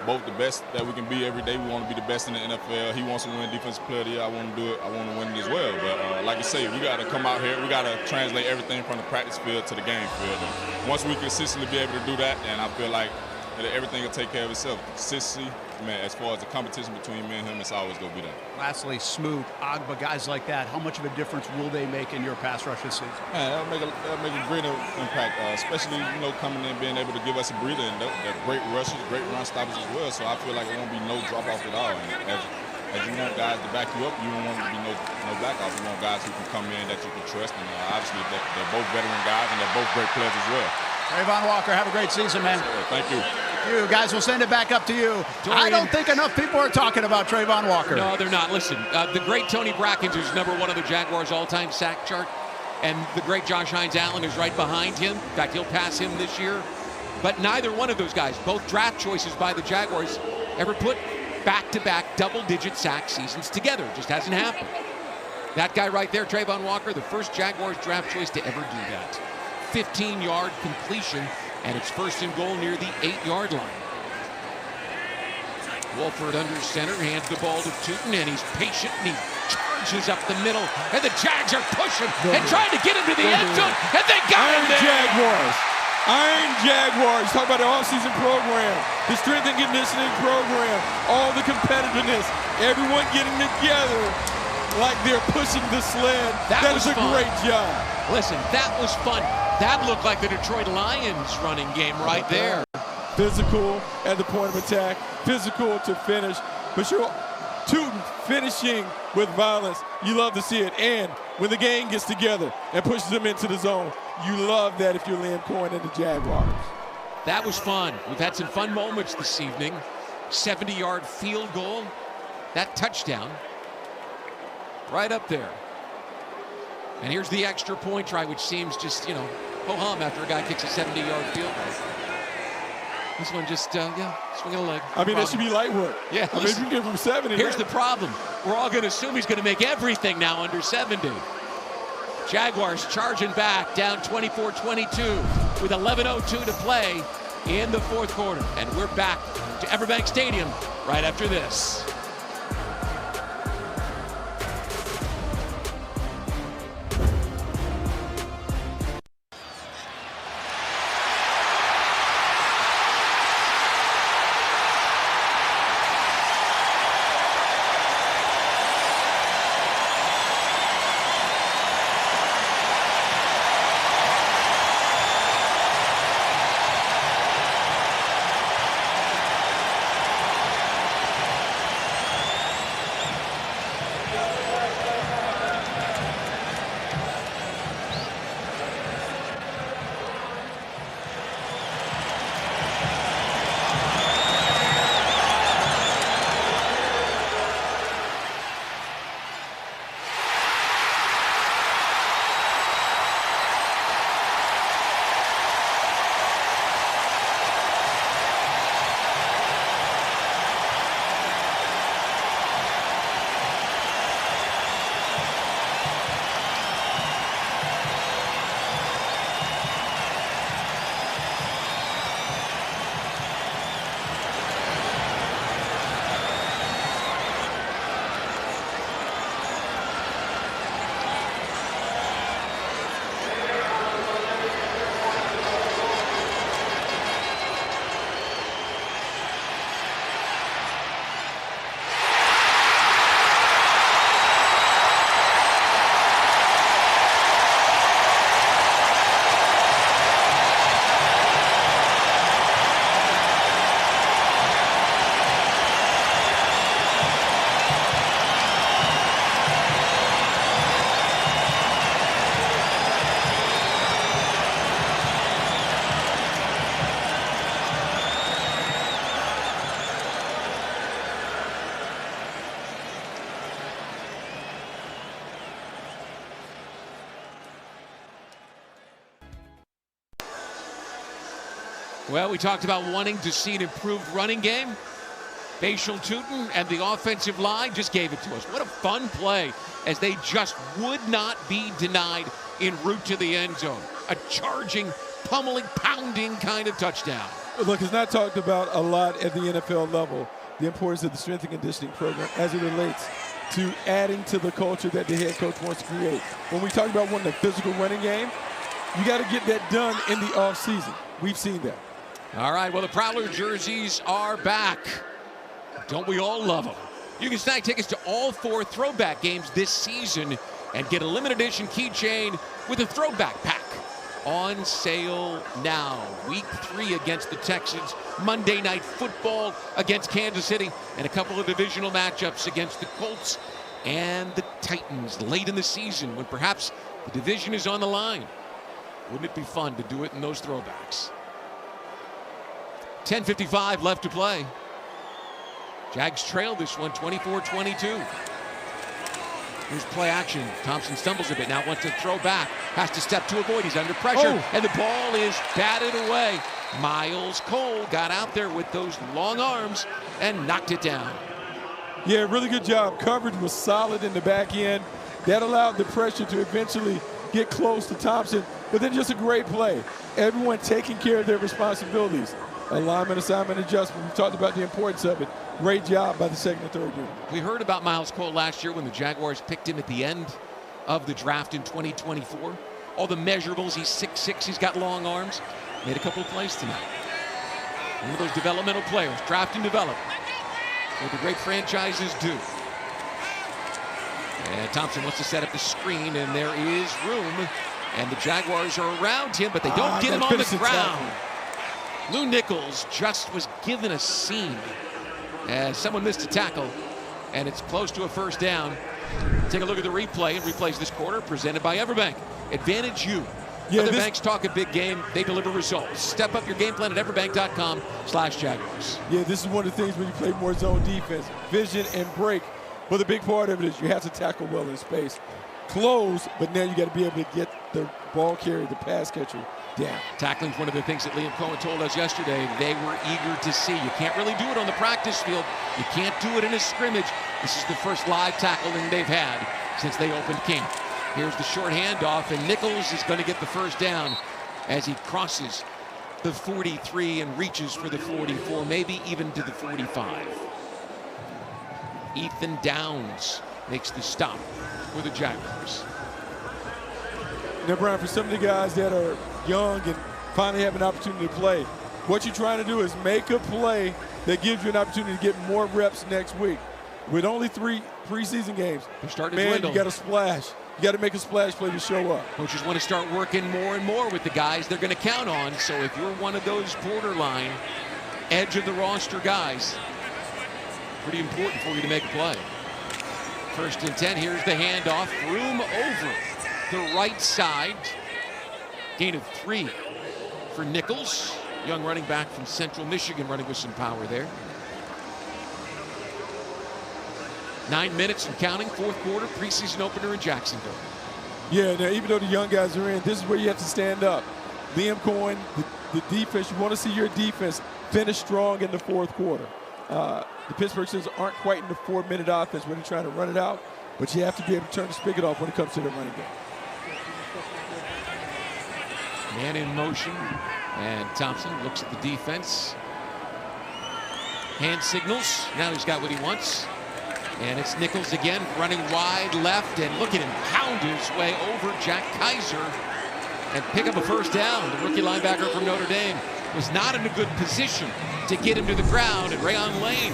both the best that we can be every day. We want to be the best in the NFL. He wants to win Defensive Player of the Year. I want to do it. I want to win it as well. But like I say, we got to come out here. We got to translate everything from the practice field to the game field. And once we consistently be able to do that, then I feel like everything will take care of itself. Consistency, man, as far as the competition between me and him, it's always going to be there. Lastly, Smoot, Agba, guys like that, how much of a difference will they make in your pass rush this season? Man, that'll make a great impact, especially, coming in, being able to give us a breather, and they're great rushes, great run stoppers as well, so I feel like it won't be no drop-off at all. And as you want guys to back you up, you don't want to be no back-off. You want guys who can come in that you can trust, and obviously they're both veteran guys, and they're both great players as well. Trayvon Walker, have a great season, man. Thank you. You guys, will send it back up to you. I don't think enough people are talking about Trayvon Walker. No, they're not. Listen, the great Tony Brackens, who's #1 on the Jaguars' all-time sack chart, and the great Josh Hines-Allen is right behind him. In fact, he'll pass him this year. But neither one of those guys, both draft choices by the Jaguars, ever put back-to-back double-digit sack seasons together. It just hasn't happened. That guy right there, Trayvon Walker, the first Jaguars draft choice to ever do that. 15-yard completion, and it's 1st and goal near the 8-yard line. Wolford under center, hands the ball to Tootin, and he's patient, and he charges up the middle, and the Jags are pushing and trying to get him to the end zone, and they got him there! Iron Jaguars. Talk about the offseason program, the strength and conditioning program, all the competitiveness, everyone getting together like they're pushing the sled. That was a great job. Listen, that was fun. That looked like the Detroit Lions running game right there. Physical at the point of attack, physical to finish. But you're Tootin finishing with violence. You love to see it. And when the game gets together and pushes them into the zone, you love that if you're Liam Cohen and the Jaguars. That was fun. We've had some fun moments this evening. 70-yard field goal. That touchdown right up there. And here's the extra point try, which seems just, ho-hum after a guy kicks a 70-yard field goal. This one just, swing a leg. I mean, that should be light work. Yeah. I mean, if you give him 70. Here's the problem. We're all going to assume he's going to make everything now under 70. Jaguars charging back, down 24-22 with 11:02 to play in the 4th quarter. And we're back to Everbank Stadium right after this. Well, we talked about wanting to see an improved running game. Facial Tootin and the offensive line just gave it to us. What a fun play as they just would not be denied en route to the end zone. A charging, pummeling, pounding kind of touchdown. Look, it's not talked about a lot at the NFL level, the importance of the strength and conditioning program as it relates to adding to the culture that the head coach wants to create. When we talk about wanting a physical running game, you got to get that done in the offseason. We've seen that. All right, well, the Prowler jerseys are back. Don't we all love them? You can snag tickets to all 4 throwback games this season and get a limited edition keychain with a throwback pack. On sale now. Week 3 against the Texans, Monday Night Football against Kansas City, and a couple of divisional matchups against the Colts and the Titans late in the season when perhaps the division is on the line. Wouldn't it be fun to do it in those throwbacks? 10:55 left to play. Jags trail this one 24-22. Here's play action. Thompson stumbles a bit now, wants to throw back. Has to step to avoid. He's under pressure. And the ball is batted away. Miles Cole got out there with those long arms and knocked it down. Yeah, really good job. Coverage was solid in the back end. That allowed the pressure to eventually get close to Thompson. But then just a great play. Everyone taking care of their responsibilities. Alignment, assignment, adjustment. We talked about the importance of it. Great job by the second and third unit. We heard about Miles Cole last year when the Jaguars picked him at the end of the draft in 2024. All the measurables, he's 6'6", he's got long arms. Made a couple of plays tonight. One of those developmental players, draft and develop. What the great franchises do. And Thompson wants to set up the screen, and there is room. And the Jaguars are around him, but they don't get him on the ground. Lou Nichols just was given a seam as someone missed a tackle, and it's close to a first down. Take a look at the replay. It replays this quarter, presented by Everbank. Advantage you. Yeah, Other banks talk a big game. They deliver results. Step up your game plan at everbank.com/Jaguars. Yeah, this is one of the things when you play more zone defense, vision and break. But the big part of it is you have to tackle well in space. Close, but now you got to be able to get the ball carrier, the pass catcher, down. Tackling's one of the things that Liam Cohen told us yesterday they were eager to see. You can't really do it on the practice field. You can't do it in a scrimmage. This is the first live tackling they've had since they opened camp. Here's the short handoff, and Nichols is going to get the first down as he crosses the 43 and reaches for the 44, maybe even to the 45. Ethan Downs makes the stop for the Jaguars. Now, Brian, for some of the guys that are young and finally have an opportunity to play, what you're trying to do is make a play that gives you an opportunity to get more reps next week. With only 3 preseason games, they're starting man, to dwindle. you got to splash. You got to make a splash play to show up. Coaches want to start working more and more with the guys they're going to count on. So if you're one of those borderline edge of the roster guys, pretty important for you to make a play. 1st and 10. Here's the handoff. Room over the right side. Gain of 3 for Nichols. Young running back from Central Michigan running with some power there. 9 minutes and counting, 4th quarter, preseason opener in Jacksonville. Yeah, now even though the young guys are in, this is where you have to stand up. Liam Cohen, the defense, you want to see your defense finish strong in the 4th quarter. The Pittsburgh Steelers aren't quite in the 4-minute offense when they're trying to run it out, but you have to be able to turn the spigot off when it comes to the running game. Man in motion, and Thompson looks at the defense. Hand signals, now he's got what he wants. And it's Nichols again, running wide left, and look at him pound his way over Jack Kaiser and pick up a first down. The rookie linebacker from Notre Dame was not in a good position to get him to the ground, and Rayon Lane,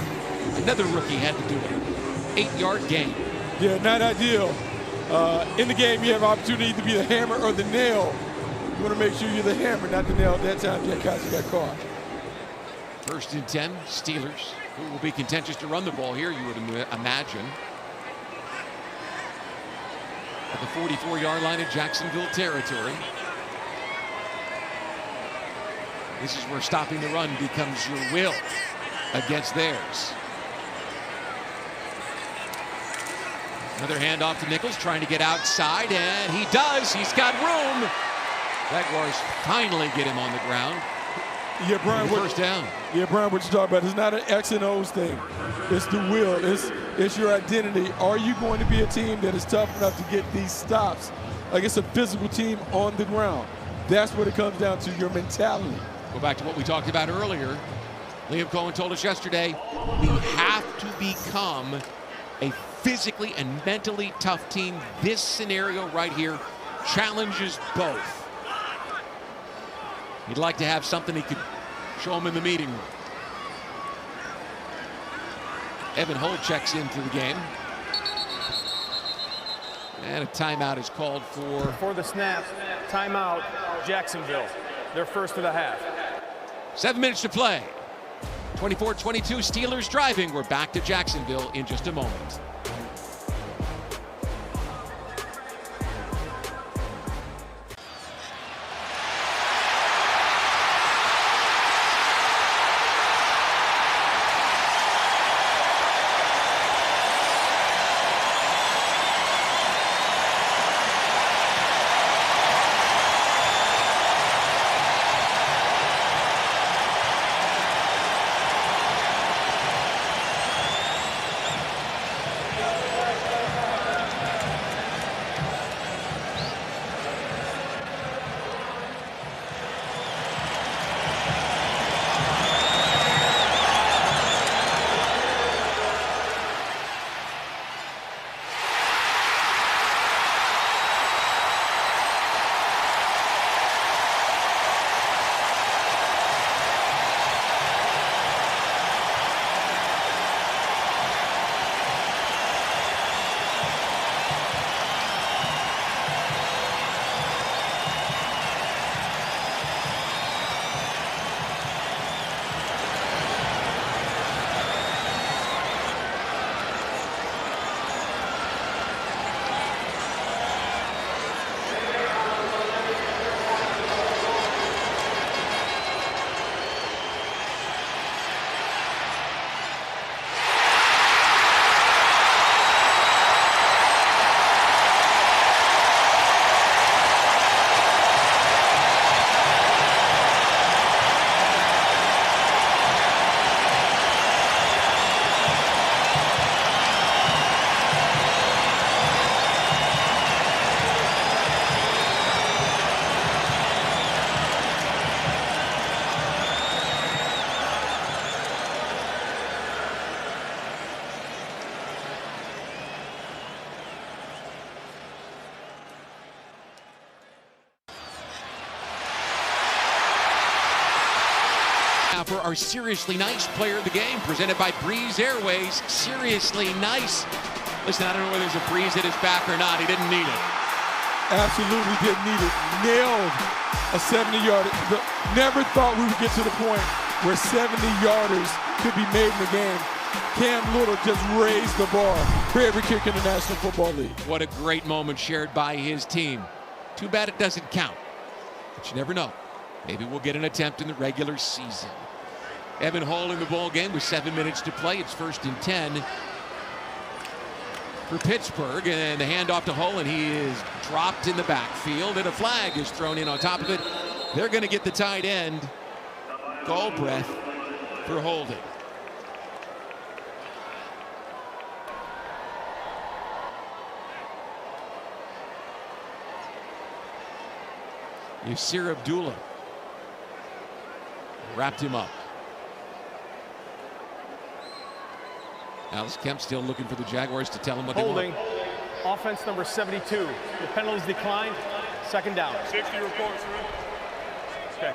another rookie, had to do it. 8-yard gain. Yeah, not ideal. In the game, you have opportunity to be the hammer or the nail. You want to make sure you're the hammer, not the nail. At that time, Jack Kaiser got caught. 1st and 10, Steelers, who will be contentious to run the ball here, you would imagine. At the 44-yard line of Jacksonville territory. This is where stopping the run becomes your will against theirs. Another handoff to Nichols, trying to get outside, and he does. He's got room. Jaguars finally get him on the ground. Yeah, Brian. First down. Yeah, Brian, what you talking about? It's not an X and O's thing. It's the will. It's your identity. Are you going to be a team that is tough enough to get these stops against a physical team on the ground? That's what it comes down to, your mentality. Go back to what we talked about earlier. Liam Cohen told us yesterday, we have to become a physically and mentally tough team. This scenario right here challenges both. He'd like to have something he could show him in the meeting room. Evan Holt checks into the game. And a timeout is called for the snap. Timeout, Jacksonville. Their first of the half. 7 minutes to play. 24-22, Steelers driving. We're back to Jacksonville in just a moment. For our Seriously Nice player of the game, presented by Breeze Airways. Seriously Nice. Listen, I don't know whether there's a breeze at his back or not. He didn't need it. Absolutely didn't need it. Nailed a 70-yarder. Never thought we would get to the point where 70-yarders could be made in the game. Cam Little just raised the bar for every kick in the National Football League. What a great moment shared by his team. Too bad it doesn't count. But you never know. Maybe we'll get an attempt in the regular season. Evan Hall in the ball game with 7 minutes to play. It's 1st and 10 for Pittsburgh, and the handoff to Hull, and he is dropped in the backfield, and a flag is thrown in on top of it. They're going to get the tight end, Galbraith, for holding. Yasir Abdullah wrapped him up. Alice Kemp still looking for the Jaguars to tell him what Holding. they want. Offense number 72. The penalties declined. 2nd down. 60 reports. Okay.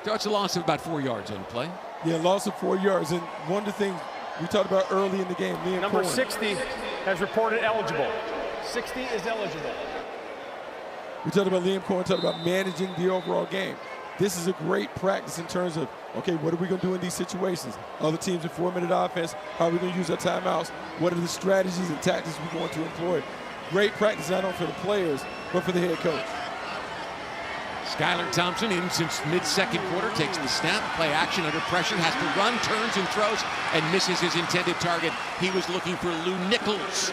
So it's a loss of about 4 yards on the play. Yeah, loss of 4 yards. And one of the things we talked about early in the game, Liam Number Cohen. 60 has reported eligible. 60 is eligible. We talked about Liam Cohen, talked about managing the overall game. This is a great practice in terms of, okay, what are we going to do in these situations? Other teams in 4-minute offense, how are we going to use our timeouts? What are the strategies and tactics we're going to employ? Great practice not only for the players, but for the head coach. Skylar Thompson in since mid-second quarter, takes the snap, play action under pressure, has to run, turns and throws, and misses his intended target. He was looking for Lou Nichols,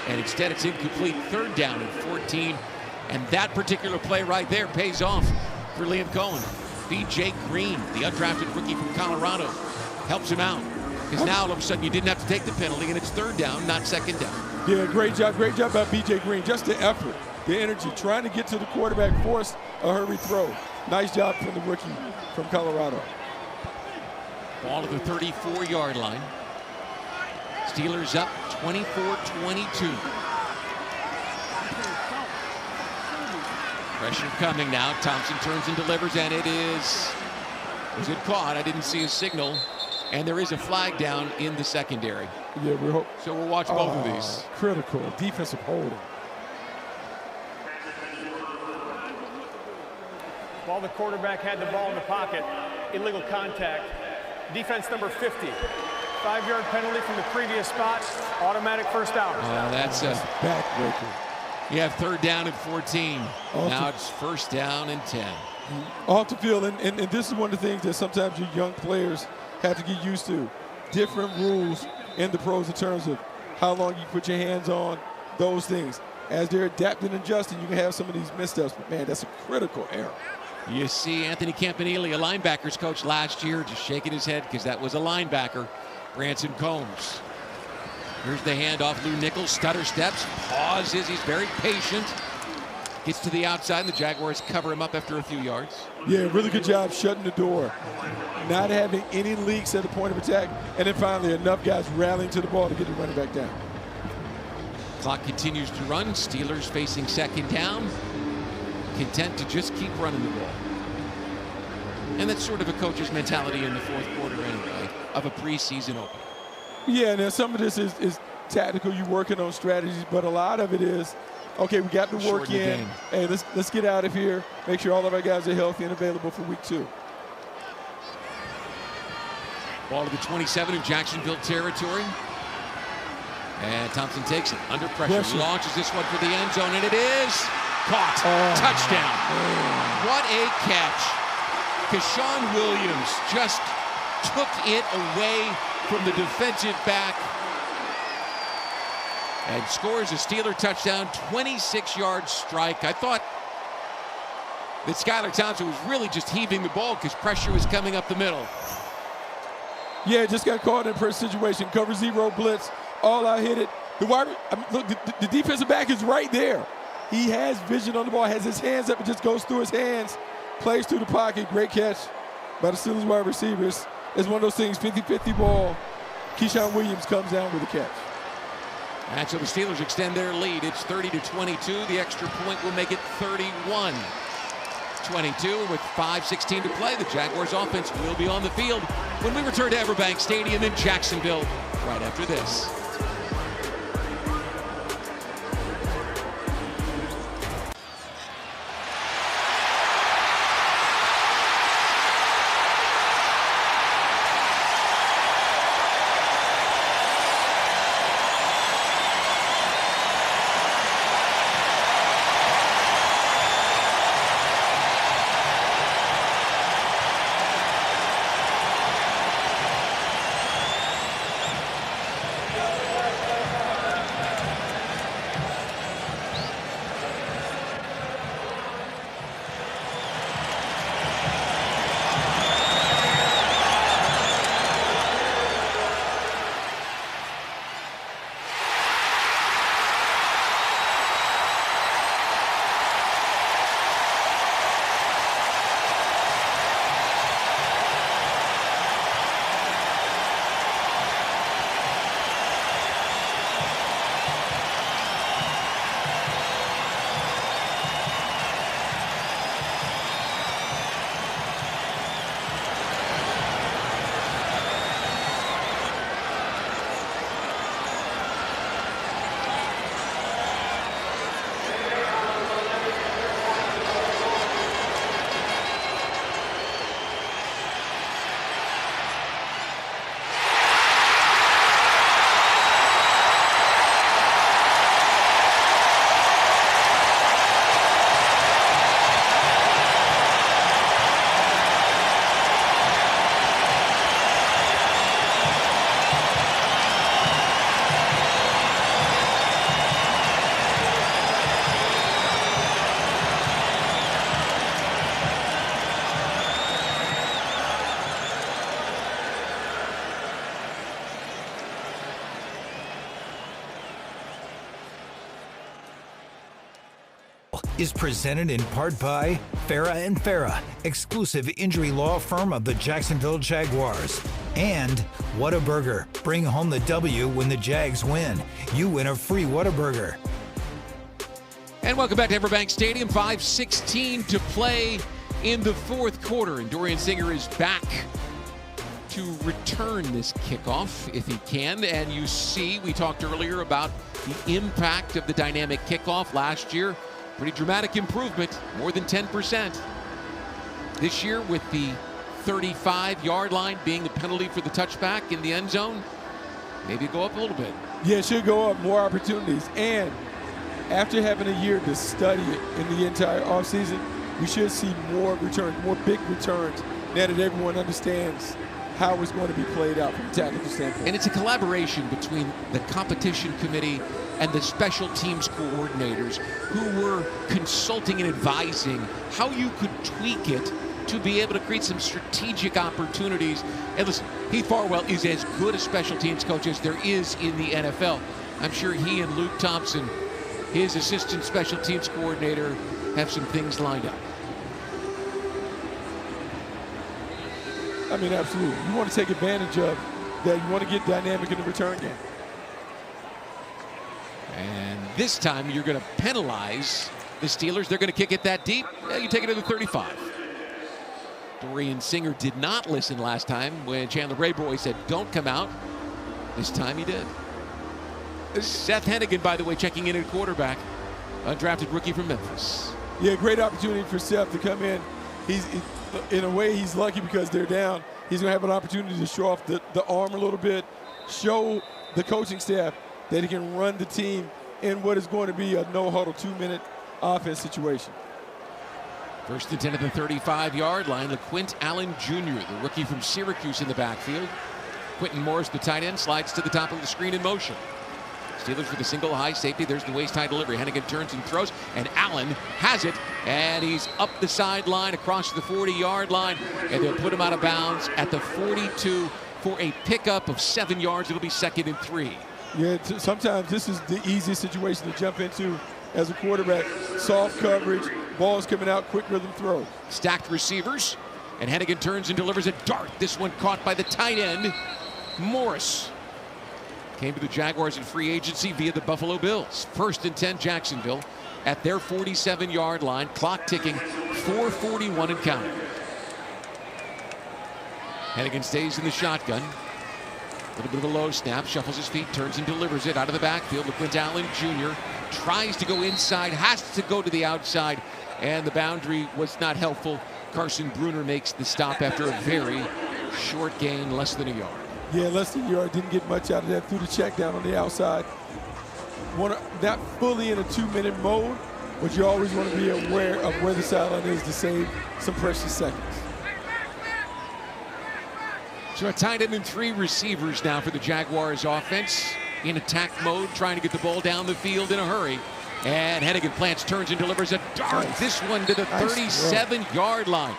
and instead it's incomplete. 3rd down and 14, and that particular play right there pays off for Liam Cohen. B.J. Green, the undrafted rookie from Colorado, helps him out. Because now all of a sudden you didn't have to take the penalty, and it's third down, not second down. Yeah, great job by B.J. Green. Just the effort, the energy, trying to get to the quarterback, force a hurry throw. Nice job from the rookie from Colorado. Ball to the 34-yard line. Steelers up 24-22. Pressure coming now. Thompson turns and delivers, and it is... Was it caught? I didn't see a signal. And there is a flag down in the secondary. Yeah, so we'll watch both of these. Critical defensive holding. While the quarterback had the ball in the pocket, illegal contact. Defense number 50. 5-yard penalty from the previous spot. Automatic first down. That's a backbreaker. You have third down and 14. Now it's first down and 10. Off the field, and this is one of the things that sometimes your young players have to get used to. Different rules in the pros in terms of how long you put your hands on, those things. As they're adapting and adjusting, you can have some of these missteps, but man, that's a critical error. You see Anthony Campanile, a linebackers coach last year, just shaking his head because that was a linebacker. Branson Combs. Here's the handoff. Lou Nichols stutter steps, pauses. He's very patient. Gets to the outside, and the Jaguars cover him up after a few yards. Yeah, really good job shutting the door. Not having any leaks at the point of attack. And then finally, enough guys rallying to the ball to get the running back down. Clock continues to run. Steelers facing second down. Content to just keep running the ball. And that's sort of a coach's mentality in the fourth quarter anyway, of a preseason opener. Yeah, now some of this is tactical. You're working on strategies, but a lot of it is, okay, we got the work in. Hey, let's get out of here. Make sure all of our guys are healthy and available for week 2. Ball to the 27 of Jacksonville territory. And Thompson takes it under pressure. Launches this one for the end zone, and it is caught. Touchdown. What a catch. Keshawn Williams just took it away from the defensive back and scores a Steeler touchdown, 26-yard strike. I thought that Skylar Thompson was really just heaving the ball because pressure was coming up the middle. Yeah, just got caught in a pressure situation. Cover 0 blitz. All out hit it. Look, the defensive back is right there. He has vision on the ball, has his hands up, and just goes through his hands, plays through the pocket. Great catch by the Steelers wide receivers. It's one of those things, 50-50 ball. Keyshawn Williams comes down with a catch. And so the Steelers extend their lead. It's 30-22. The extra point will make it 31-22. With 5:16 to play, the Jaguars offense will be on the field when we return to Everbank Stadium in Jacksonville right after this. is presented in part by Farah & Farah, exclusive injury law firm of the Jacksonville Jaguars. And Whataburger. Bring home the W when the Jags win. You win a free Whataburger. And welcome back to Everbank Stadium. 5:16 to play in the fourth quarter. And Dorian Singer is back to return this kickoff if he can. And you see, we talked earlier about the impact of the dynamic kickoff last year. Pretty dramatic improvement, more than 10%. This year with the 35-yard line being the penalty for the touchback in the end zone, maybe go up a little bit. Yeah, it should go up, more opportunities. And after having a year to study it in the entire offseason, we should see more returns, more big returns, now that everyone understands how it's going to be played out from a tactical standpoint. And it's a collaboration between the competition committee and the special teams coordinators who were consulting and advising how you could tweak it to be able to create some strategic opportunities. And listen, Heath Farwell is as good a special teams coach as there is in the NFL. I'm sure he and Luke Thompson, his assistant special teams coordinator, have some things lined up. I mean, absolutely. You want to take advantage of that. You want to get dynamic in the return game. And this time you're going to penalize the Steelers. They're going to kick it that deep. Yeah, you take it to the 35. Dorian Singer did not listen last time when Chandler Brayboy said, don't come out. This time he did. Seth Hennigan, by the way, checking in at quarterback. Undrafted rookie from Memphis. Yeah, great opportunity for Seth to come in. In a way, he's lucky because they're down. He's going to have an opportunity to show off the arm a little bit, show the coaching staff that he can run the team in what is going to be a no-huddle 2-minute offense situation. First and 10 at the 35-yard line. LaQuint Allen Jr., the rookie from Syracuse in the backfield. Quentin Morris, the tight end, slides to the top of the screen in motion. Steelers with a single high safety. There's the waist-high delivery. Hennigan turns and throws, and Allen has it, and he's up the sideline across the 40-yard line, and they'll put him out of bounds at the 42 for a pickup of 7 yards. It'll be 2nd and 3. Yeah, sometimes this is the easiest situation to jump into as a quarterback. Soft coverage, balls coming out, quick rhythm throw. Stacked receivers, and Hennigan turns and delivers a dart. This one caught by the tight end, Morris. Came to the Jaguars in free agency via the Buffalo Bills. 1st and 10 Jacksonville at their 47-yard line. Clock ticking, 4:41 and counting. Hennigan stays in the shotgun. A little bit of a low snap, shuffles his feet, turns and delivers it out of the backfield. LaQuint Allen Jr. tries to go inside, has to go to the outside, and the boundary was not helpful. Carson Bruner makes the stop after a very short gain, less than a yard. Yeah, less than a yard. Didn't get much out of that. Threw the check down on the outside. Not fully in a 2-minute mode, but you always want to be aware of where the sideline is to save some precious seconds. So a tight end and 3 receivers now for the Jaguars offense in attack mode, trying to get the ball down the field in a hurry. And Hennigan plants, turns and delivers a dart. Nice. This one to the 37-yard line.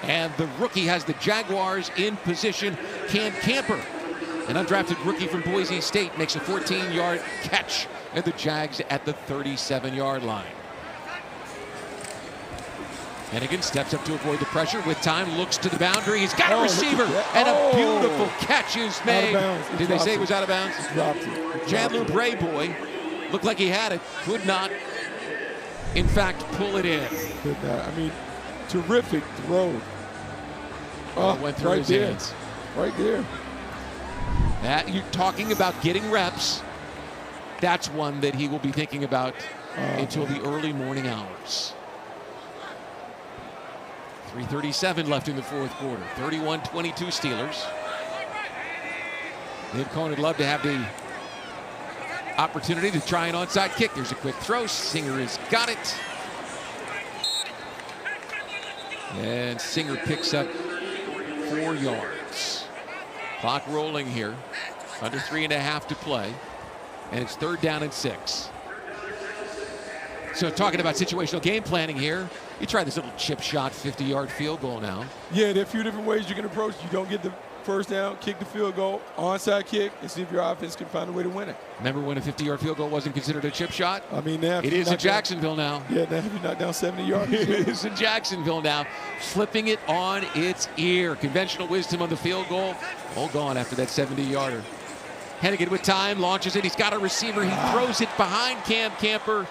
And the rookie has the Jaguars in position. Cam Camper, an undrafted rookie from Boise State, makes a 14-yard catch. And the Jags at the 37-yard line. Hennigan steps up to avoid the pressure. With time, looks to the boundary. He's got a receiver, and a beautiful catch is made. Did they say it was out of bounds? Chandler Brayboy looked like he had it, could not, in fact, pull it in. I mean, terrific throw. Went through his hands. Right there. That, you're talking about getting reps. That's one that he will be thinking about until the early morning hours. 3:37 left in the fourth quarter. 31-22 Steelers. Liam Cohen would love to have the opportunity to try an onside kick. There's a quick throw. Singer has got it. And Singer picks up 4 yards. Clock rolling here. Under 3.5 to play. And it's 3rd down and 6. So talking about situational game planning here. You try this little chip shot 50-yard field goal now. Yeah, there are a few different ways you can approach it. You don't get the first down, kick the field goal, onside kick, and see if your offense can find a way to win it. Remember when a 50-yard field goal wasn't considered a chip shot? I mean, now it is in Jacksonville now. Yeah, now if you knock down 70 yards. It is in Jacksonville now. Flipping it on its ear. Conventional wisdom on the field goal. All gone after that 70-yarder. Hennigan with time, launches it. He's got a receiver. He throws it behind Cam Camper.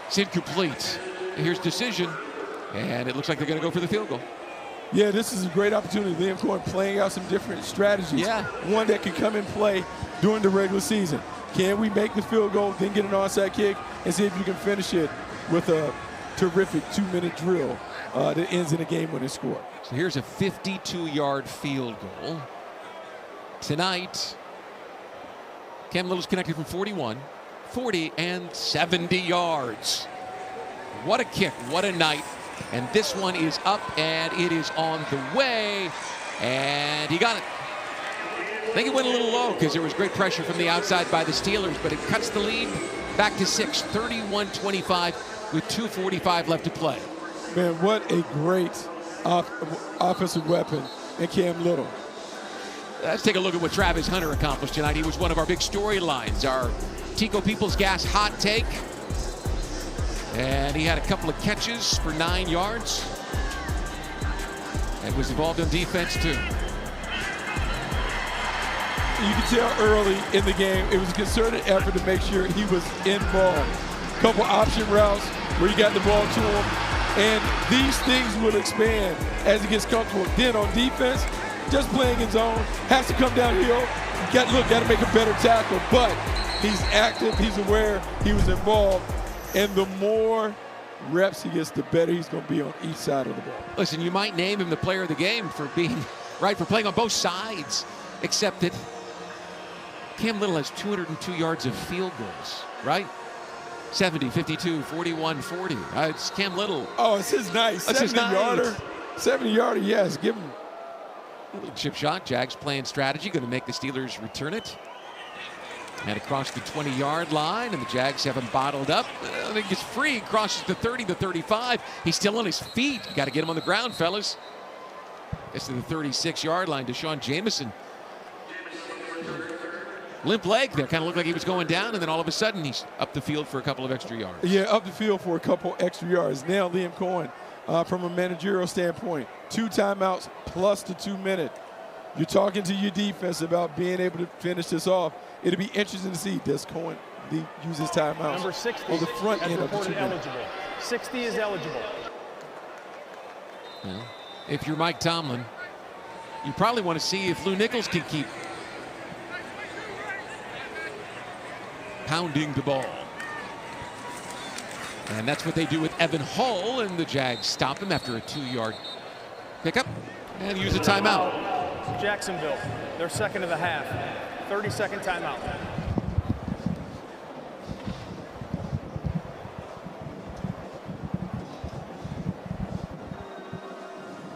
It's incomplete. Here's decision. And it looks like they're going to go for the field goal. Yeah, this is a great opportunity. Liam Cohen playing out some different strategies. Yeah. One that can come and play during the regular season. Can we make the field goal, then get an onside kick, and see if you can finish it with a terrific 2-minute drill that ends in a game-winning score. So here's a 52-yard field goal. Tonight, Cam Little's connected from 41, 40, and 70 yards. What a kick. What a night. And this one is up, and it is on the way. And he got it. I think it went a little low because there was great pressure from the outside by the Steelers, but it cuts the lead back to 6, 31-25 with 2:45 left to play. Man, what a great offensive weapon in Cam Little. Let's take a look at what Travis Hunter accomplished tonight. He was one of our big storylines, our Tico Peoples Gas hot take. And he had a couple of catches for 9 yards. And was involved in defense, too. You could tell early in the game, it was a concerted effort to make sure he was involved. A couple option routes where you got the ball to him. And these things will expand as he gets comfortable. Then on defense, just playing in zone, has to come downhill. Got to make a better tackle. But he's active, he's aware, he was involved. And the more reps he gets, the better he's going to be on each side of the ball. Listen, you might name him the player of the game for being, right, for playing on both sides, except that Cam Little has 202 yards of field goals, right? 70, 52, 41, 40. It's Cam Little. Oh, it's his night. 70-yarder. 70-yarder, yes. Give him a little chip shot. Jags playing strategy, going to make the Steelers return it. And across the 20-yard line, and the Jags have him bottled up. I think he's free, crosses the 30, the 35. He's still on his feet. You got to get him on the ground, fellas. Gets to the 36-yard line. Deshaun Jameson. Limp leg there. Kind of looked like he was going down, and then all of a sudden he's up the field for a couple of extra yards. Yeah, up the field for a couple extra yards. Now Liam Cohen, from a managerial standpoint, 2 timeouts plus the 2-minute. You're talking to your defense about being able to finish this off. It'll be interesting to see, does Cohen use his timeouts Number 60 on the front end of the 2 eligible. 60 is eligible. Well, if you're Mike Tomlin, you probably want to see if Lou Nichols can keep pounding the ball. And that's what they do with Evan Hull, and the Jags stop him after a 2-yard pickup and use a timeout. Jacksonville, their second of the half. 30-second timeout.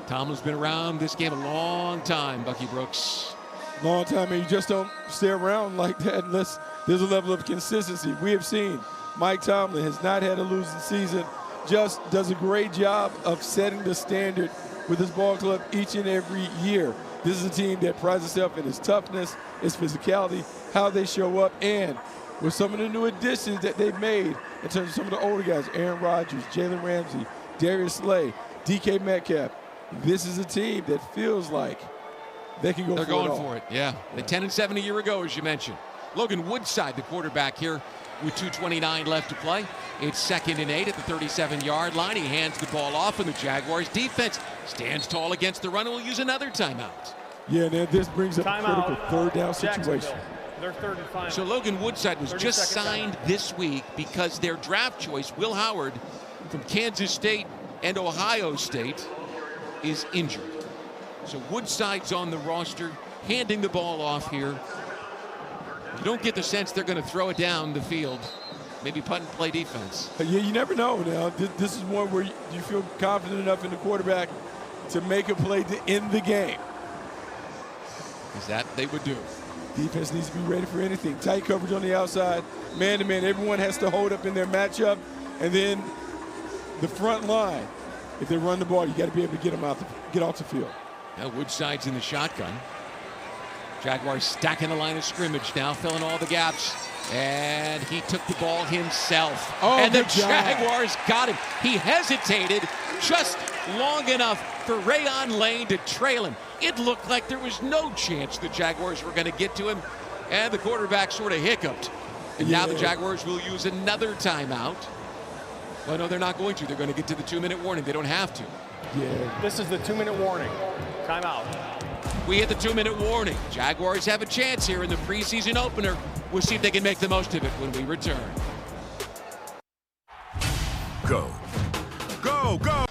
Tomlin's been around this game a long time, Bucky Brooks. Long time, and you just don't stay around like that unless there's a level of consistency. We have seen Mike Tomlin has not had a losing season, just does a great job of setting the standard with his ball club each and every year. This is a team that prides itself in its toughness, its physicality, how they show up, and with some of the new additions that they've made in terms of some of the older guys, Aaron Rodgers, Jalen Ramsey, Darius Slay, DK Metcalf, this is a team that feels like they can go for it all. They're going for it, yeah. The 10-7 a year ago, as you mentioned. Logan Woodside, the quarterback here, with 2:29 left to play. It's 2nd and 8 at the 37-yard line. He hands the ball off, and the Jaguars defense stands tall against the run and will use another timeout. Yeah, now this brings up a critical third down situation. Their third and final. So Logan Woodside was just signed this week because their draft choice, Will Howard, from Kansas State and Ohio State, is injured. So Woodside's on the roster, handing the ball off here. You don't get the sense they're going to throw it down the field. Maybe punt and play defense. Yeah, you never know now. This is one where you feel confident enough in the quarterback to make a play to end the game. Is that they would do. Defense needs to be ready for anything. Tight coverage on the outside, man-to-man. Everyone has to hold up in their matchup. And then the front line If they run the ball, you got to be able to get off the field. Now Woodside's in the shotgun. Jaguars stacking the line of scrimmage now, filling all the gaps. And he took the ball himself. Oh, and the good job. Jaguars got him. He hesitated just long enough for Rayon Lane to trail him. It looked like there was no chance the Jaguars were going to get to him. And the quarterback sort of hiccuped. And now the Jaguars will use another timeout. Well, no, they're not going to. They're going to get to the 2-minute warning. They don't have to. Yeah. This is the 2-minute warning. Timeout. We hit the 2-minute warning. Jaguars have a chance here in the preseason opener. We'll see if they can make the most of it when we return. Go. Go, go.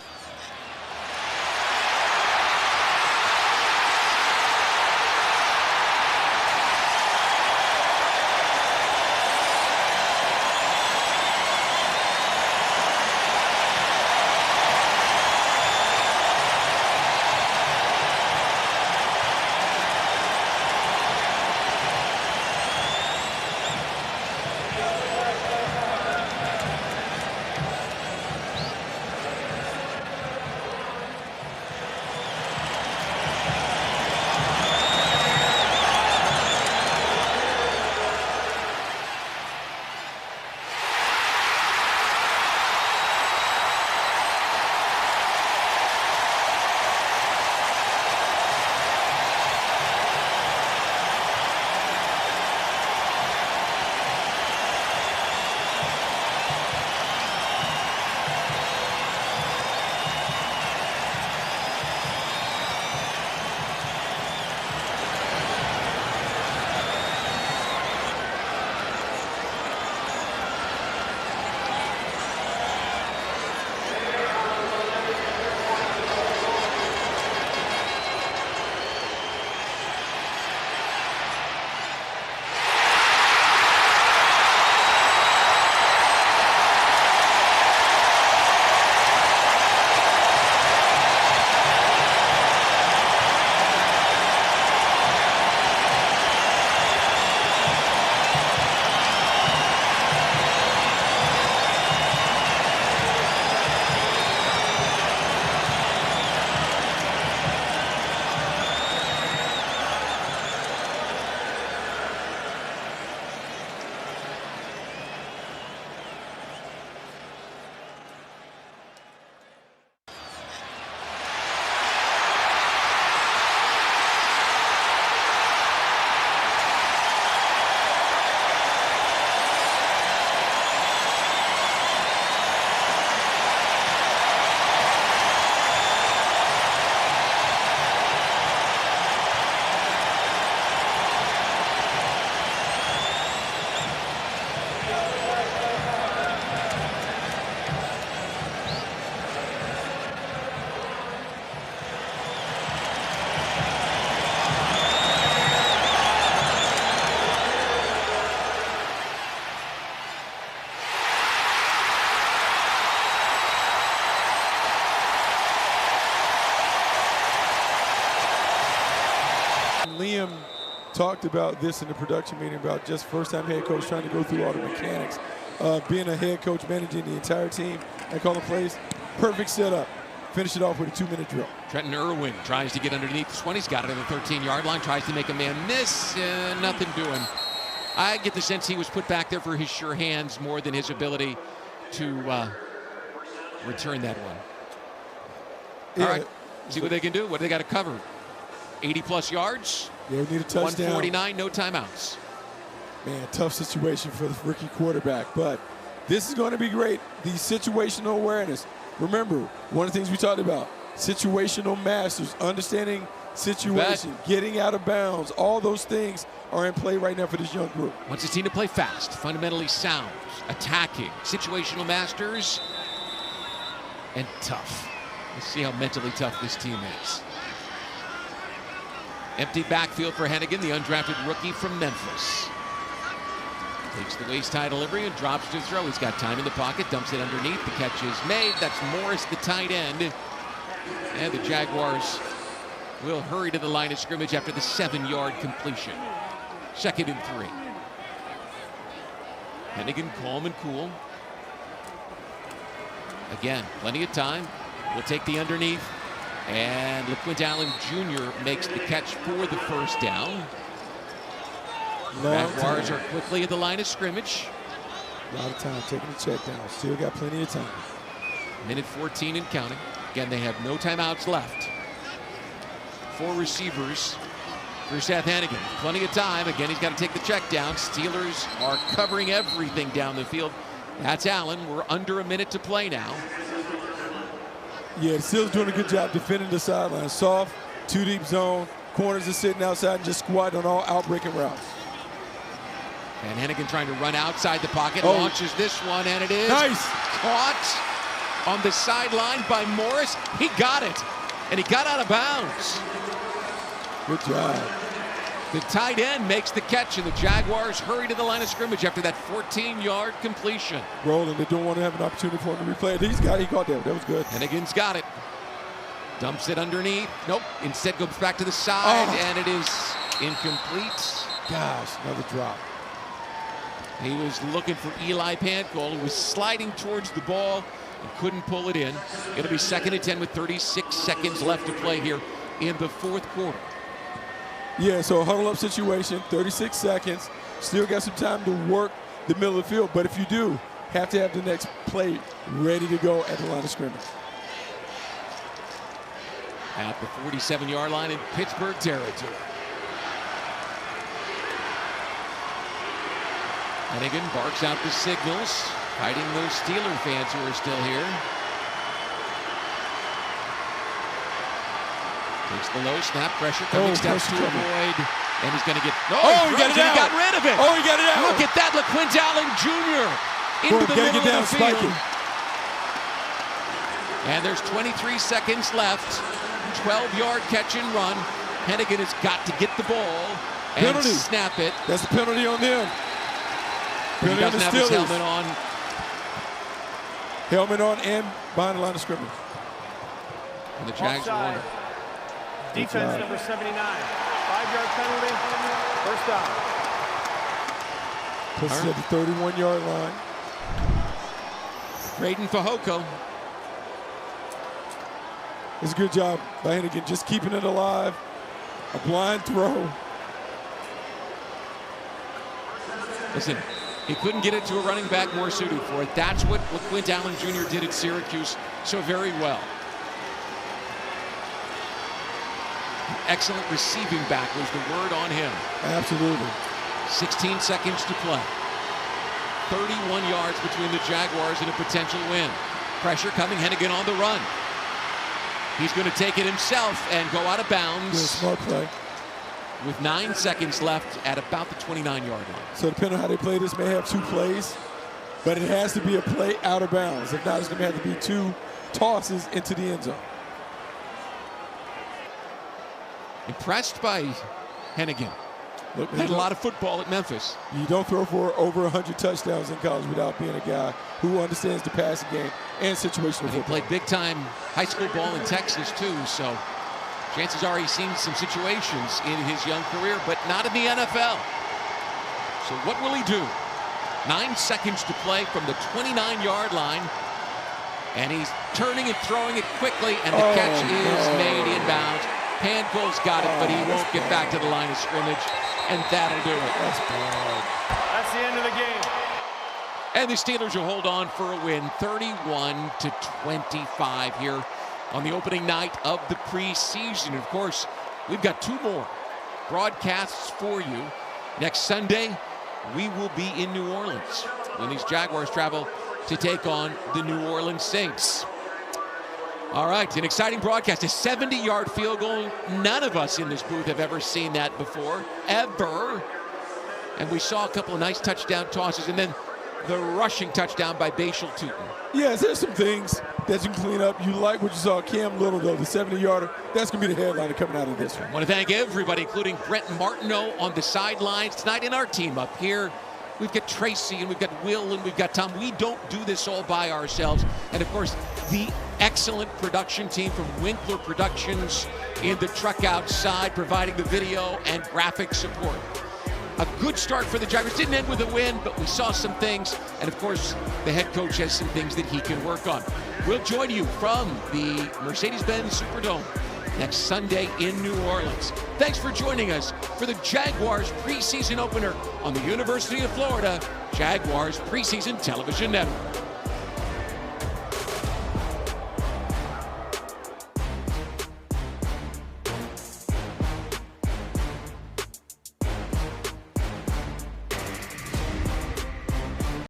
Liam talked about this in the production meeting about just first-time head coach trying to go through all the mechanics of being a head coach, managing the entire team and calling plays. Perfect setup. Finish it off with a 2-minute drill. Trenton Irwin tries to get underneath the 20. He's got it on the 13-yard line. Tries to make a man miss. Nothing doing. I get the sense he was put back there for his sure hands more than his ability to return that one. Yeah. All right. See what they can do. What do they got to cover? 80-plus yards. Yeah, we need a touchdown. 149, no timeouts. Man, tough situation for the rookie quarterback, but this is going to be great. The situational awareness. Remember, one of the things we talked about, situational masters, understanding situation, getting out of bounds, all those things are in play right now for this young group. Wants his team to play fast, fundamentally sound, attacking, situational masters, and tough. Let's see how mentally tough this team is. Empty backfield for Hennigan, the undrafted rookie from Memphis. Takes the waist-high delivery and drops to throw. He's got time in the pocket, dumps it underneath. The catch is made. That's Morris, the tight end. And the Jaguars will hurry to the line of scrimmage after the 7-yard completion. 2nd and 3. Hennigan calm and cool. Again, plenty of time. will take the underneath. And LaQuint Allen Jr. makes the catch for the first down. Jaguars are quickly at the line of scrimmage. A lot of time taking the check down. Still got plenty of time. Minute 14 and counting. Again, they have no timeouts left. 4 receivers for Seth Hannigan. Plenty of time. Again, he's got to take the check down. Steelers are covering everything down the field. That's Allen. We're under a minute to play now. Yeah, the Steelers doing a good job defending the sideline. Soft, 2-deep zone. Corners are sitting outside and just squatting on all outbreaking routes. And Hannigan trying to run outside the pocket. Launches this one, and it is caught on the sideline by Morris. He got it, and he got out of bounds. Good job. The tight end makes the catch, and the Jaguars hurry to the line of scrimmage after that 14-yard completion. Rolling, they don't want to have an opportunity for him to replay it. He caught that. That was good. Hannigan's got it. Dumps it underneath. Nope. Instead goes back to the side, and it is incomplete. Gosh, another drop. He was looking for Eli Pancol, who was sliding towards the ball and couldn't pull it in. It'll be 2nd and 10 with 36 seconds left to play here in the fourth quarter. Yeah, so a huddle-up situation, 36 seconds. Still got some time to work the middle of the field, but if you do, have to have the next play ready to go at the line of scrimmage. At the 47-yard line in Pittsburg territory. Hannigan barks out the signals, hiding those Steeler fans who are still here. Takes the low snap, pressure coming, steps to avoid, and he's going to get. He got it out. He got rid of it. He got it out. Look at that, LaQuint Allen Jr. into the middle of the field. And there's 23 seconds left. 12-yard catch and run. Hannigan has got to get the ball and snap it. That's a penalty on them. But he doesn't have his helmet on. Helmet on and behind the line of scrimmage. And the Jags are on. Defense number 79. 5-yard penalty. First down. Puts it at the 31-yard line. Braden Fehoko. It's a good job by Hannigan, just keeping it alive. A blind throw. Listen, he couldn't get it to a running back more suited for it. That's what LaQuint Allen Jr. did at Syracuse so very well. Excellent receiving back was the word on him. Absolutely. 16 seconds to play. 31 yards between the Jaguars and a potential win. Pressure coming, Hannigan on the run. He's going to take it himself and go out of bounds. Good, smart play. With 9 seconds left at about the 29-yard line. So depending on how they play this, may have 2 plays, but it has to be a play out of bounds. If not, it's going to have to be 2 tosses into the end zone. Impressed by Hannigan. Look, Played a lot of football at Memphis. You don't throw for over 100 touchdowns in college without being a guy who understands the passing game and situational football. He played big-time high school ball in Texas, too, so chances are he's seen some situations in his young career, but not in the NFL. So what will he do? 9 seconds to play from the 29-yard line, and he's turning and throwing it quickly, and the catch is made inbounds. Pankol's got it, but he won't get back to the line of scrimmage, and that'll do it. That's bad. That's the end of the game. And the Steelers will hold on for a win, 31-25 here on the opening night of the preseason. Of course, we've got 2 more broadcasts for you. Next Sunday, we will be in New Orleans when these Jaguars travel to take on the New Orleans Saints. All right, an exciting broadcast, a 70-yard field goal. None of us in this booth have ever seen that before, ever. And we saw a couple of nice touchdown tosses, and then the rushing touchdown by Bashal Tutin. Yes, there's some things that you can clean up. You like what you saw. Cam Little, though, the 70-yarder, that's going to be the headliner coming out of this one. I want to thank everybody, including Brent Martineau on the sidelines tonight, and our team up here. We've got Tracy, and we've got Will, and we've got Tom. We don't do this all by ourselves. And, of course, the excellent production team from Winkler Productions in the truck outside, providing the video and graphic support. A good start for the Jaguars. Didn't end with a win, but we saw some things. And, of course, the head coach has some things that he can work on. We'll join you from the Mercedes-Benz Superdome next Sunday in New Orleans. Thanks for joining us for the Jaguars preseason opener on the University of Florida Jaguars Preseason Television Network.